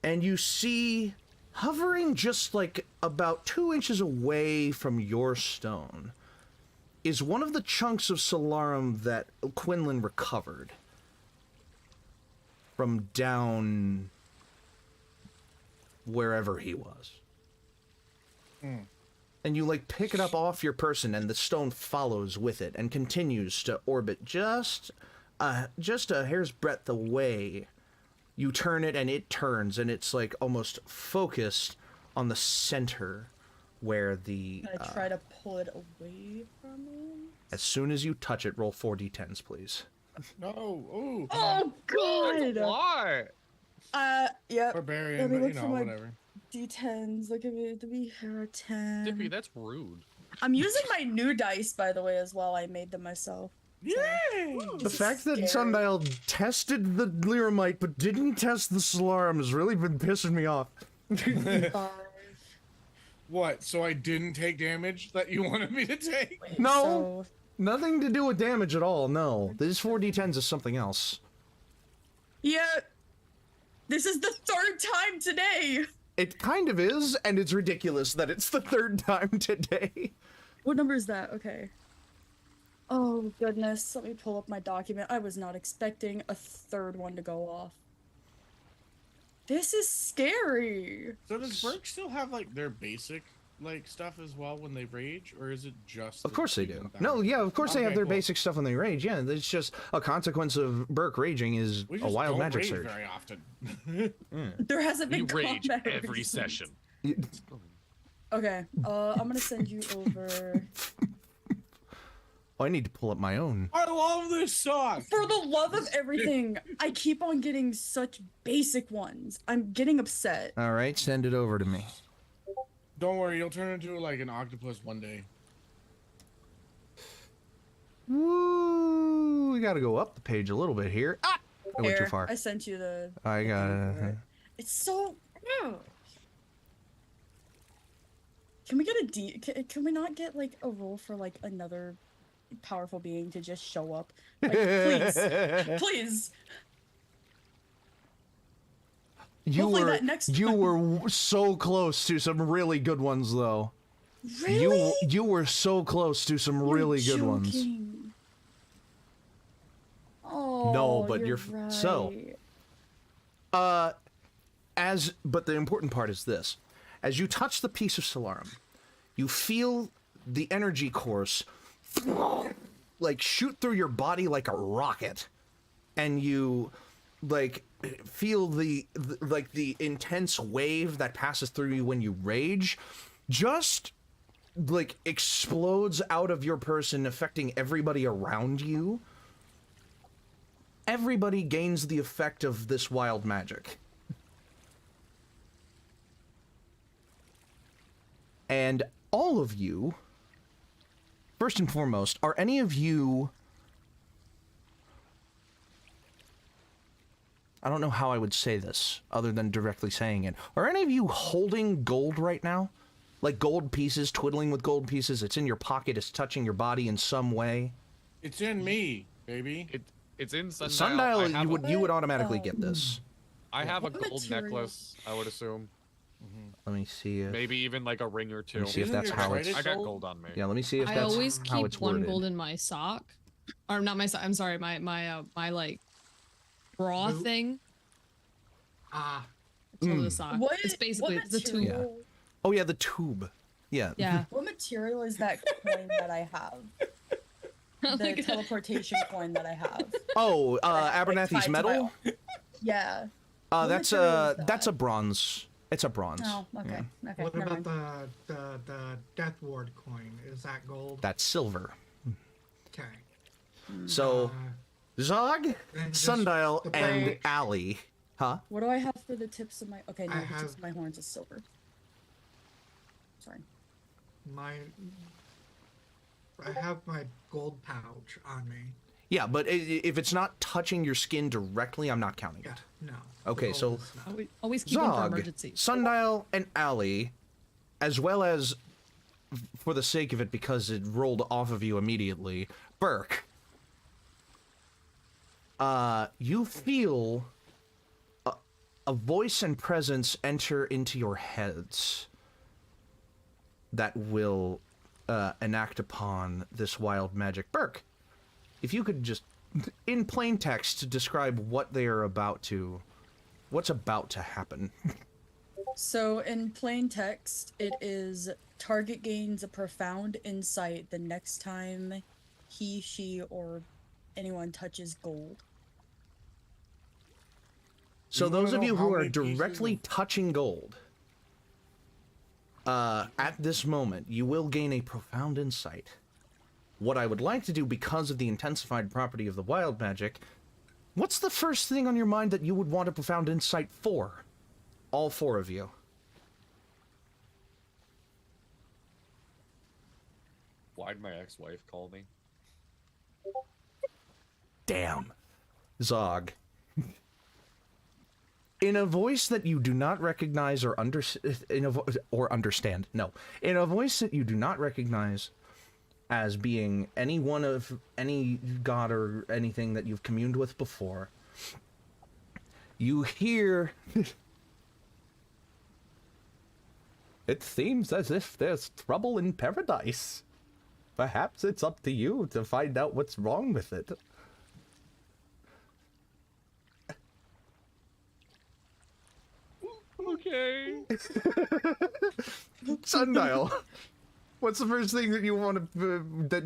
and you see, hovering just like about 2 inches away from your stone, is one of the chunks of Solarum that Quinlan recovered from down wherever he was. And you like pick it up off your person, and the stone follows with it and continues to orbit just a hair's breadth away. You turn it and it turns, and it's like almost focused on the center where the Can I try to pull it away from him? as soon as you touch it, roll 4d10s, please. No. Ooh. Oh god! Why? Yep. Barbarian, Let me but look you for know, my whatever. D10s. Look at me. To be here a 10. Dippy, that's rude. I'm using my new dice, by the way, as well. I made them myself. Yay! The fact that Sundial tested the Lyramite but didn't test the Solarum has really been pissing me off. 5. What? So I didn't take damage that you wanted me to take? No, nothing to do with damage at all, no. This 4d10s is something else. Yeah. This is the 3rd time today. It kind of is, and it's ridiculous that it's the 3rd time today. What number is that? Okay. Oh, goodness. Let me pull up my document. I was not expecting a 3rd one to go off. This is scary. So does Burk still have like their basic like stuff as well when they rage, or is it just? Of course they do. No, yeah, of course they have their basic stuff when they rage. Yeah, it's just a consequence of Burk raging is We a just wild don't magic rage surge. very often. There hasn't We been rage combat every recently. session. Okay, I'm gonna send you over. Oh, I need to pull up my own. I love this song. For the love of everything, I keep on getting such basic ones. I'm getting upset. All right, send it over to me. Don't worry, you'll turn into like an octopus one day. Woo! We gotta go up the page a little bit here. Ah! I went too Here, far. I sent you the. I got it. It's so. Can we get a D? Can we not get like a roll for like another powerful being to just show up? Like, please, please. Hopefully that next You time- were so close to some really good ones, though. Really? You were so close to some really good ones. joking. Oh, No, but you're right. so. But the important part is this: as you touch the piece of Solarum, you feel the energy course like shoot through your body like a rocket, and you like feel the intense wave that passes through you when you rage just like explodes out of your person, affecting everybody around you. Everybody gains the effect of this wild magic. And all of you, first and foremost, are any of you... I don't know how I would say this, other than directly saying it. Are any of you holding gold right now? like gold pieces, twiddling with gold pieces. It's in your pocket. It's touching your body in some way. It's in me, baby. It's in Sundial. Sundial, you would automatically get this. I have a What gold material? necklace, I would assume. Let me see if Maybe even like a ring or two. see if Isn't that's your how trident it's. I got gold on me. Yeah, let me see if I that's always how keep it's one worded. gold in my sock, or not my sock. I'm sorry, my like bra Boot? thing. Ah, It's called a sock. What? It's basically what the tube. material, Oh yeah, the tube. Yeah. Yeah. What material is that coin that I have? The Like, teleportation coin that I have. Oh, Like, Abernathy's tied to my metal. arm. Yeah. What That's material is that's a that? bronze. It's a bronze. Oh, okay. Okay. what never about mind. the Death Ward coin? Is that gold? That's silver. Okay. So Zog, then just Sundial, the and branch. Allie. Huh? What do I have for the tips of my? Okay, no, I the tips have- of my horns is silver. Sorry. I have my gold pouch on me. Yeah, but if it's not touching your skin directly, I'm not counting Yeah, it. no. the Okay, gold so is not. Always keep them for Zog, emergencies. Sundial, and Allie, as well as, for the sake of it, because it rolled off of you immediately, Burk. You feel a voice and presence enter into your heads that will enact upon this wild magic. Burk, if you could just, in plain text, describe what they are about to, what's about to happen. So in plain text, it is target gains a profound insight the next time he, she, or anyone touches gold. So You wanna those of know you how who are many pieces directly of- touching gold, at this moment, you will gain a profound insight. What I would like to do, because of the intensified property of the wild magic, what's the first thing on your mind that you would want a profound insight for? All four of you. Why'd my ex-wife call me? Damn. Zog. In a voice that you do not recognize or understand. No. In a voice that you do not recognize as being any one of any god or anything that you've communed with before, you hear... It seems as if there's trouble in paradise. Perhaps it's up to you to find out what's wrong with it. Okay. Sundial, what's the first thing that you want to that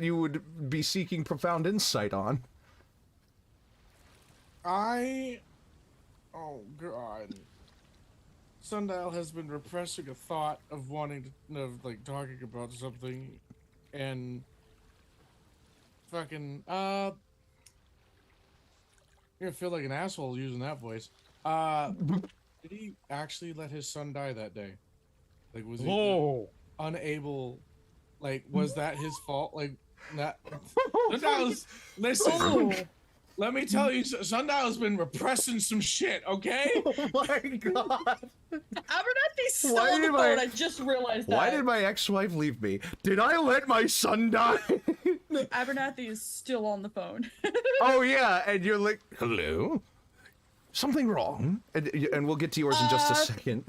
you would be seeking profound insight on? Oh god. Sundial has been repressing a thought of wanting to, of like talking about something, and fucking you're gonna feel like an asshole using that voice. Did he actually let his son die that day? Like, was he unable? Like, was that his fault? Like, that. Sundial's, listen. Let me tell you, Sundial's been repressing some shit. Okay. Oh my god! Abernathy's still Why on the did phone. my- I just realized that. Why did my ex-wife leave me? Did I let my son die? Abernathy is still on the phone. Oh yeah, and you're like, hello? Something wrong? And we'll get to yours in just a second.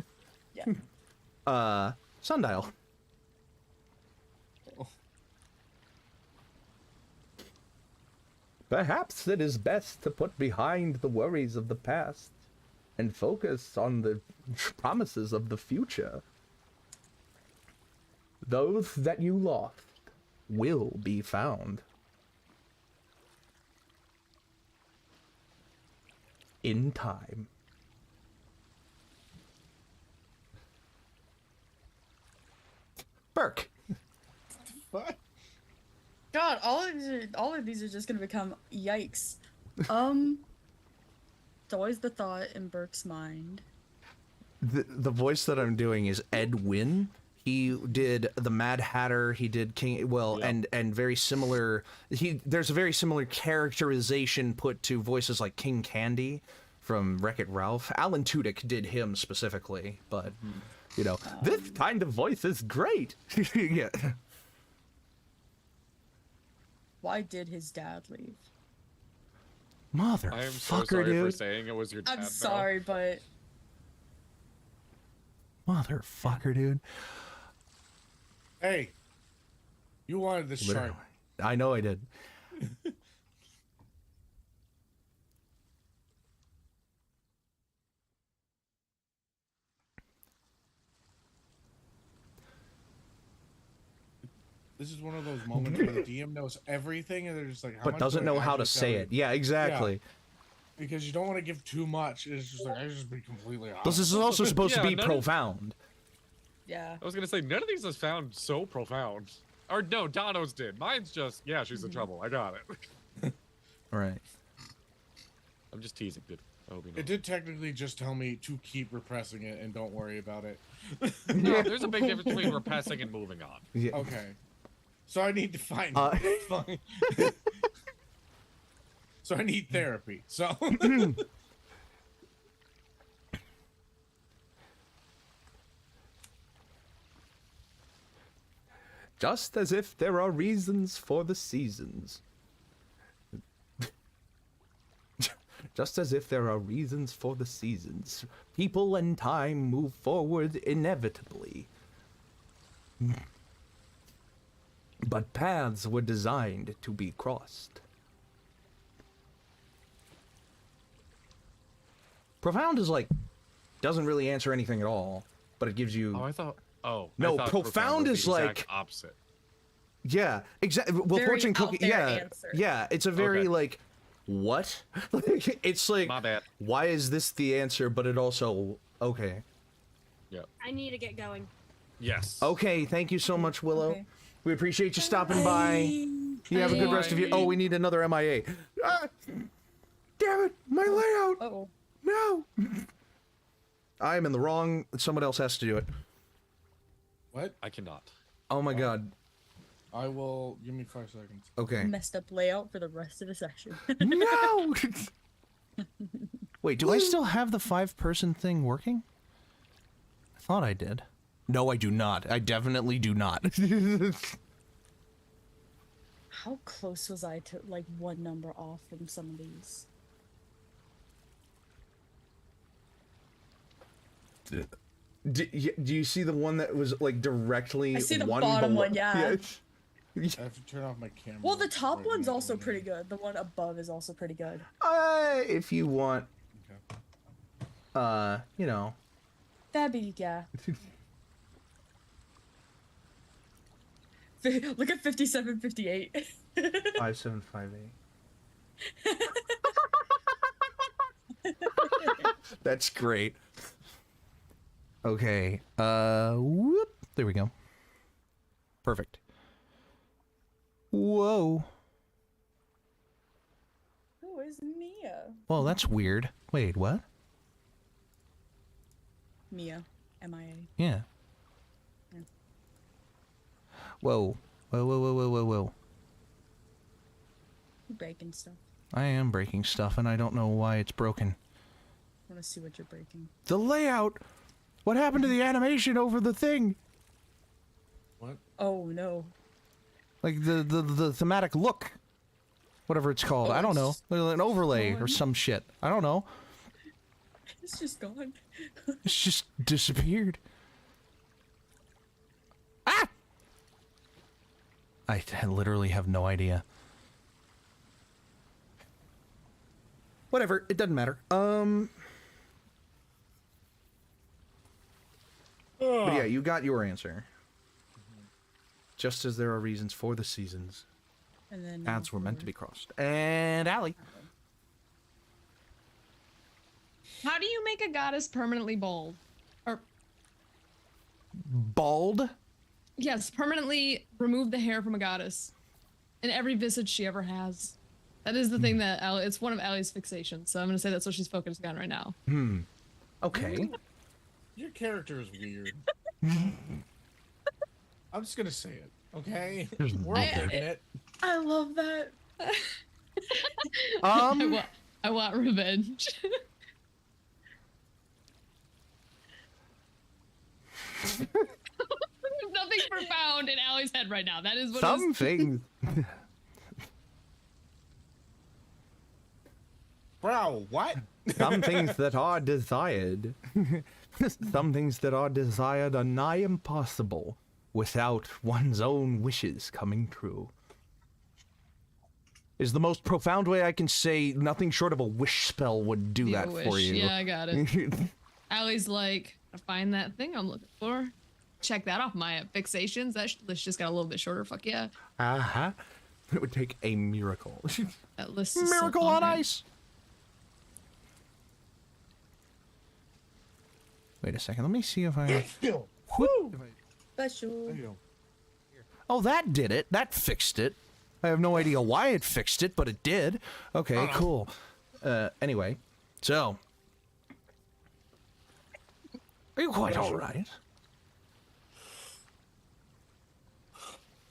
Yeah. Sundial. Perhaps it is best to put behind the worries of the past and focus on the promises of the future. Those that you lost will be found. In time. Burk. What? God, all of these are just gonna become yikes. It's always the thought in Burke's mind. The voice that I'm doing is Ed Wynn. He did the Mad Hatter. He did King. Well, Yeah. and very similar. There's a very similar characterization put to voices like King Candy from Wreck-It Ralph. Alan Tudyk did him specifically, but You know, this kind of voice is great. Yeah. Why did his dad leave? Motherfucker, I am so sorry dude. for saying it was your dad. I'm now. sorry, but Motherfucker, dude. Hey, you wanted this Literally. chart. I know I did. This is one of those moments where the DM knows everything, and they're just like, But doesn't know how to say it. Yeah, exactly. Because you don't want to give too much. It's just like, I just be completely honest. This is also supposed to Yeah, be none of- profound. yeah. I was gonna say none of these has found so profound. Or no, Dono's did. Mine's just yeah, she's in trouble. I got it. All right. I'm just teasing, dude. I hope you know. It did technically just tell me to keep repressing it and don't worry about it. No, there's a big difference between repressing and moving on. Yeah. Okay. So I need to find Fine. So I need therapy. So Just as if there are reasons for the seasons. Just as if there are reasons for the seasons. People and time move forward inevitably. But paths were designed to be crossed. Profound is like, doesn't really answer anything at all, but it gives you... Oh, I thought. Oh. No, I thought profound was is the exact like- opposite. Yeah, exactly. Well, Very fortune out cookie. there Yeah, answer. yeah. It's a very Okay. like, what? Like, it's like, My bad. why is this the answer? But it also okay. I need to get going. Yes. Okay, thank you so much, Willow. Okay. We appreciate you stopping by. You have a good rest of your. Oh, we need another MIA. Ah, damn it, my layout. Oh. No. I am in the wrong. Someone else has to do it. what? I cannot. Oh my god. I will give me 5 seconds. Okay. Messed up layout for the rest of the session. No. Wait, do I still have the 5-person thing working? I thought I did. No, I do not. I definitely do not. How close was I to like one number off from some of these? Do you see the one that was like directly I see the one bottom below- one, yeah. I have to turn off my camera. Well, the top right one's now. also pretty good. The one above is also pretty good. If you want, you know. That'd be, yeah. Look at 5758. 5758. That's great. Okay. Whoop. There we go. Perfect. Whoa. Who is Mia? Well, that's weird. Wait, what? Mia. MIA. Yeah. Yeah. Whoa. Whoa, whoa, whoa, whoa, whoa, whoa. Breaking stuff. I am breaking stuff, and I don't know why it's broken. I want to see what you're breaking. The layout! What happened to the animation over the thing? What? Oh, no. Like the thematic look. Whatever it's called. Oh, I don't know. it's An overlay or gone. some shit. I don't know. It's just gone. It's just disappeared. Ah! I literally have no idea. Whatever, it doesn't matter. But yeah, you got your answer. Just as there are reasons for the seasons, And then paths were meant to be crossed. And Allie. How do you make a goddess permanently bald? Or Bald? yes, permanently remove the hair from a goddess in every visage she ever has. That is the thing that Allie, it's one of Allie's fixations. So I'm gonna say that's what she's focusing on right now. Okay. Your character is weird. I'm just gonna say it, okay? We're okay with it. I love that. I want revenge. Nothing profound in Allie's head right now. That is what Some things. Bro, what? Some things that are desired. Some things that are desired are nigh impossible without one's own wishes coming true. Is the most profound way I can say. Nothing short of a wish spell would do Be a that for wish. you. Yeah, I got it. Allie's like, I find that thing I'm looking for. Check that off my fixations. That list just got a little bit shorter. Fuck yeah. Uh-huh. It would take a miracle. That list is Miracle so on long, right? ice. Wait a second. Let me see if I. Woo! Special. There you go. Oh, that did it. That fixed it. I have no idea why it fixed it, but it did. Okay, cool. Anyway, so. Are you quite all right?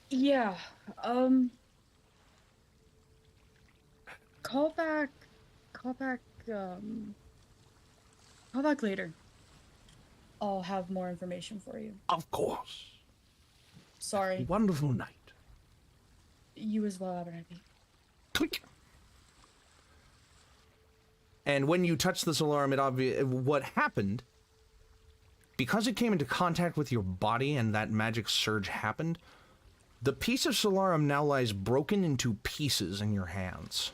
Yeah. Call back. Call back later. I'll have more information for you. Of course. Sorry. Wonderful night. You as well, Abernathy. Click. And when you touch this alarm, what happened, because it came into contact with your body and that magic surge happened, the piece of Solarum now lies broken into pieces in your hands.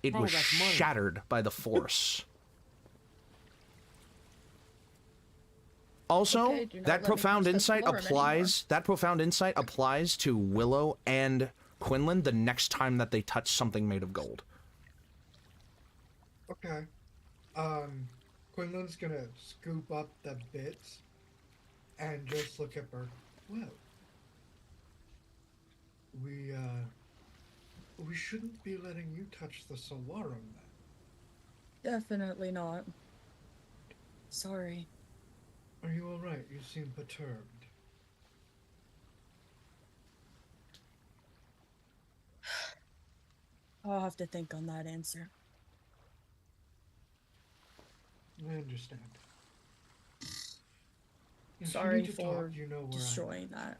It was that's money. shattered by the force. Also, Okay, do not that let me profound touch that insight Solarum applies. That profound insight applies to Willow and Quinlan the next time that they touch something made of gold. Okay. Quinlan's gonna scoop up the bits and just look at Burk. Well, we shouldn't be letting you touch the Solarum then. Definitely not. Sorry. Are you alright? You seem perturbed. I'll have to think on that answer. I understand. If you Sorry need to for talk, you know where I am. destroying that.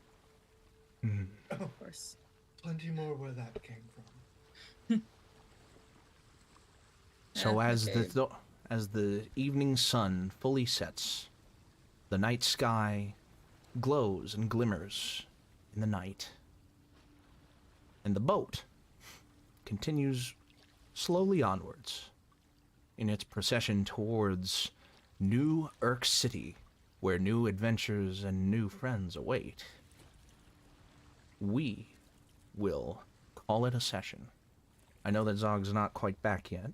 Mhm. Of course. Plenty more where that came from. So Yeah, as okay. as the evening sun fully sets, the night sky glows and glimmers in the night, and the boat continues slowly onwards in its procession towards New Urk City, where new adventures and new friends await. We will call it a session. I know that Zog's not quite back yet,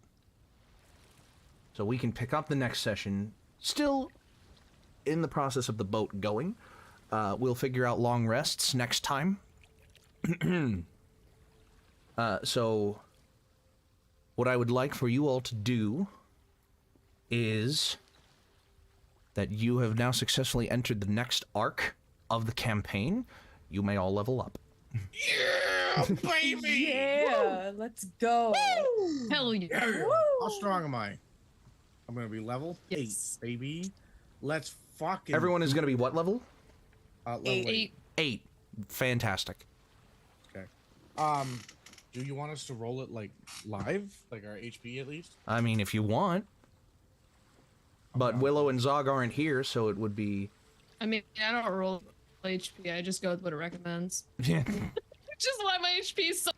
so we can pick up the next session, still in the process of the boat going. We'll figure out long rests next time. So what I would like for you all to do is that you have now successfully entered the next arc of the campaign. You may all level up. Yeah, baby! Yeah, let's go. Hell yeah. Yeah. How strong am I? I'm gonna be level Yes. 8, baby. Let's fucking. Everyone is going to be what level? level 8. 8. Fantastic. Okay. Do you want us to roll it like live, like our HP at least? I mean, if you want. But Willow and Zog aren't here, so it would be... I mean, I don't roll HP. I just go with what it recommends. Yeah. Just why my HP is so.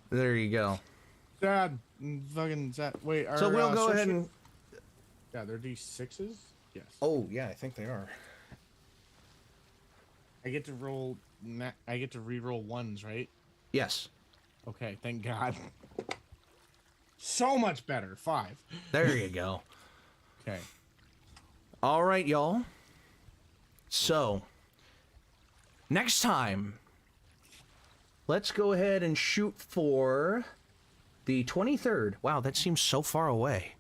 There you go. Dad, fucking Zad. Wait, So we'll go ahead and... Yeah, they're D6s. Yes. Oh, yeah, I think they are. I get to roll. I get to re-roll ones, right? Yes. Okay, thank God. So much better. 5. There you go. Okay. All right, y'all. So, next time, let's go ahead and shoot for the 23rd. Wow, that seems so far away.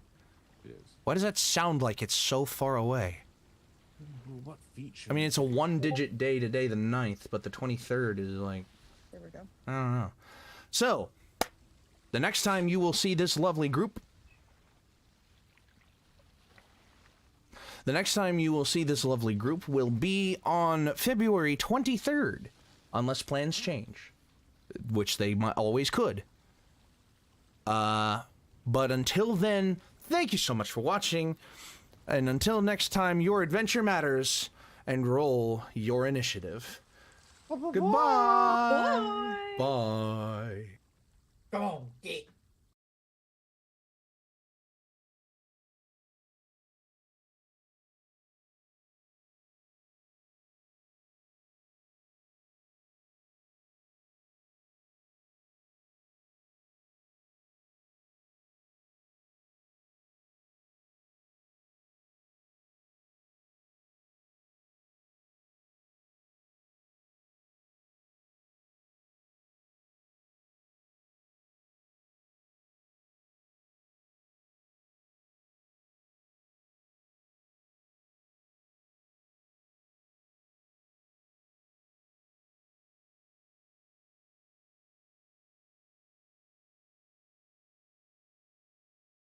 It is. Why does that sound like it's so far away? What feat should I mean, it's a one-digit day today, the 9th, but the 23rd is like, There we go. I don't know. So, the next time you will see this lovely group, The next time you will see this lovely group will be on February 23rd, unless plans change, which they might always could. But until then, thank you so much for watching, and until next time, your adventure matters, and roll your initiative. Goodbye. Bye. Go get